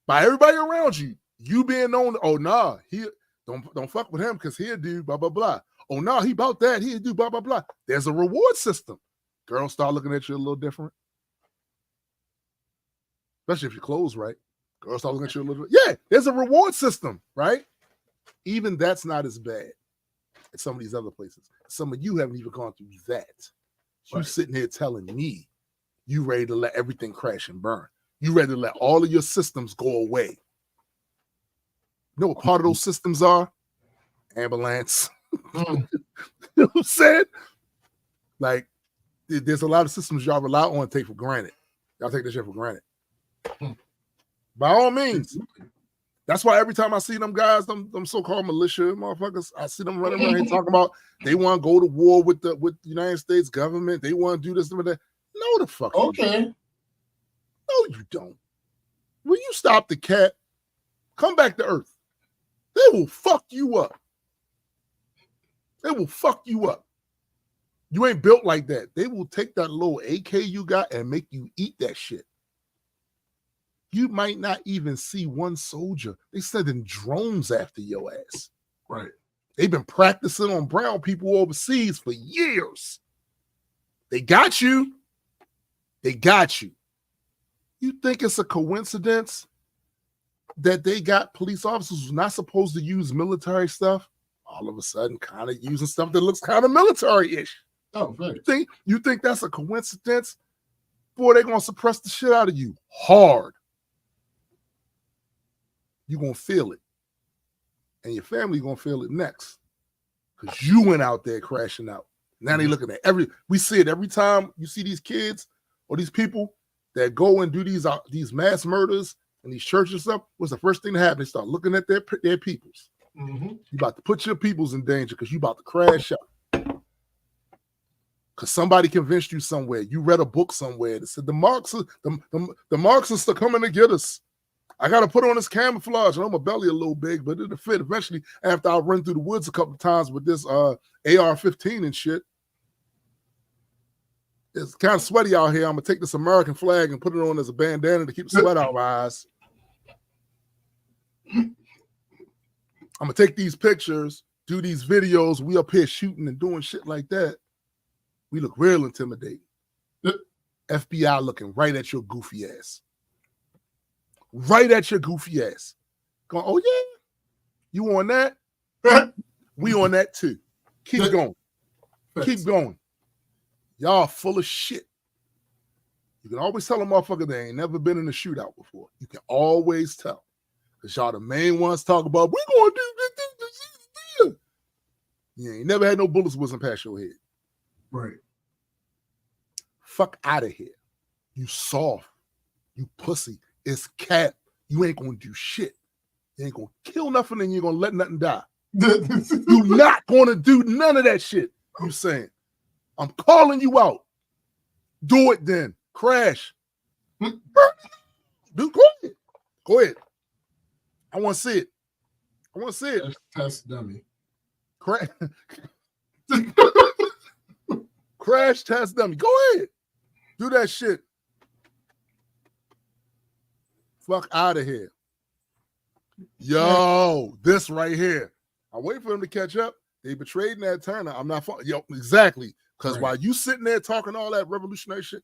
by everybody around you. You being known, oh nah, he don't fuck with him because he'll do blah blah blah. Oh no, he about that, he'll do blah blah blah. There's a reward system. Girls start looking at you a little different. Especially if your clothes right. Girls start looking at you a little. Yeah, there's a reward system, right? Even that's not as bad as some of these other places. Some of you haven't even gone through that. Right. You sitting here telling me you ready to let everything crash and burn. You ready to let all of your systems go away. You know what part of those systems are? Ambulance. You know what I'm saying? Like, there's a lot of systems y'all rely on and take for granted. Y'all take this shit for granted. By all means. That's why every time I see them guys, them so-called militia motherfuckers, I see them running around here talking about they want to go to war with the United States government. They want to do this and that. No, the fuck. Okay. No, you don't. When you stop the cat, come back to Earth. They will fuck you up. They will fuck you up. You ain't built like that. They will take that little AK you got and make you eat that shit. You might not even see one soldier. They sending drones after your ass. Right. They've been practicing on brown people overseas for years. They got you. They got you. You think it's a coincidence that they got police officers who's not supposed to use military stuff, all of a sudden kind of using stuff that looks kind of military-ish? Oh, right. You think that's a coincidence? Boy, they're going to suppress the shit out of you hard. You're going to feel it. And your family going to feel it next. Because you went out there crashing out. Now they looking at we see it every time you see these kids or these people that go and do these mass murders and these churches and stuff. What's the first thing that happens? They start looking at their peoples. You about to put your peoples in danger because you about to crash out. Because somebody convinced you somewhere. You read a book somewhere that said the Marxists are coming to get us. I got to put on this camouflage. I know my belly a little big, but it'll fit eventually after I run through the woods a couple of times with this AR-15 and shit. It's kind of sweaty out here. I'm gonna take this American flag and put it on as a bandana to keep the sweat out of my eyes. I'm gonna take these pictures, do these videos. We up here shooting and doing shit like that. We look real intimidating. FBI looking right at your goofy ass. Right at your goofy ass. Going, oh yeah, you on that? We on that too. Keep going. Keep going. Y'all full of shit. You can always tell a motherfucker they ain't never been in a shootout before. You can always tell. Because y'all the main ones talk about, we gonna do this. You ain't never had no bullets whizzing past your head. Right. Fuck out of here. You soft. You pussy. It's cap. You ain't gonna do shit. You ain't gonna kill nothing and you ain't gonna let nothing die. You not gonna do none of that shit. You saying. I'm calling you out. Do it then. Crash. Go ahead. Go ahead. I want to see it. I want to see it. Test dummy. Crash. Crash test dummy. Go ahead. Do that shit. Fuck out of here. Yo, this right here. I wait for them to catch up. They betrayed Nat Turner. I'm not. Yo, exactly. Because while you sitting there talking all that revolutionary shit,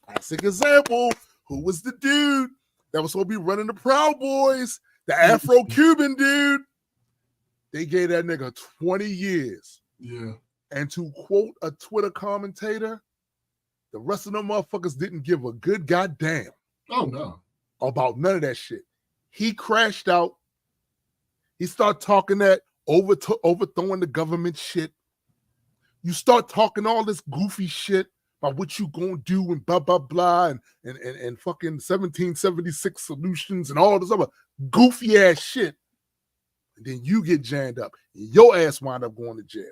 classic example. Who was the dude that was supposed to be running the Proud Boys? The Afro-Cuban dude. They gave that nigga 20 years. Yeah. And to quote a Twitter commentator, the rest of them motherfuckers didn't give a good goddamn. Oh, no. About none of that shit. He crashed out. He started talking that overthrowing the government shit. You start talking all this goofy shit about what you gonna do and blah, blah, blah, and fucking 1776 solutions and all this other goofy ass shit. And then you get jammed up. And your ass wind up going to jail.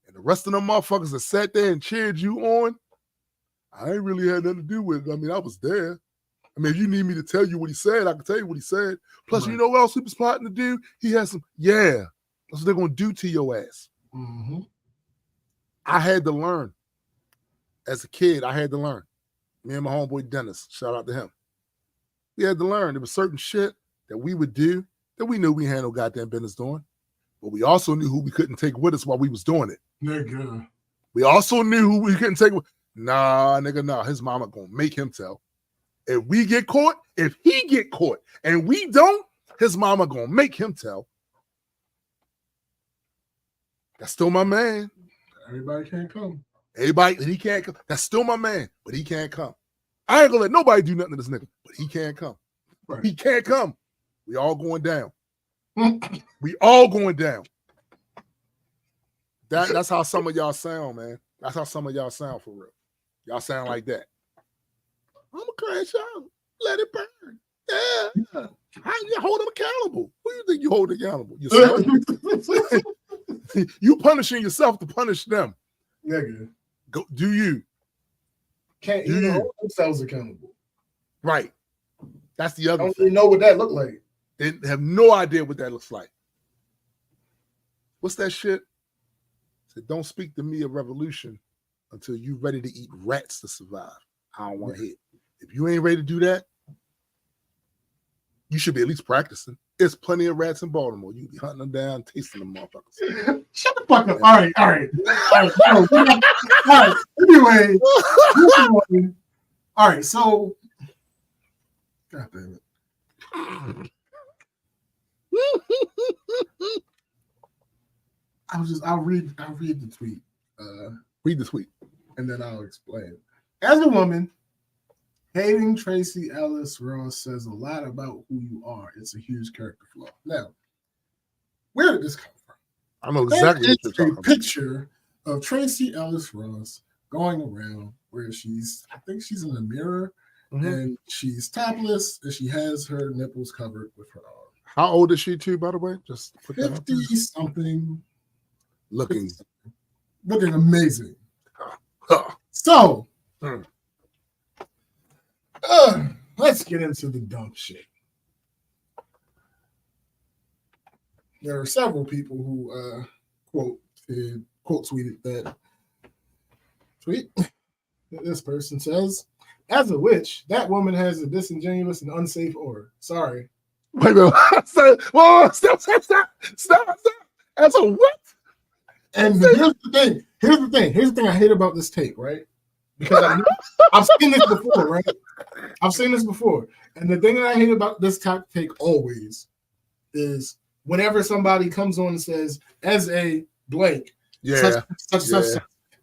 And the rest of them motherfuckers that sat there and cheered you on, I ain't really had nothing to do with it. I mean, I was there. I mean, if you need me to tell you what he said, I can tell you what he said. Plus, you know what else he was plotting to do? He had some, that's what they're going to do to your ass. Mm-hmm. I had to learn. As a kid, I had to learn. Me and my homeboy Dennis, shout out to him. We had to learn. There was certain shit that we would do that we knew we had no goddamn business doing. But we also knew who we couldn't take with us while we was doing it. Nigga. We also knew who we couldn't take with. Nah, nigga, nah. His mama gonna make him tell. If we get caught, if he get caught, and we don't, his mama gonna make him tell. That's still my man. Everybody can't come. Everybody, he can't come. That's still my man, but he can't come. I ain't gonna let nobody do nothing to this nigga, but he can't come. Right. He can't come. We all going down. We all going down. That's how some of y'all sound, man. That's how some of y'all sound for real. Y'all sound like that. I'm gonna crash out. Let it burn. Yeah. How you hold them accountable? Who do you think you hold accountable? Yourself? You punishing yourself to punish them. Nigga. Go do you. Can't even hold themselves accountable. Right. That's the other I don't thing. even know what that looked like. They have no idea what that looks like. What's that shit? Said, don't speak to me of revolution until you're ready to eat rats to survive. I don't want to hear. If you ain't ready to do that, you should be at least practicing. There's plenty of rats in Baltimore. You be hunting them down, tasting them motherfuckers. Shut the fuck up. All right. Anyway. All right. So, God damn it. I'll read the tweet. Read the tweet. And then I'll explain. As a woman, hating Tracy Ellis Ross says a lot about who you are. It's a huge character flaw. Now, where did this come from? I know exactly what you're talking about. A picture of Tracy Ellis Ross going around where I think she's in the mirror, and she's topless, and she has her nipples covered with her arm. How old is she too, by the way? Just put 50-something. Looking amazing. So, let's get into the dumb shit. There are several people who quote tweeted that Tweet. This person says, as a witch, that woman has a disingenuous and unsafe aura. Sorry. Wait a minute. Whoa, stop. As a what? And here's the thing. Here's the thing I hate about this take, right? Because I've seen this before, right? I've seen this before. And the thing that I hate about this type of take always is whenever somebody comes on and says, as a blank, such.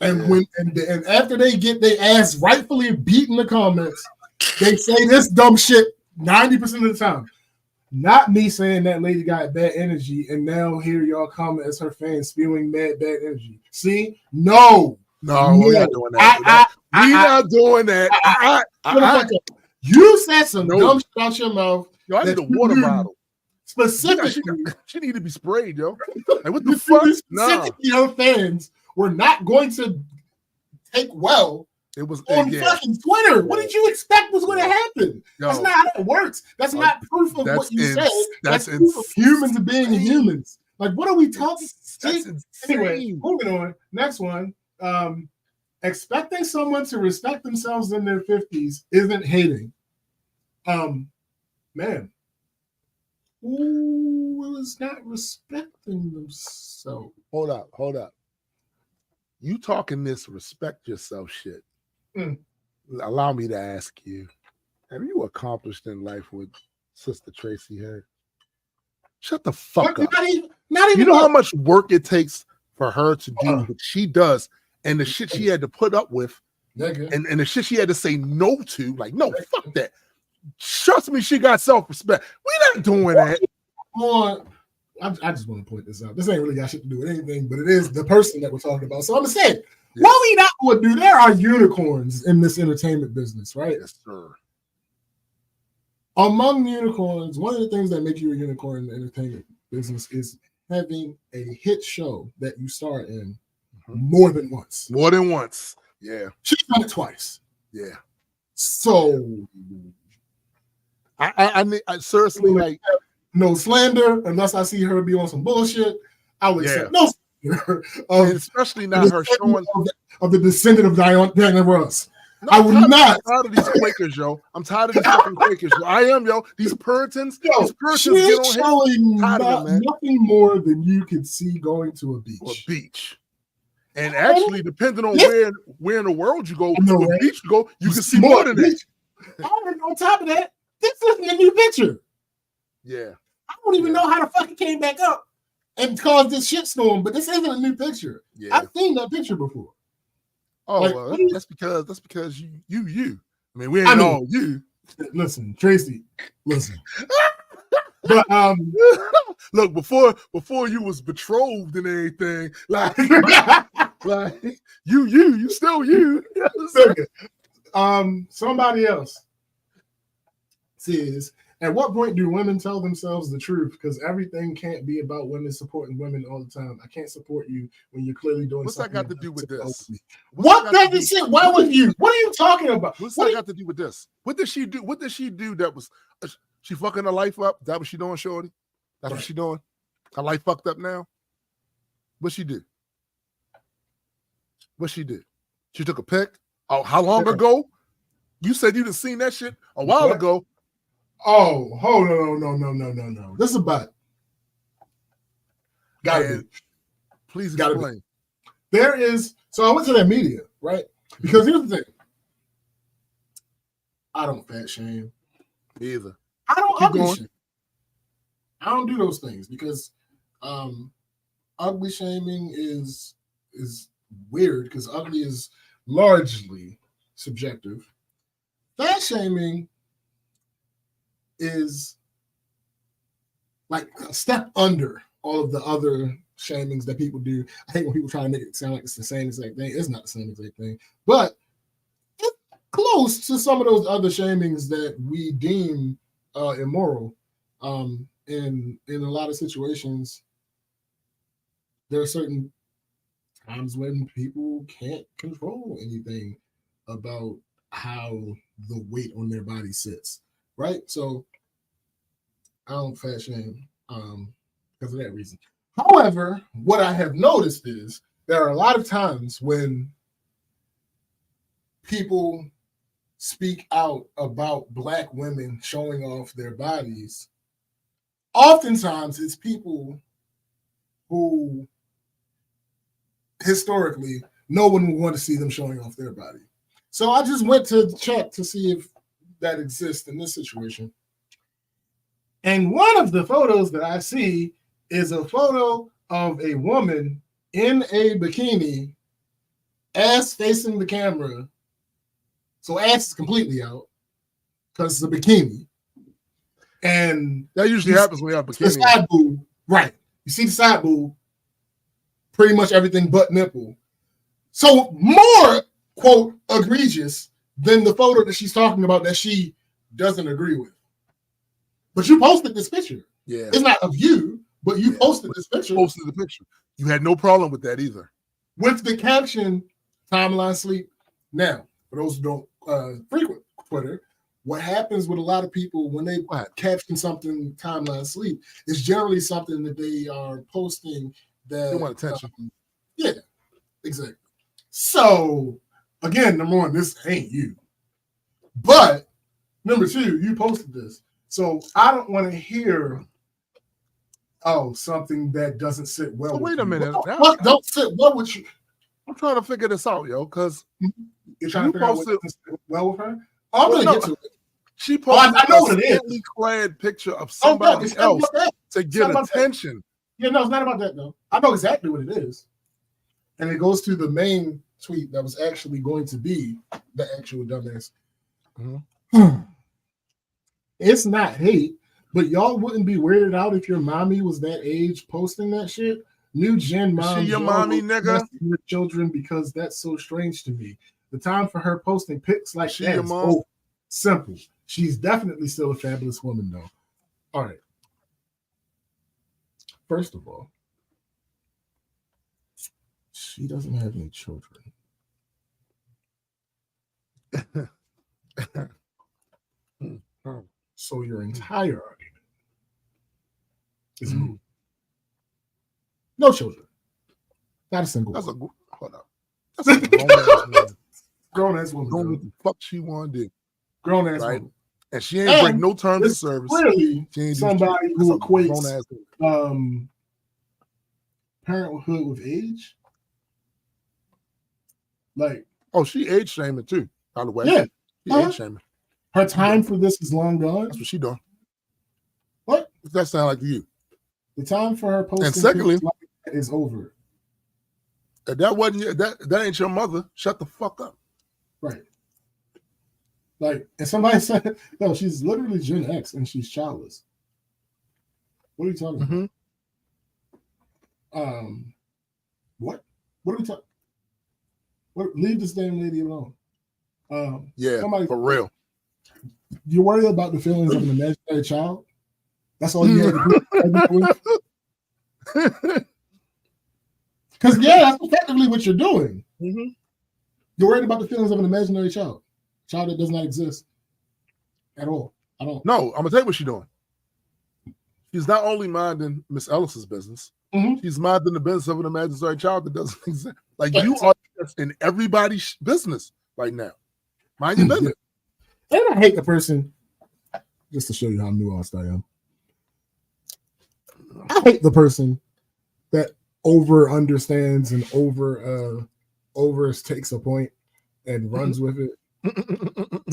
And and after they get their ass rightfully beat in the comments, they say this dumb shit 90% of the time. Not me saying that lady got bad energy, and now here y'all comment as her fans spewing bad energy. See? No, we're not doing that. We're not doing that. You said some dumb shit out your mouth. Yo, I need a water bottle. Specifically, she need to be sprayed, yo. Like, what the fuck? Specifically, her fans were not going to take well. It was on fucking Twitter. What did you expect was going to happen? That's not how it works. That's not proof of what you said. That's proof of humans being humans. Like, what are we talking? Anyway, moving on. Next one. Expecting someone to respect themselves in their 50s isn't hating. Man, who is not respecting themselves? Hold up. You talking this respect yourself shit. Allow me to ask you, have you accomplished in life what Sister Tracy had? Shut the fuck up. Not even you know how much work it takes for her to do what she does, and the shit she had to put up with, and the shit she had to say no to. Like, no, fuck that. Trust me, she got self-respect. We not doing that. I just want to point this out. This ain't really got shit to do with anything, but it is the person that we're talking about. So I'm gonna say it. Yes. What we not going to do? There are unicorns in this entertainment business, right? Yes, sir. Among unicorns, one of the things that make you a unicorn in the entertainment business is having a hit show that you star in more than once. More than once. Yeah. She's done it twice. Yeah. So I seriously, like, no slander unless I see her be on some bullshit. I would say no. And especially not her showing of the descendant of Diana Ross. No, I would not. I'm tired of these Quakers, yo. I'm tired of these fucking Quakers. Yo. I am, yo. These Puritans, get on showing nothing more than you could see going to a beach. And actually, depending on where in the world you go, beach you go, you can see more than that. On top of that, this isn't a new picture. Yeah. I don't even know how the fuck it came back up and caused this shitstorm, but this isn't a new picture. Yeah. I've seen that picture before. Oh, like, well, that's because you. I mean, we ain't all you. Listen, Tracy, listen. But look, before you was betrothed and everything, like you still you. Somebody else says, at what point do women tell themselves the truth? Because everything can't be about women supporting women all the time. I can't support you when you're clearly doing something. What's that got to do with this? What that is it? Why with you? What are you talking about? What's that got to do with this? What did she do? What did she do that was she fucking her life up? Is that what she doing, shorty? That's what she doing? Her life fucked up now? What she do? What she did? She took a pic? Oh, how long ago? You said you done seen that shit a while ago. Oh, no. This is a butt. Gotta be. Please explain. There is, so I went to that media, right? Because here's the thing. I don't fat shame. Me either. I don't ugly shame. I don't do those things because ugly shaming is weird because ugly is largely subjective. Fat shaming is like a step under all of the other shamings that people do. I hate when people try to make it sound like it's the same exact thing. It's not the same exact thing, but it's close to some of those other shamings that we deem immoral. In a lot of situations, there are certain times when people can't control anything about how the weight on their body sits, right? So I don't fat shame because of that reason. However, what I have noticed is there are a lot of times when people speak out about Black women showing off their bodies, oftentimes it's people who historically no one would want to see them showing off their body. So I just went to check to see if that exists in this situation. And one of the photos that I see is a photo of a woman in a bikini, ass facing the camera. So ass is completely out because it's a bikini. And that usually happens when you have bikini. The side boob, right. You see the side boob, pretty much everything but nipple. So more, quote, egregious than the photo that she's talking about that she doesn't agree with. But you posted this picture. Yeah. It's not of you, but you posted this picture. Posted the picture. You had no problem with that either. With the caption, timeline sleep. Now, for those who don't frequent Twitter, what happens with a lot of people when they caption something timeline sleep is generally something that they are posting that they want attention. Yeah, exactly. So, again, number one, this ain't you. But, number two, you posted this. So, I don't want to hear, something that doesn't sit well with you. Wait a minute. What don't sit well with you? I'm trying to figure this out, yo, because you're trying to figure out what doesn't sit well with her? I'm going to get to it. She posted I know what it is. A clad picture of somebody else to get attention. Yeah, no, it's not about that, though. I know exactly what it is. And it goes to the main tweet that was actually going to be the actual dumbass. Mm-hmm. It's not hate, but y'all wouldn't be weirded out if your mommy was that age posting that shit. New gen mom. She your mommy, nigga? Your children, because that's so strange to me. The time for her posting pics like that is over. Simple. She's definitely still a fabulous woman, though. All right. First of all, she doesn't have any children. So your entire argument is moot. No children. Not a single one. Hold up. That's a grown-ass woman. Don't know what the fuck she want to do. Grown-ass woman. And she ain't break no terms of service. Clearly somebody who equates parenthood with age. Like, she age shaming too, by the way. Yeah. She age shaming. Her time for this is long gone. That's what she doing. What? Does that sound like you? The time for her posting and secondly, is over. That wasn't that ain't your mother. Shut the fuck up. Right. Like, and somebody said, no, she's literally Gen X and she's childless. What are you talking about? What? What are we talking? Leave this damn lady alone. Yeah, for real. You worry about the feelings of an imaginary child? That's all you have to do. Because, that's effectively what you're doing. Mm-hmm. You're worried about the feelings of an imaginary child that does not exist at all. I don't. No, I'm gonna tell you what she's doing. She's not only minding Miss Ellis's business, she's minding the business of an imaginary child that doesn't exist. Like, you are in everybody's business right now. Mind your business. And I hate the person, just to show you how nuanced I am. I hate the person that over understands and over takes a point and runs with it.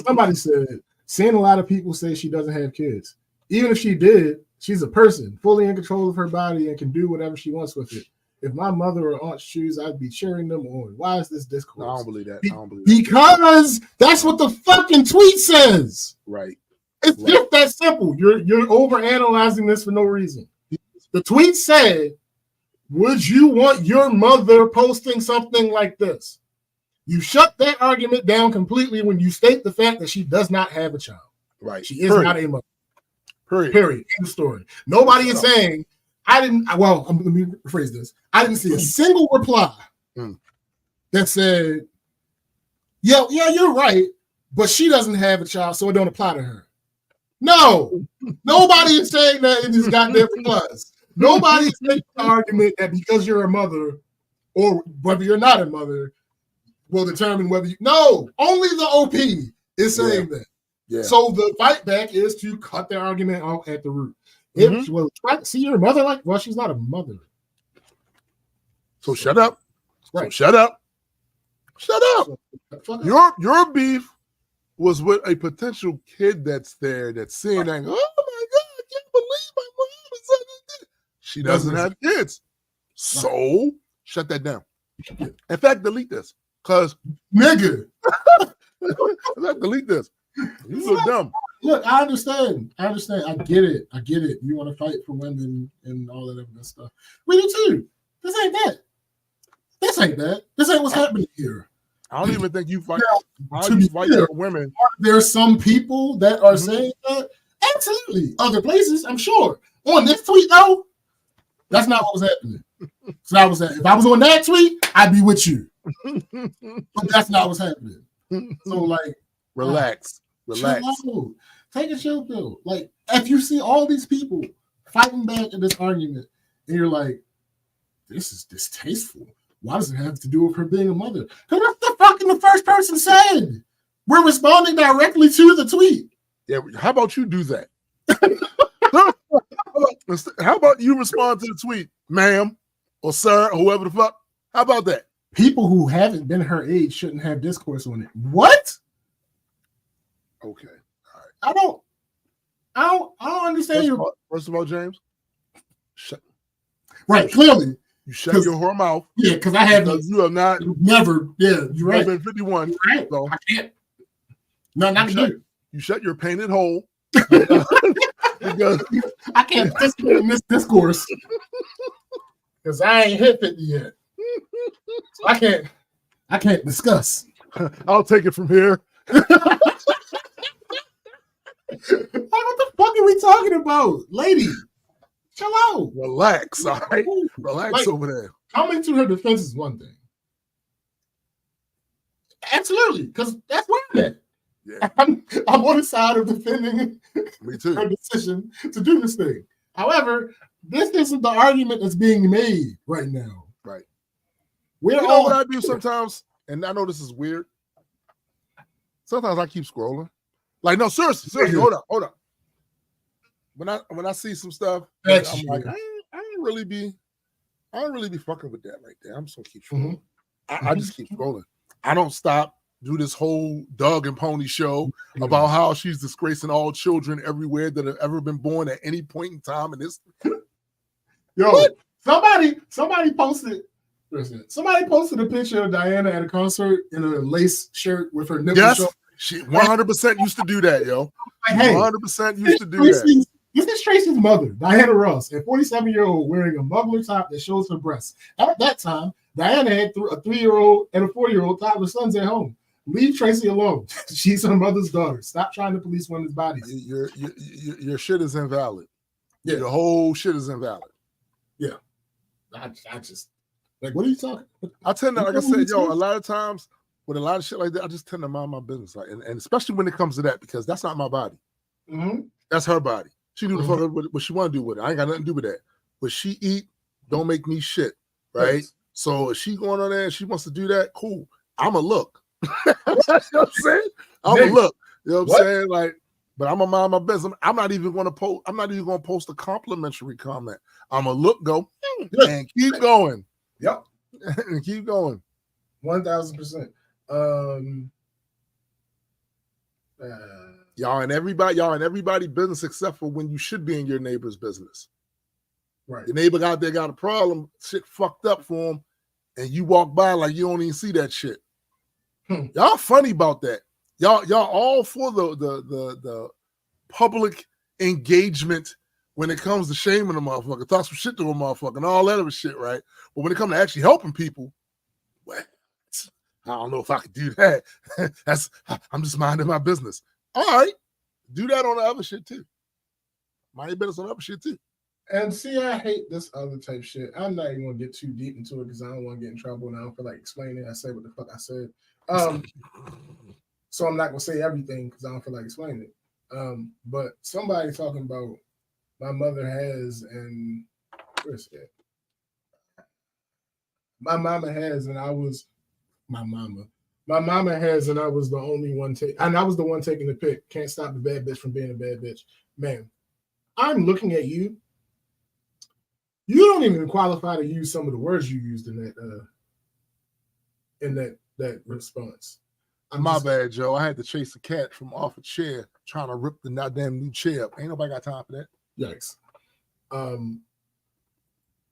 Somebody said, seeing a lot of people say she doesn't have kids. Even if she did, she's a person fully in control of her body and can do whatever she wants with it. If my mother or aunt choose, I'd be cheering them on. Why is this discourse? No, I don't believe that. Because that's what the fucking tweet says. Right. It's just that simple. You're over analyzing this for no reason. The tweet said, would you want your mother posting something like this? You shut that argument down completely when you state the fact that she does not have a child. Right. She is not a mother. Period. End of story. Nobody is saying, let me rephrase this. I didn't see a single reply that said, yeah, you're right, but she doesn't have a child, so it don't apply to her. No, nobody is saying that in these goddamn replies. Nobody is making the argument that because you're a mother, or whether you're not a mother, will determine whether you. No, only the OP is saying that. Yeah. So the fight back is to cut their argument off at the root. If well, try to see your mother like, well, she's not a mother. So shut up. Right. So shut up. Shut up. So, your beef was with a potential kid that's there that's seeing that. Oh my God, I can't believe my mom is like this. She doesn't have kids. So shut that down. In fact, delete this. Cause nigga. Delete this. You so dumb. Look, I understand. I get it. You want to fight for women and all that other stuff. We do too. This ain't that. This ain't what's happening here. I don't even think you fight. To be fair, for women. There's some people that are saying that. Absolutely. Other places, I'm sure. On this tweet, though, that's not what was happening. So that was that. If I was on that tweet, I'd be with you. But that's not what's happening. So, like, relax. Take a chill pill. Like, if you see all these people fighting back in this argument, and you're like, this is distasteful. Why does it have to do with her being a mother? Because that's the fucking the first person said. We're responding directly to the tweet. Yeah, how about you do that? How about you respond to the tweet, ma'am or sir, or whoever the fuck? How about that? People who haven't been her age shouldn't have discourse on it. What? Okay. All right. I don't understand First of all, James, right, clearly. You shut your whore mouth. Yeah, because I haven't. You have not. Never. Yeah, you're right. Been 51. Right. So I can't. No, not you. You shut your painted hole. Because I can't participate in this discourse because I ain't hit 50 yet. So I can't discuss. I'll take it from here. Like, what the fuck are we talking about, lady? Chill out. Relax, all right? Relax over there. Coming to her defense is one thing. Absolutely, because that's where I'm at. Yeah. I'm on the side of defending Me too. her decision to do this thing. However, this isn't the argument that's being made right now. Right. We're you know what I do sometimes, and I know this is weird. Sometimes I keep scrolling. Like, no, seriously, hold up. When I see some stuff, I'm like, I don't really be fucking with that right there. I'm just gonna keep scrolling. I just keep scrolling. I don't stop. Do this whole dog and pony show about how she's disgracing all children everywhere that have ever been born at any point in time. And this, what? Somebody posted. Somebody posted a picture of Diana at a concert in a lace shirt with her nipples. Yes, she 100% used to do that, yo. Like, hey, 100% used to do that. This is Tracy's mother, Diana Ross, a 47-year-old wearing a muggler top that shows her breasts. At that time, Diana had a 3-year-old and a 4-year-old toddler sons at home. Leave Tracy alone. She's her mother's daughter. Stop trying to police women's bodies. Your shit is invalid. Yeah. Your whole shit is invalid. Yeah. I just like, what are you talking? I tend to, like I said, a lot of times with a lot of shit like that, I just tend to mind my business. Like, and especially when it comes to that, because that's not my body. That's her body. She do the fuck what she want to do with it. I ain't got nothing to do with that. What she eat don't make me shit, right? Yes. So if she going on there and she wants to do that, cool. I'ma look. You know what I'm saying? I'ma look. You know what I'm saying? Like, but I'm gonna mind my business. I'm not even gonna post a complimentary comment. I'm gonna look, go, and keep going. Yep. And keep going. 1000%. Y'all in everybody business except for when you should be in your neighbor's business. Right. Your neighbor out there got a problem, shit fucked up for him, and you walk by like you don't even see that shit. Y'all funny about that. Y'all all for the public engagement when it comes to shaming a motherfucker, talk some shit to a motherfucker, and all that other shit, right? But when it comes to actually helping people, well, I don't know if I could do that. I'm just minding my business. All right, do that on the other shit too. Mind your business on the other shit too. And see, I hate this other type shit. I'm not even gonna get too deep into it because I don't want to get in trouble and I don't feel like explaining it. I said what the fuck I said. So I'm not gonna say everything because I don't feel like explaining it. But somebody talking about my mother has and where's that? My mama has and I was my mama. My mama has, and I was the only one and I was the one taking the pic. Can't stop the bad bitch from being a bad bitch. Man, I'm looking at you. You don't even qualify to use some of the words you used in that response. My bad, Joe. I had to chase a cat from off a chair, trying to rip the goddamn new chair up. Ain't nobody got time for that. Yikes.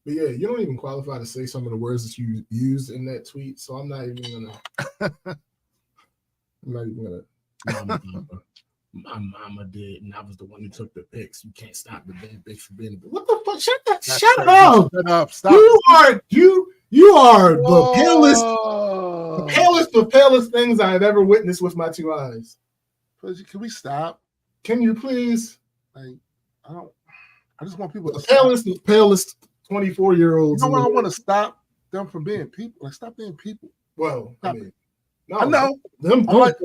But yeah, you don't even qualify to say some of the words that you used in that tweet. So I'm not even gonna. My mama did, and I was the one who took the pics. You can't stop the bad bitch from being. What the fuck? Shut up! Shut up! Stop! You are the palest things I have ever witnessed with my two eyes. Can we stop? Can you please? Like, I just want people to the palest 24-year-olds. You know what? I want to stop them from being people. Like, stop being people. Well, I mean, no, I know them. I'm like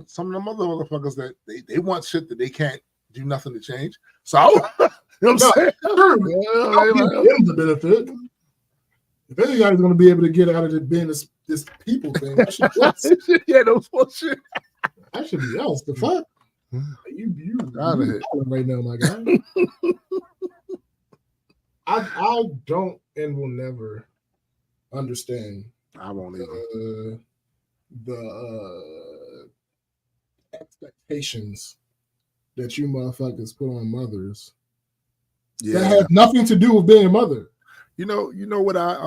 some of them other motherfuckers that they want shit that they can't do nothing to change. So you know what I'm saying? I'll give them the benefit. If anybody's going to be able to get out of it being this people thing, I should yeah, those bullshit. I should be else. The fuck? You out of here right now, my guy. I don't and will never understand. I won't either. The expectations that you motherfuckers put on mothers that have nothing to do with being a mother. You know what I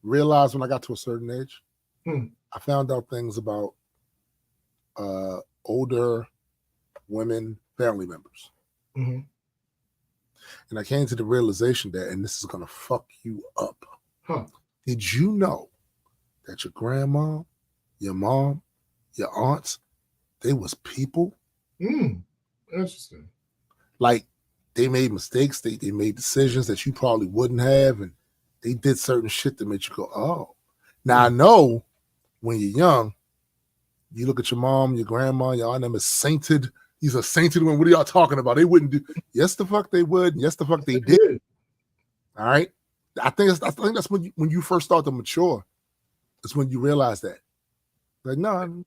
realized when I got to a certain age? I found out things about older women family members. Mm-hmm. And I came to the realization that, and this is going to fuck you up. Huh. Did you know that your grandma, your mom, your aunts, they was people? Interesting. Like, they made mistakes. They made decisions that you probably wouldn't have. And they did certain shit that made you go, oh. Now, I know when you're young, you look at your mom, your grandma, your aunt, them as sainted. These are sainted women. What are y'all talking about? They wouldn't do. Yes, the fuck they would. Yes, the fuck they did. All right. I think that's when you first start to mature. It's when you realize that. Like, no,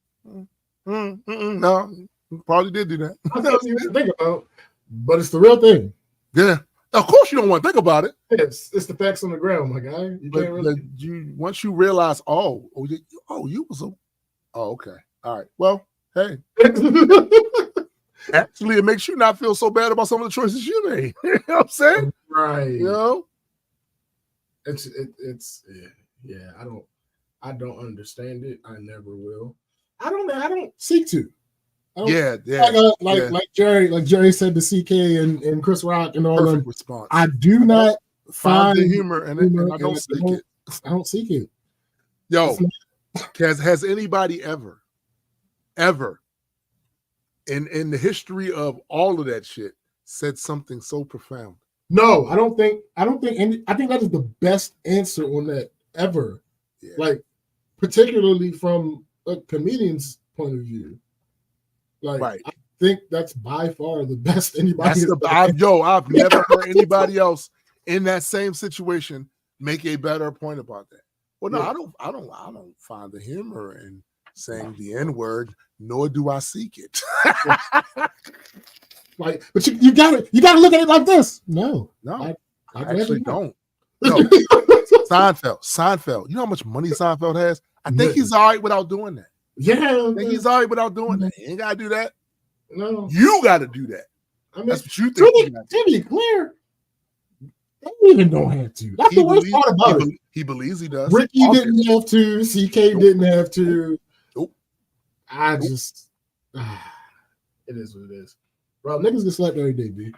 probably did do that. I don't even think about, but it's the real thing. Yeah. Of course you don't want to think about it. It's the facts on the ground, my guy. Once you realize, you was okay. All right. Well, hey. Actually, it makes you not feel so bad about some of the choices you made. You know what I'm saying? Right. You know? I don't understand it. I never will. I don't seek to. Like Jerry said to CK and Chris Rock and all Perfect them. Response. I do not find the humor and I don't seek it. I don't seek it. Yo, has anybody ever in the history of all of that shit said something so profound? No, I don't think any. I think that is the best answer on that ever. Yeah. Like, particularly from a comedian's point of view. Like, right. I think that's by far the best anybody. I've never heard anybody else in that same situation make a better point about that. Well, no, yeah. I don't find the humor in saying the N-word, nor do I seek it. Like, but you gotta look at it like this. No, I actually don't. No. Seinfeld. You know how much money Seinfeld has? I think he's all right without doing that. Yeah, I think he's all right without doing that. He ain't gotta do that. No, you gotta do that. I mean, that's what you think. To be clear, they even don't have to. That's the worst part about it. He believes he does. Ricky didn't have to. CK didn't have to. Nope. It is what it is. Bro, niggas get slapped every day, B.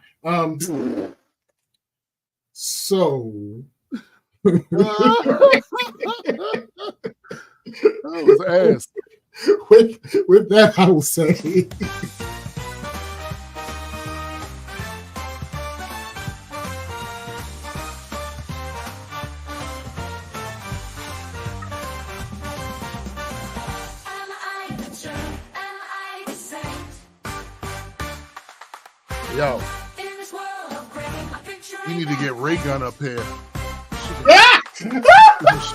So that was ass. With that, I will say. Yo, you need to get Ray Gun up here.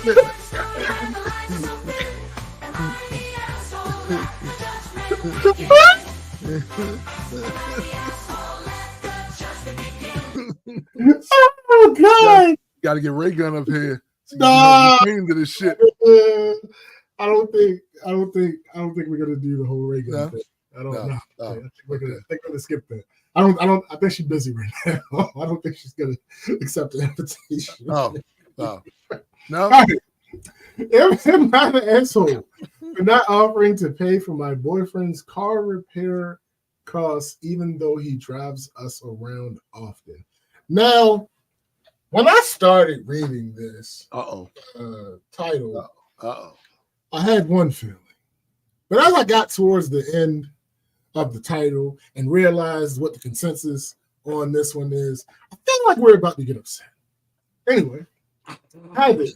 Shit. Oh God! Got to get Ray Gun up here. So Nah. To this shit. I don't think we're gonna do the whole Ray Gun thing. I don't know. Oh, I think we're gonna skip that. I think she's busy right now. I don't think she's gonna accept the invitation. Oh. No. Right. Am I the asshole for not offering to pay for my boyfriend's car repair costs, even though he drives us around often? Now, when I started reading this title, I had one feeling. But as I got towards the end of the title and realized what the consensus on this one is, I feel like we're about to get upset. Anyway, hi there,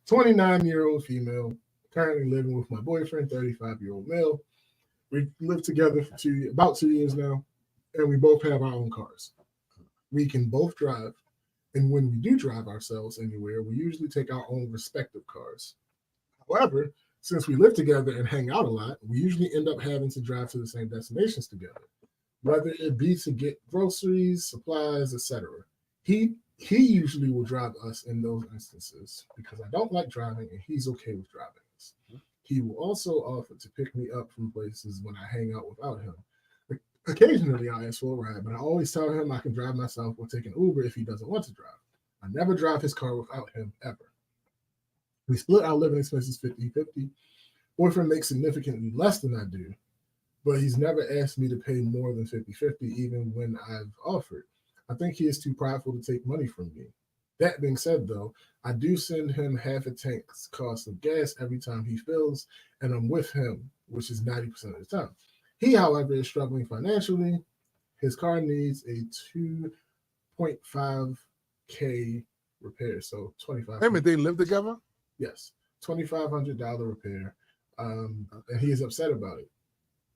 29-year-old female, currently living with my boyfriend, 35-year-old male. We lived together for about 2 years now, and we both have our own cars. We can both drive, and when we do drive ourselves anywhere, we usually take our own respective cars. However, since we live together and hang out a lot, we usually end up having to drive to the same destinations together, whether it be to get groceries, supplies, etc. He usually will drive us in those instances because I don't like driving and he's okay with driving us. He will also offer to pick me up from places when I hang out without him. Occasionally I ask for a ride, but I always tell him I can drive myself or take an Uber if he doesn't want to drive. I never drive his car without him ever. We split our living expenses 50-50. Boyfriend makes significantly less than I do, but he's never asked me to pay more than 50-50 even when I've offered. I think he is too prideful to take money from me. That being said, though, I do send him half a tank's cost of gas every time he fills, and I'm with him, which is 90% of the time. He, however, is struggling financially. His car needs a 2.5K repair, so $2,500. Hey, man, they live together? Yes, $2,500 repair, and he is upset about it.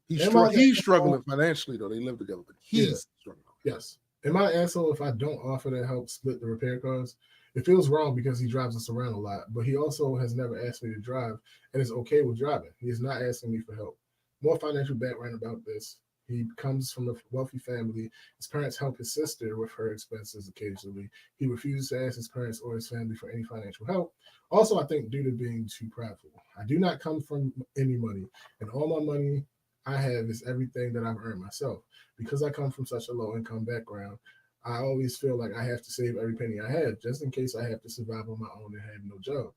He's struggling financially, though. They live together, but he's struggling. Yes. Am I an asshole if I don't offer to help split the repair costs? It feels wrong because he drives us around a lot, but he also has never asked me to drive and is okay with driving. He is not asking me for help. More financial background about this. He comes from a wealthy family. His parents help his sister with her expenses occasionally. He refuses to ask his parents or his family for any financial help. Also, I think due to being too prideful. I do not come from any money, and all my money I have is everything that I've earned myself. Because I come from such a low-income background, I always feel like I have to save every penny I have, just in case I have to survive on my own and have no job.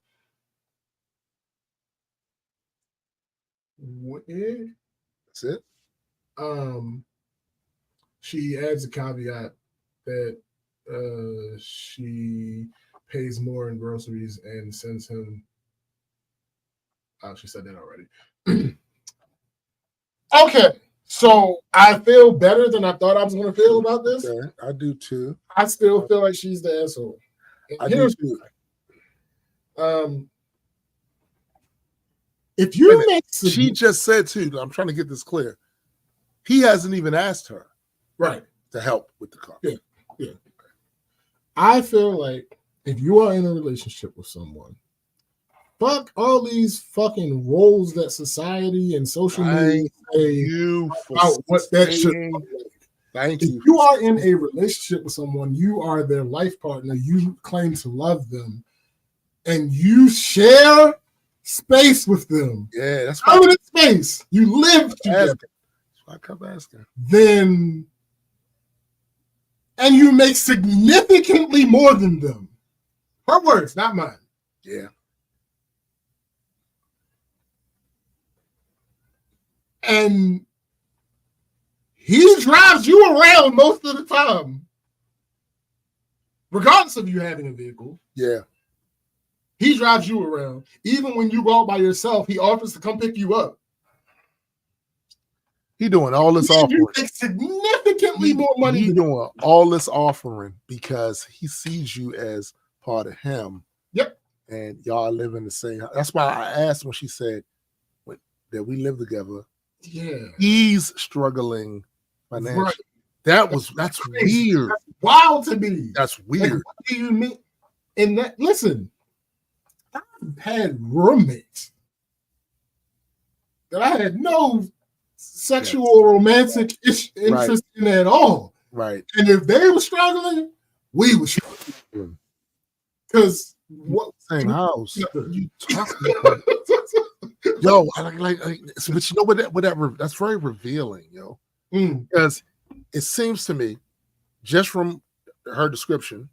That's it. She adds a caveat that she pays more in groceries and sends him. Oh, she said that already. Okay, so I feel better than I thought I was going to feel about this. Okay, I do too. I still feel like she's the asshole. I do too. If you make she just said too, I'm trying to get this clear. He hasn't even asked her to help with the car. Yeah. I feel like if you are in a relationship with someone, fuck all these fucking roles that society and social media say about what that should look like. Thank you. If you are in a relationship with someone, you are their life partner, you claim to love them, and you share space with them. Yeah, that's permanent space. You live together. I kept asking. Then, and you make significantly more than them. Her words, not mine. Yeah. And he drives you around most of the time, regardless of you having a vehicle. Yeah. He drives you around. Even when you go out by yourself, he offers to come pick you up. He doing all this offering. You make significantly more money. He doing all this offering because he sees you as part of him. Yep. And y'all live in the same house. That's why I asked when she said that we live together. Yeah. He's struggling financially. Right. That's weird. That's wild to me. That's weird. Like, what do you mean? And that, listen, I've had roommates that I had no sexual or romantic interest in at all. Right. And if they were struggling, we were struggling. Because what same house? You talking about? Yo, I like, but you know what? That's very revealing, yo. Because it seems to me, just from her description,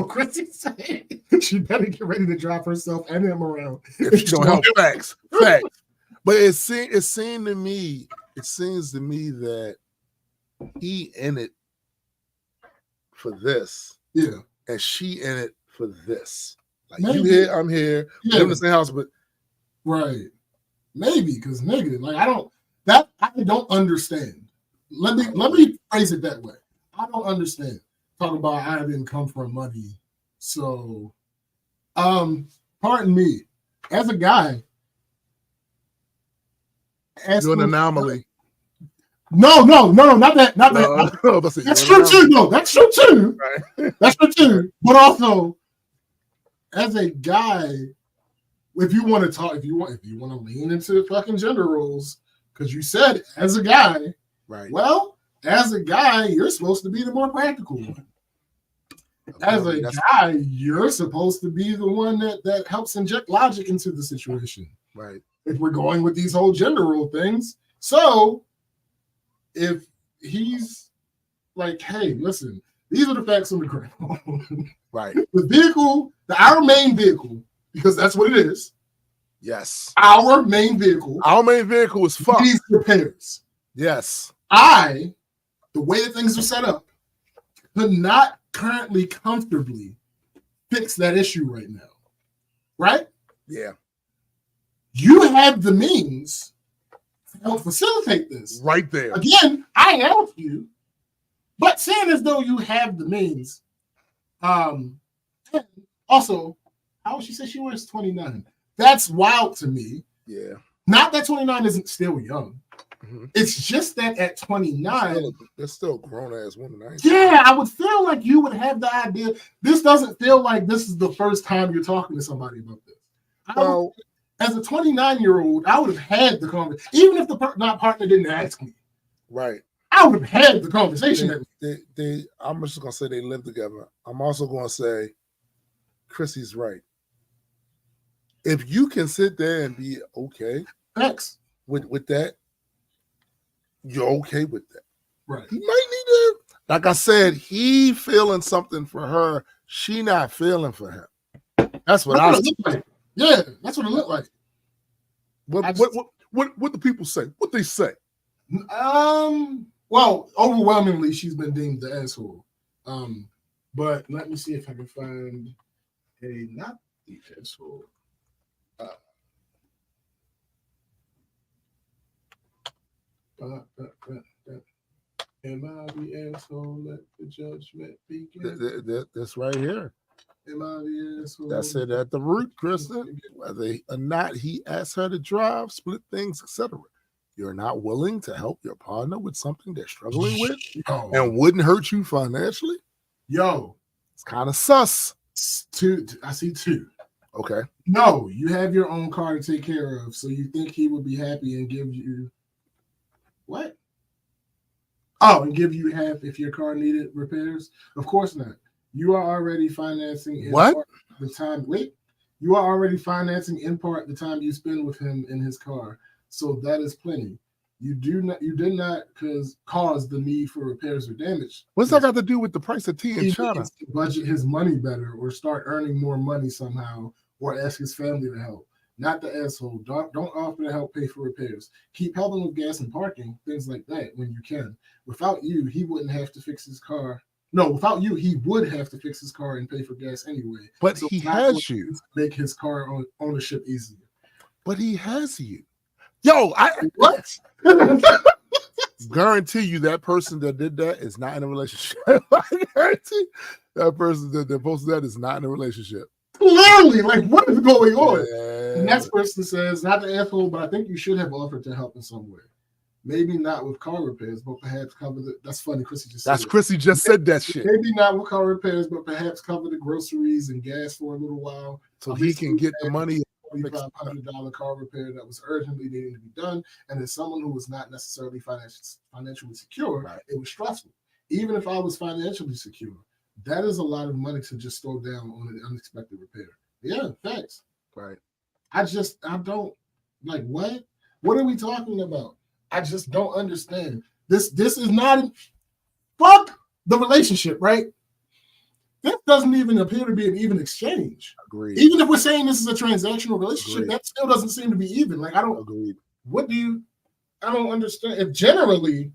Chrissy saying she better get ready to drop herself and him around if she don't help. Facts. But it seems to me that he in it for this, and she in it for this. Like you here, I'm here, live in the same house, but right, maybe because nigga, like I don't understand. Let me phrase it that way. I don't understand. Talking about I didn't come from money, so pardon me, as a guy. You're an anomaly. No, not that. That's true too. No, that's true too. Right. That's true too. But also, as a guy, if you want to lean into fucking gender roles, because you said as a guy, right? Well, as a guy, you're supposed to be the more practical one. As a guy, you're supposed to be the one that helps inject logic into the situation. Right. If we're going with these whole gender role things. So if he's like, hey, listen, these are the facts on the ground. Right. The vehicle, our main vehicle, because that's what it is. Yes. Our main vehicle is fucked. Needs repairs. Yes. The way that things are set up, could not currently comfortably fix that issue right now. Right? Yeah. You have the means to help facilitate this. Right there. Again, I asked you, but saying as though you have the means. Also, how would she say she was 29? That's wild to me. Yeah. Not that 29 isn't still young. Mm-hmm. It's just that at 29, they're still grown ass women. Yeah, I would feel like you would have the idea. This doesn't feel like this is the first time you're talking to somebody about this. As a 29-year-old, I would have had the conversation, even if the partner didn't ask me. Right. I would have had the conversation. I'm just gonna say they live together. I'm also gonna say Chrissy's right. If you can sit there and be okay with that, you're okay with that. Right. He might need to, like I said, he feeling something for her. She not feeling for him. That's what I see. Like. Yeah, that's what it looked like. What do people say? What they say? Well, overwhelmingly, she's been deemed the asshole. But let me see if I can find a not the asshole. Am I the asshole? Let the judgment begin. That's right here. Am I the asshole? That's it at the root, Kristen. Whether or not he asked her to drive, split things, etc. You're not willing to help your partner with something they're struggling with and wouldn't hurt you financially? It's kind of sus. I see two. Okay. No, you have your own car to take care of, so you think he would be happy and give you what? Oh, and give you half if your car needed repairs? Of course not. You are already financing what? The time. Wait, you are already financing in part the time you spend with him in his car. So that is plenty. You did not cause the need for repairs or damage. What's that got to do with the price of tea in China? Needs to budget his money better or start earning more money somehow or ask his family to help. Not the asshole. Don't offer to help pay for repairs. Keep helping with gas and parking, things like that when you can. Without you, he wouldn't have to fix his car. No, without you, he would have to fix his car and pay for gas anyway. But so he has you. Make his car ownership easier. But he has you. Yo, what? Guarantee you that person that did that is not in a relationship. I guarantee that person that posted that is not in a relationship. Clearly, like what is going on? Yeah. The next person says, not the asshole, but I think you should have offered to help in some way. Maybe not with car repairs, but perhaps cover the. That's funny. Chrissy just. That's Chrissy just said that shit. Maybe not with car repairs, but perhaps cover the groceries and gas for a little while. So he can get the money $2,500 car repair that was urgently needing to be done, and as someone who was not necessarily financially secure, it was stressful. Even if I was financially secure, that is a lot of money to just throw down on an unexpected repair. Yeah, thanks. Right. I don't like what? What are we talking about? I just don't understand. This is not fuck the relationship, right? This doesn't even appear to be an even exchange. Agreed. Even if we're saying this is a transactional relationship, that still doesn't seem to be even. Like, I don't. Agreed. I don't understand. If generally,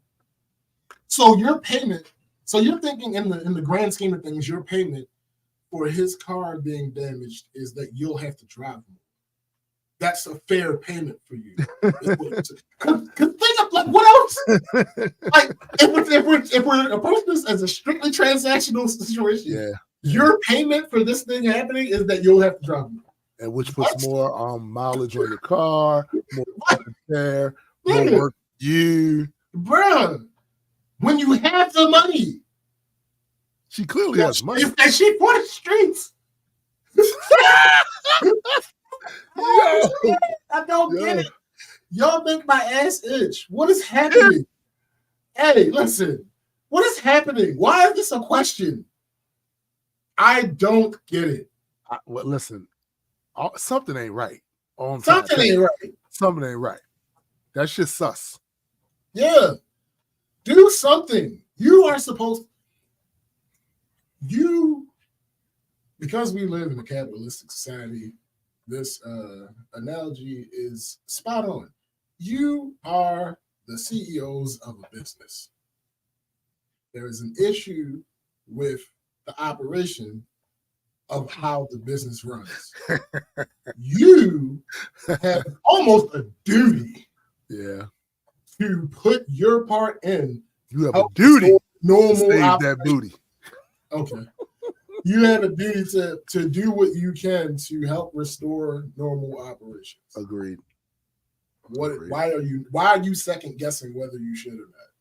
so your payment, so you're thinking in the grand scheme of things, your payment for his car being damaged is that you'll have to drive him. That's a fair payment for you. Cause think of like what else? Like if we're approaching this as a strictly transactional situation, your payment for this thing happening is that you'll have to drive him. And which puts more mileage on your car, more repair, more work for you. Bruh, when you have the money. She clearly has money. And she for the streets. I don't get it. Y'all make my ass itch. What is happening? Hey, listen. What is happening? Why is this a question? I don't get it. Well, listen. Something ain't right. Something ain't right. Something ain't right. That shit's sus. Yeah. Do something. You are supposed because we live in a capitalistic society, this analogy is spot on. You are the CEOs of a business. There is an issue with the operation of how the business runs. You have almost a duty to put your part in. You have a duty normal to save that booty. Okay. You have a duty to do what you can to help restore normal operations. Agreed. Agreed. Why are you second guessing whether you should or not?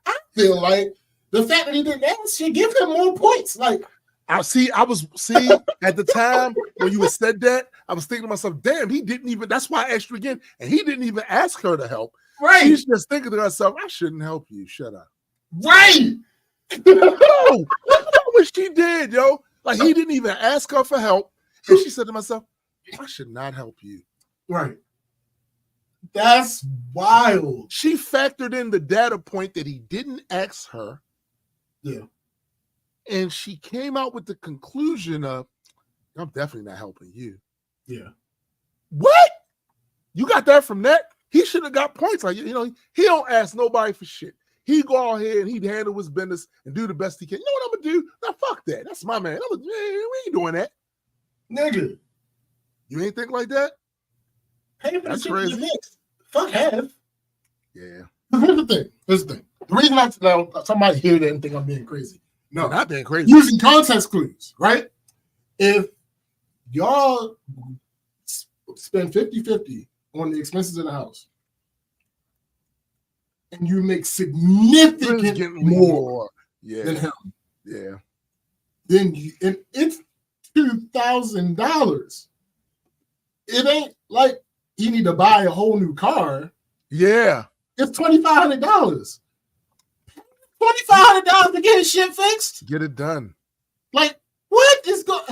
I feel like the fact that he didn't ask should give him more points. Like I was at the time when you had said that, I was thinking to myself, damn, he didn't even, that's why I asked you again, and he didn't even ask her to help. Right. She's just thinking to herself, I shouldn't help you. Shut up. Right. No, look what she did, yo. Like he didn't even ask her for help. And she said to myself, I should not help you. Right. That's wild. She factored in the data point that he didn't ask her. Yeah. And she came out with the conclusion of, I'm definitely not helping you. Yeah. What? You got that from that? He should have got points. Like, he don't ask nobody for shit. He go out here and he'd handle his business and do the best he can. You know what I'm gonna do? Now fuck that. That's my man. We ain't doing that. Nigga. You ain't think like that? Pay for That's the crazy. mix. Fuck half. Yeah. Here's the thing. The reason somebody here didn't think I'm being crazy. No, You're not being crazy. Using context clues, right? If y'all spend 50-50 on the expenses of the house, and you make significantly more than him, then it's $2,000. It ain't like you need to buy a whole new car. Yeah, it's $2,500. $2,500 to get his shit fixed. Get it done. Like what is going?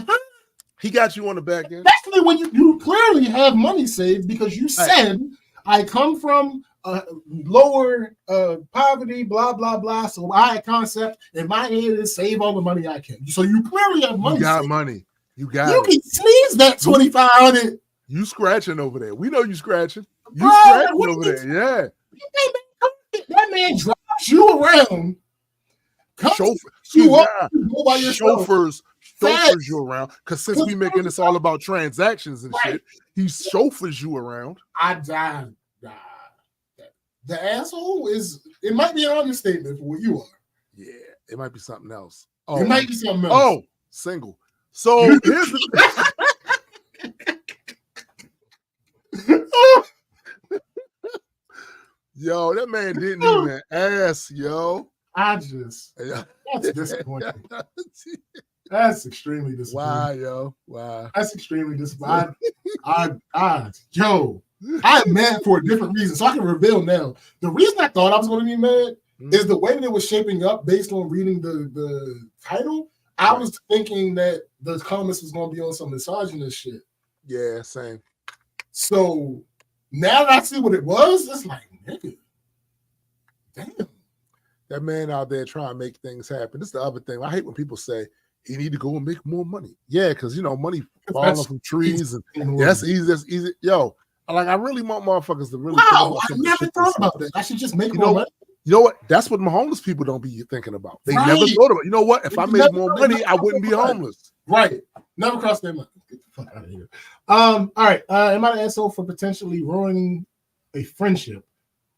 He got you on the back end. Especially when you clearly have money saved because you said I come from lower poverty, blah blah blah. So my concept in my head is save all the money I can. So you clearly have money. You got saved. money. You got. You can sneeze that $2,500. You scratching over there. We know you scratching. You scratching over there. Yeah. That man drives you around. Chauffeurs you around. Because since we making this all about transactions and shit, he chauffeurs you around. I died. The asshole it might be an understatement for what you are. Yeah, it might be something else. It might be something else. Oh, single. So here's the yo, that man didn't even ask, yo. That's disappointing. That's extremely disappointing. Wow, yo. Wow. That's extremely disappointing. Yo, I'm mad for a different reason. So I can reveal now. The reason I thought I was going to be mad is the way that it was shaping up based on reading the title. I was thinking that the comments was going to be on some misogynist shit. Yeah, same. So now that I see what it was, it's like, nigga, damn. That man out there trying to make things happen. This is the other thing. I hate when people say he need to go and make more money. Yeah, because money falling from trees and that's easy. That's easy. Yo, I really want motherfuckers to really. Wow, I never thought about that. I should just make more money. You know what? That's what the homeless people don't be thinking about. They never thought about. You know what? If I made more money, I wouldn't be homeless. Right. Never crossed their mind. Get the fuck out of here. All right. Am I the asshole for potentially ruining a friendship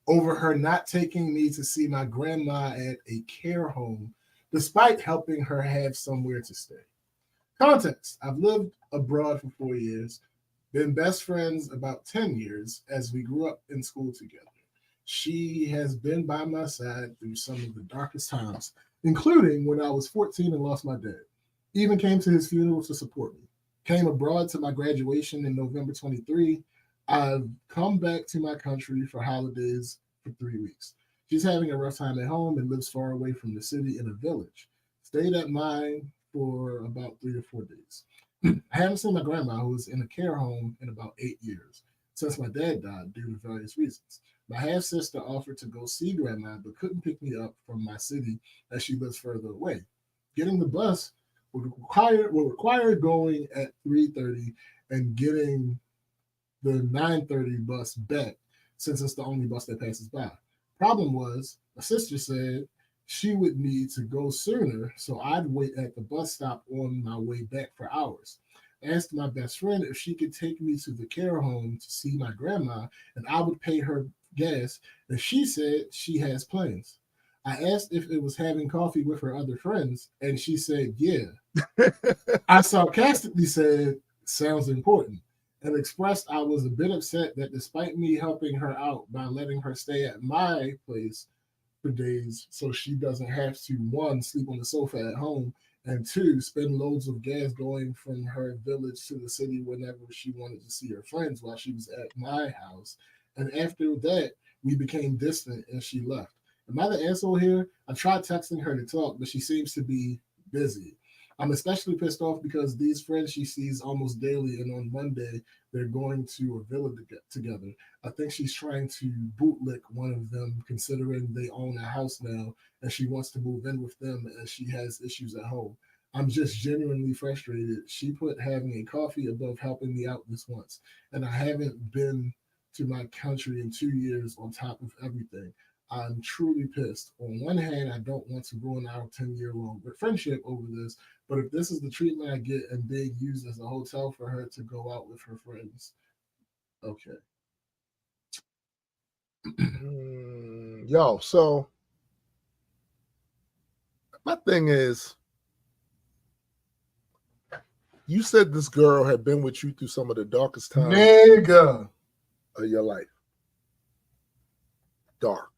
over her not taking me to see my grandma at a care home, despite helping her have somewhere to stay? Context: I've lived abroad for 4 years, been best friends about 10 years as we grew up in school together. She has been by my side through some of the darkest times, including when I was 14 and lost my dad. Even came to his funeral to support me. Came abroad to my graduation in November 23. I've come back to my country for holidays for 3 weeks. She's having a rough time at home and lives far away from the city in a village. Stayed at mine for about 3 or 4 days. I haven't seen my grandma, who was in a care home, in about 8 years, since my dad died due to various reasons. My half-sister offered to go see grandma, but couldn't pick me up from my city as she lives further away. Getting the bus will require going at 3:30 and getting the 9:30 bus back, since it's the only bus that passes by. Problem was, my sister said she would need to go sooner, so I'd wait at the bus stop on my way back for hours. Asked my best friend if she could take me to the care home to see my grandma, and I would pay her gas, and she said she has plans. I asked if it was having coffee with her other friends, and she said, yeah. I sarcastically said, sounds important, and expressed I was a bit upset that despite me helping her out by letting her stay at my place for days so she doesn't have to, 1, sleep on the sofa at home, and 2, spend loads of gas going from her village to the city whenever she wanted to see her friends while she was at my house. And after that, we became distant and she left. Am I the asshole here? I tried texting her to talk, but she seems to be busy. I'm especially pissed off because these friends she sees almost daily, and on Monday, they're going to a villa together. I think she's trying to bootlick one of them, considering they own a house now, and she wants to move in with them as she has issues at home. I'm just genuinely frustrated. She put having a coffee above helping me out this once, and I haven't been to my country in 2 years on top of everything. I'm truly pissed. On one hand, I don't want to ruin our 10-year-long friendship over this, but if this is the treatment I get and being used as a hotel for her to go out with her friends, okay. Yo, so my thing is, you said this girl had been with you through some of the darkest times Nigga. of your life. Dark.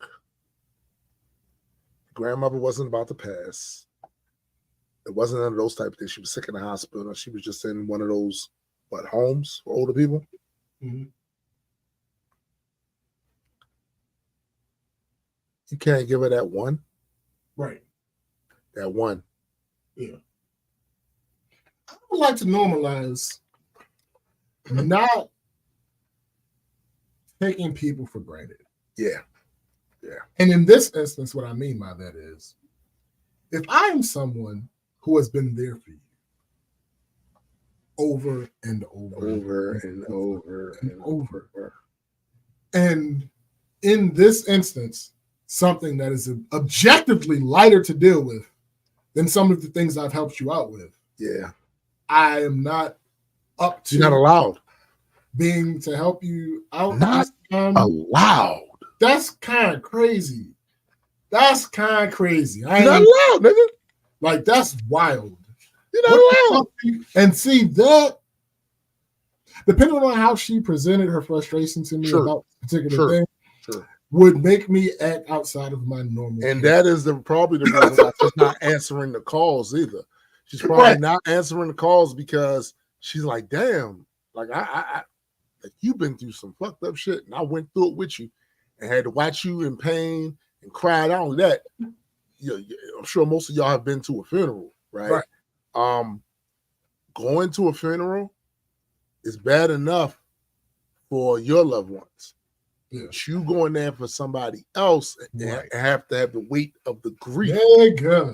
Grandmother wasn't about to pass. It wasn't none of those type of things. She was sick in the hospital. She was just in one of those, homes for older people? Mm-hmm. You can't give her that one? Right. That one. Yeah. I would like to normalize not taking people for granted. Yeah. Yeah. And in this instance, what I mean by that is, if I am someone who has been there for you over and over and over, and in this instance, something that is objectively lighter to deal with than some of the things I've helped you out with. Yeah. I am not up to. You're not allowed. Being to help you out. Not allowed. That's kind of crazy. That's kind of crazy. You're not allowed, nigga. Like, that's wild. You're not allowed. And see that, depending on how she presented her frustration to me about a particular thing, would make me act outside of my normal. And that is probably the reason why she's not answering the calls either. She's probably not answering the calls because she's like, damn, like I like you've been through some fucked up shit, and I went through it with you, and had to watch you in pain and cried out on that. I'm sure most of y'all have been to a funeral, right? Going to a funeral is bad enough for your loved ones. Yeah. But you going there for somebody else and have to have the weight of the grief.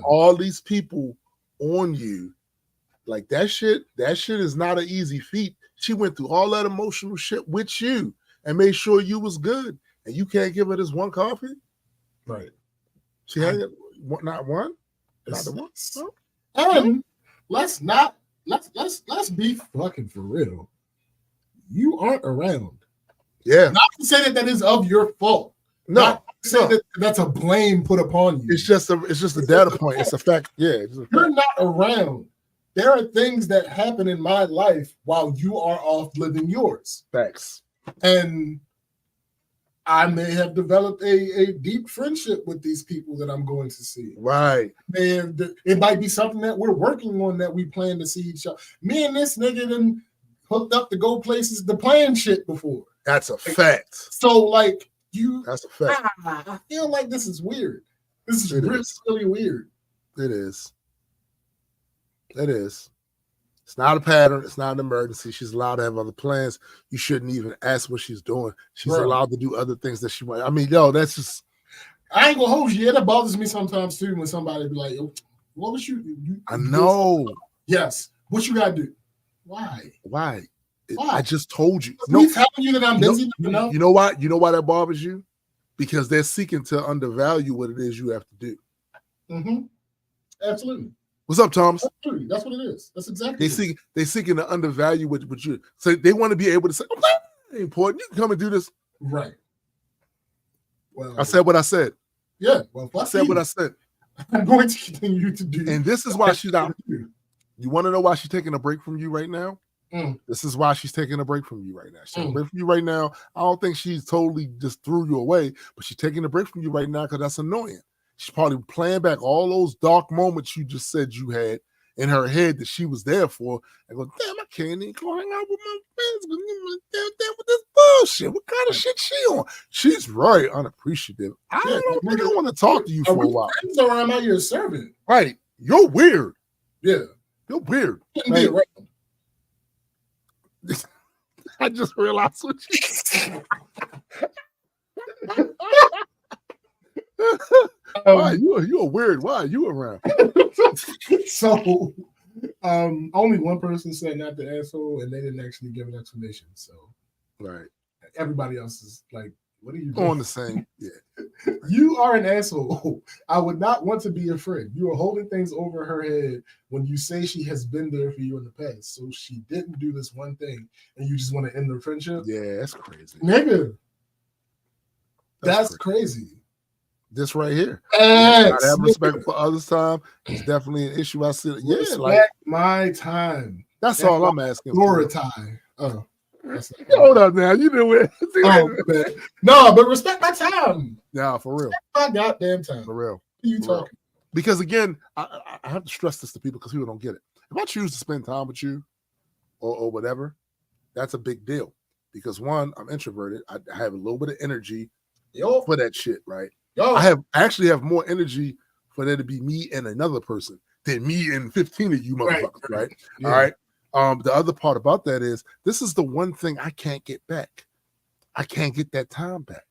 All these people on you, like that shit is not an easy feat. She went through all that emotional shit with you and made sure you was good, and you can't give her this one coffee, right? She had not one, not the one. And let's be fucking for real. You aren't around. Yeah. Not to say that is of your fault. No. Not to say that that's a blame put upon you. It's just a data point. It's a fact. Yeah. You're not around. There are things that happen in my life while you are off living yours. Facts. And I may have developed a deep friendship with these people that I'm going to see. Right. And it might be something that we're working on that we plan to see each other. Me and this nigga done hooked up to go places to plan shit before. That's a fact. So, like, that's a fact. I feel like this is weird. This is really weird. It is. It is. It's not a pattern. It's not an emergency. She's allowed to have other plans. You shouldn't even ask what she's doing. She's allowed to do other things that she wants. I mean, that's just. I ain't gonna hold you. Yeah, that bothers me sometimes too when somebody be like, "What was you?" I know. Yes. What you gotta do? Why? Why? I just told you. No, telling you that I'm busy. You know why? You know why that bothers you? Because they're seeking to undervalue what it is you have to do. Mm-hmm. Absolutely. What's up, Thomas? Absolutely. That's what it is. That's exactly. They seeking to undervalue what you. So they want to be able to say, "Oh, that ain't important. You can come and do this." Right. Well, I said what I said. Yeah. Well, I said what I said. I'm going to continue to do. And this is why she's out. You want to know why she's taking a break from you right now? This is why she's taking a break from you right now. She's taking a break from you right now. I don't think she's totally just threw you away, but she's taking a break from you right now because that's annoying. She's probably playing back all those dark moments you just said you had in her head that she was there for, and go, damn, I can't even go hang out with my friends with this bullshit. What kind of shit she on? She's very unappreciative. I don't think I want to talk to you for a while. So I'm out here serving. Right. You're weird. Yeah. You're weird. Like, I just realized what you said. Why you a weird? Why are you around? So, only one person said not the asshole, and they didn't actually give an explanation. So, right, everybody else is like, "What are you doing?" On the same, yeah. You are an asshole. I would not want to be your friend. You are holding things over her head when you say she has been there for you in the past. So she didn't do this one thing, and you just want to end the friendship. Yeah, that's crazy, nigga. That's crazy. This right here. I have respect for others' time. It's definitely an issue. I said, yeah, respect like my time. That's all I'm asking. Your time. Oh, hold up now. You know it. No, but respect my time. Yeah, for real. Respect my goddamn time. For real. What are you talking? Real. Because again, I have to stress this to people because people don't get it. If I choose to spend time with you or whatever, that's a big deal. Because one, I'm introverted. I have a little bit of energy for that shit, right? I actually have more energy for there to be me and another person than me and 15 of you motherfuckers, right? Yeah. All right. The other part about that is this is the one thing I can't get back. I can't get that time back.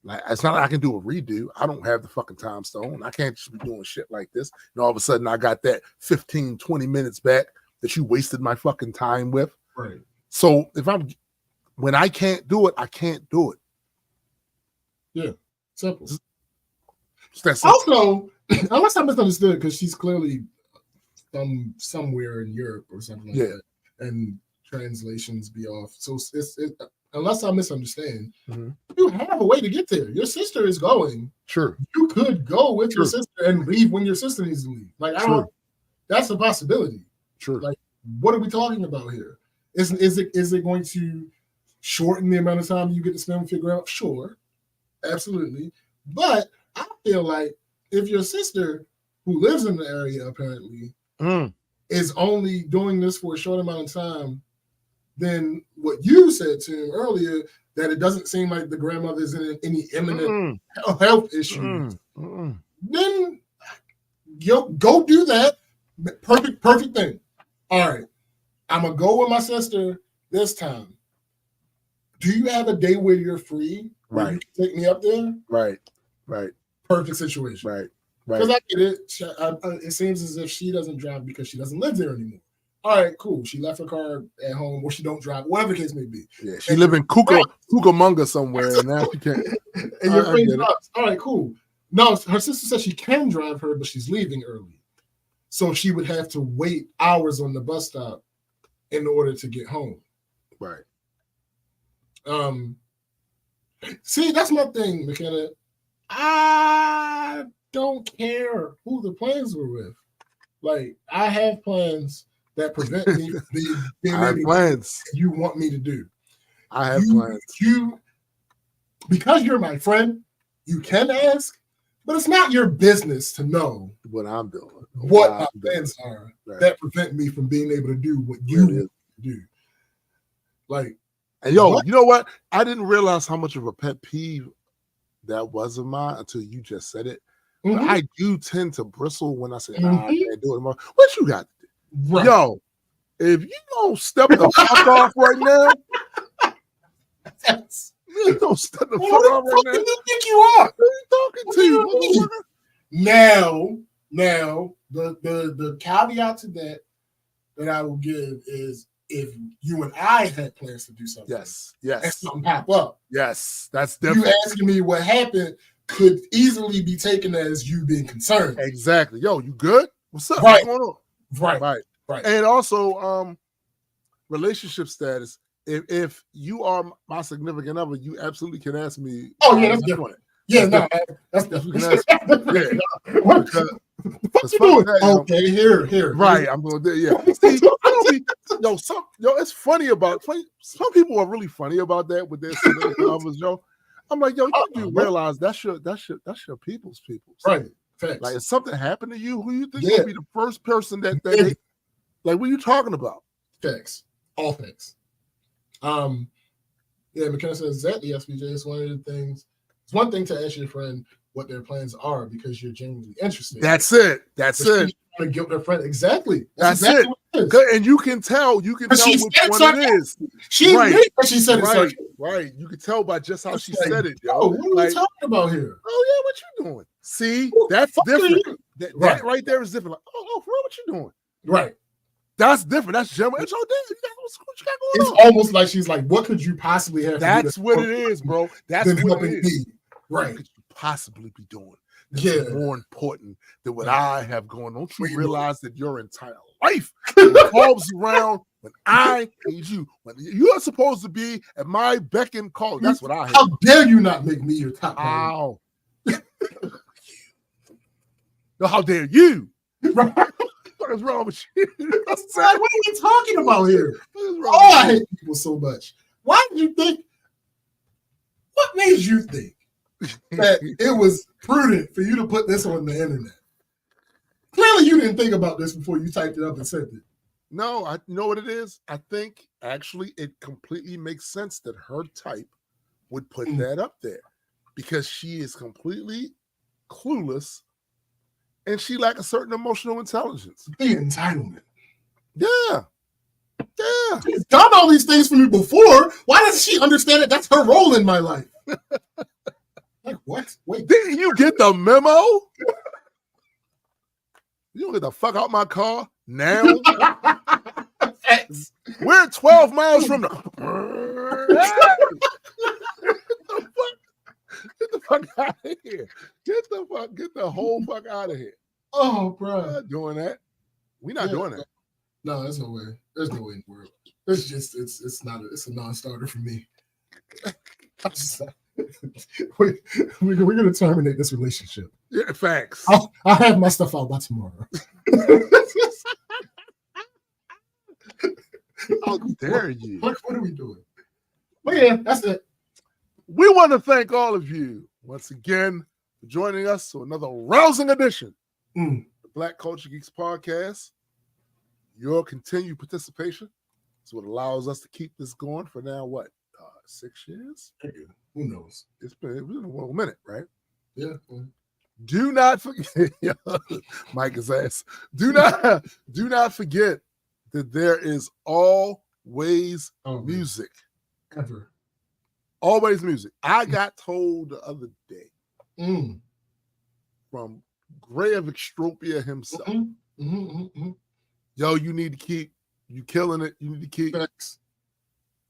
Like it's not like I can do a redo. I don't have the fucking time stone. I can't just be doing shit like this. And all of a sudden I got that 15, 20 minutes back that you wasted my fucking time with. Right. So when I can't do it, I can't do it. Yeah. Simple. Also, unless I misunderstood, because she's clearly somewhere in Europe or something like that, and translations be off. So unless I misunderstand, you have a way to get there. Your sister is going. Sure. You could go with your sister and leave when your sister needs to leave. Like that's a possibility. Sure. Like, what are we talking about here? Is it going to shorten the amount of time you get to spend with your grandma? Sure. Absolutely. But I feel like if your sister, who lives in the area apparently, is only doing this for a short amount of time, then what you said to him earlier, that it doesn't seem like the grandmother is in any imminent health issues, then go do that. Perfect thing. All right, I'm gonna go with my sister this time. Do you have a day where you're free? Where you can take me up there? Right. Perfect situation. Right. Because I get it. It seems as if she doesn't drive because she doesn't live there anymore. All right, cool. She left her car at home, or she don't drive, whatever the case may be. Yeah, she live in Cucamonga somewhere, and now she can't. And your friend drives. All right, cool. No, her sister said she can drive her, but she's leaving early. So she would have to wait hours on the bus stop in order to get home. Right. See, that's my thing, McKenna. I don't care who the plans were with. Like, I have plans that prevent me from being I have plans you want me to do. I have plans. Because you're my friend, you can ask, but it's not your business to know what I'm doing. What my plans are that prevent me from being able to do what you want to do. Like, and you know what? I didn't realize how much of a pet peeve that was of mine until you just said it. But I do tend to bristle when I say, nah, I can't do it. What you got to do? Right. Yo, if you don't step the fuck off right now, you don't step the fuck off right now. Who do you think you are? Who are you talking to? Now, the caveat to that I will give is if you and I had plans to do something, yes, and something pop up, yes, that's different. You asking me what happened could easily be taken as you being concerned. Exactly. Yo, you good? What's up? Right. What's going on? Right. And also, relationship status. If you are my significant other, you absolutely can ask me. Oh yeah, that's different. Yeah, no, that's different. Okay, here. Right, I'm going to do. Yeah. See, it's funny about some people are really funny about that with their significant others, yo. I'm like, yo, you do realize that's your people's. Right. Facts. Like, if something happened to you, who you think would be the first person that they, like, what are you talking about? Facts. All facts. Yeah, McKenna says exactly, SBJ. It's one of the things. It's one thing to ask your friend what their plans are because you're genuinely interested. That's it. Trying to guilt their friend. Exactly. That's exactly it. What it is. And you can tell which one it is. She admitted that she said it. Right. You can tell by just how she said it, yo. Oh, what are we talking about here? Oh yeah, what you doing? See, that's different. That right there is different. Like, for real, what you doing? Right. That's different. That's general. It's what you got going on. It's almost like she's like, what could you possibly have? That's what it is, bro. That's what it is. Right. What could you possibly be doing? That's more important than what I have going on. Don't you realize that your entire life revolves around when I need you? When you are supposed to be at my beck and call. That's what I have. How dare you not make me your top? Ow. No, how dare you? Right. What is wrong with you? What are you talking about here? Oh, I hate people so much. Why did you think? What made you think that it was prudent for you to put this on the internet? Clearly, you didn't think about this before you typed it up and sent it. No, you know what it is? I think actually it completely makes sense that her type would put that up there because she is completely clueless. And she lack a certain emotional intelligence. The entitlement. Yeah. She's done all these things for me before. Why doesn't she understand that that's her role in my life? Like, what? Wait. Didn't you get the memo? You don't get the fuck out my car now. We're 12 miles from the... Get the fuck out of here. Get the whole fuck out of here. Oh, bro. We're not doing that. We're not doing that. No, there's no way. There's no way in the world. It's just, it's a non-starter for me. We're going to terminate this relationship. Yeah, facts. I'll have my stuff out by tomorrow. How dare you? What are we doing? But yeah, that's it. We want to thank all of you once again for joining us to another rousing edition of the Black Culture Geeks podcast. Your continued participation is what allows us to keep this going for now, what, 6 years? Who knows? It's been a little minute, right? Yeah. Do not forget, Mike is ass. Do not forget that there is always music. Ever. Always music. I got told the other day from Gray of Extropia himself, yo, you need to keep, you killing it. You need to keep. Thanks.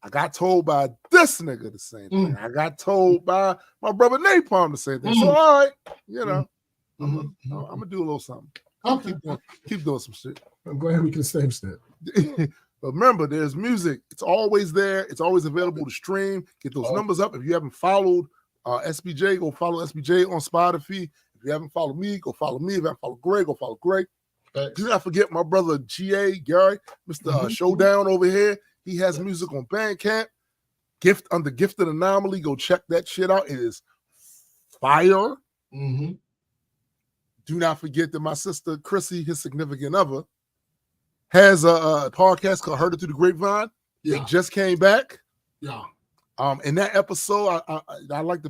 I got told by this nigga the same thing. I got told by my brother Napalm the same thing. So, all right, you know, I'm gonna do a little something. Okay. Keep doing some shit. I'm glad we can same step. But remember, there's music. It's always there. It's always available to stream. Get those numbers up. If you haven't followed SBJ, go follow SBJ on Spotify. If you haven't followed me, go follow me. If you haven't followed Greg, go follow Greg. Thanks. Do not forget my brother GA, Gary, Mr. Showdown over here. He has music on Bandcamp. Under Gifted Anomaly. Go check that shit out. It is fire. Do not forget that my sister Chrissy, his significant other, has a podcast called Heard It Through the Grapevine. Yeah. It just came back. Yeah. In that episode, I like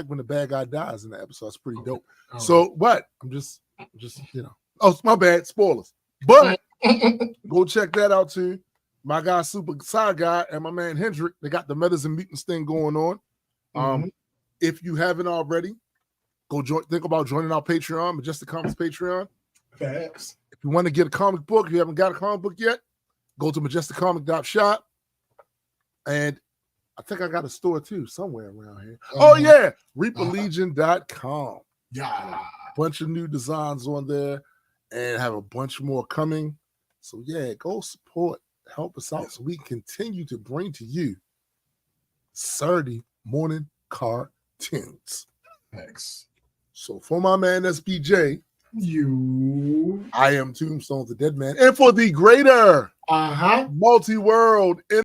when the bad guy dies in that episode. It's pretty dope. All So what? I'm just you know. Oh, it's my bad. Spoilers. But go check that out too. My guy Super Side Guy and my man Hendrick, they got the Metas and Mutants thing going on. If you haven't already, go think about joining our Patreon, Majestic Comics Patreon. Facts. If you want to get a comic book, if you haven't got a comic book yet, go to majesticcomic.shop. And I think I got a store too somewhere around here. Oh yeah, reaperlegion.com. Yeah. Bunch of new designs on there and have a bunch more coming. So yeah, go support, help us out so we can continue to bring to you Saturday morning cartoons. Thanks. So for my man SBJ, you. I am Tombstone the Dead Man. And for the greater multi-world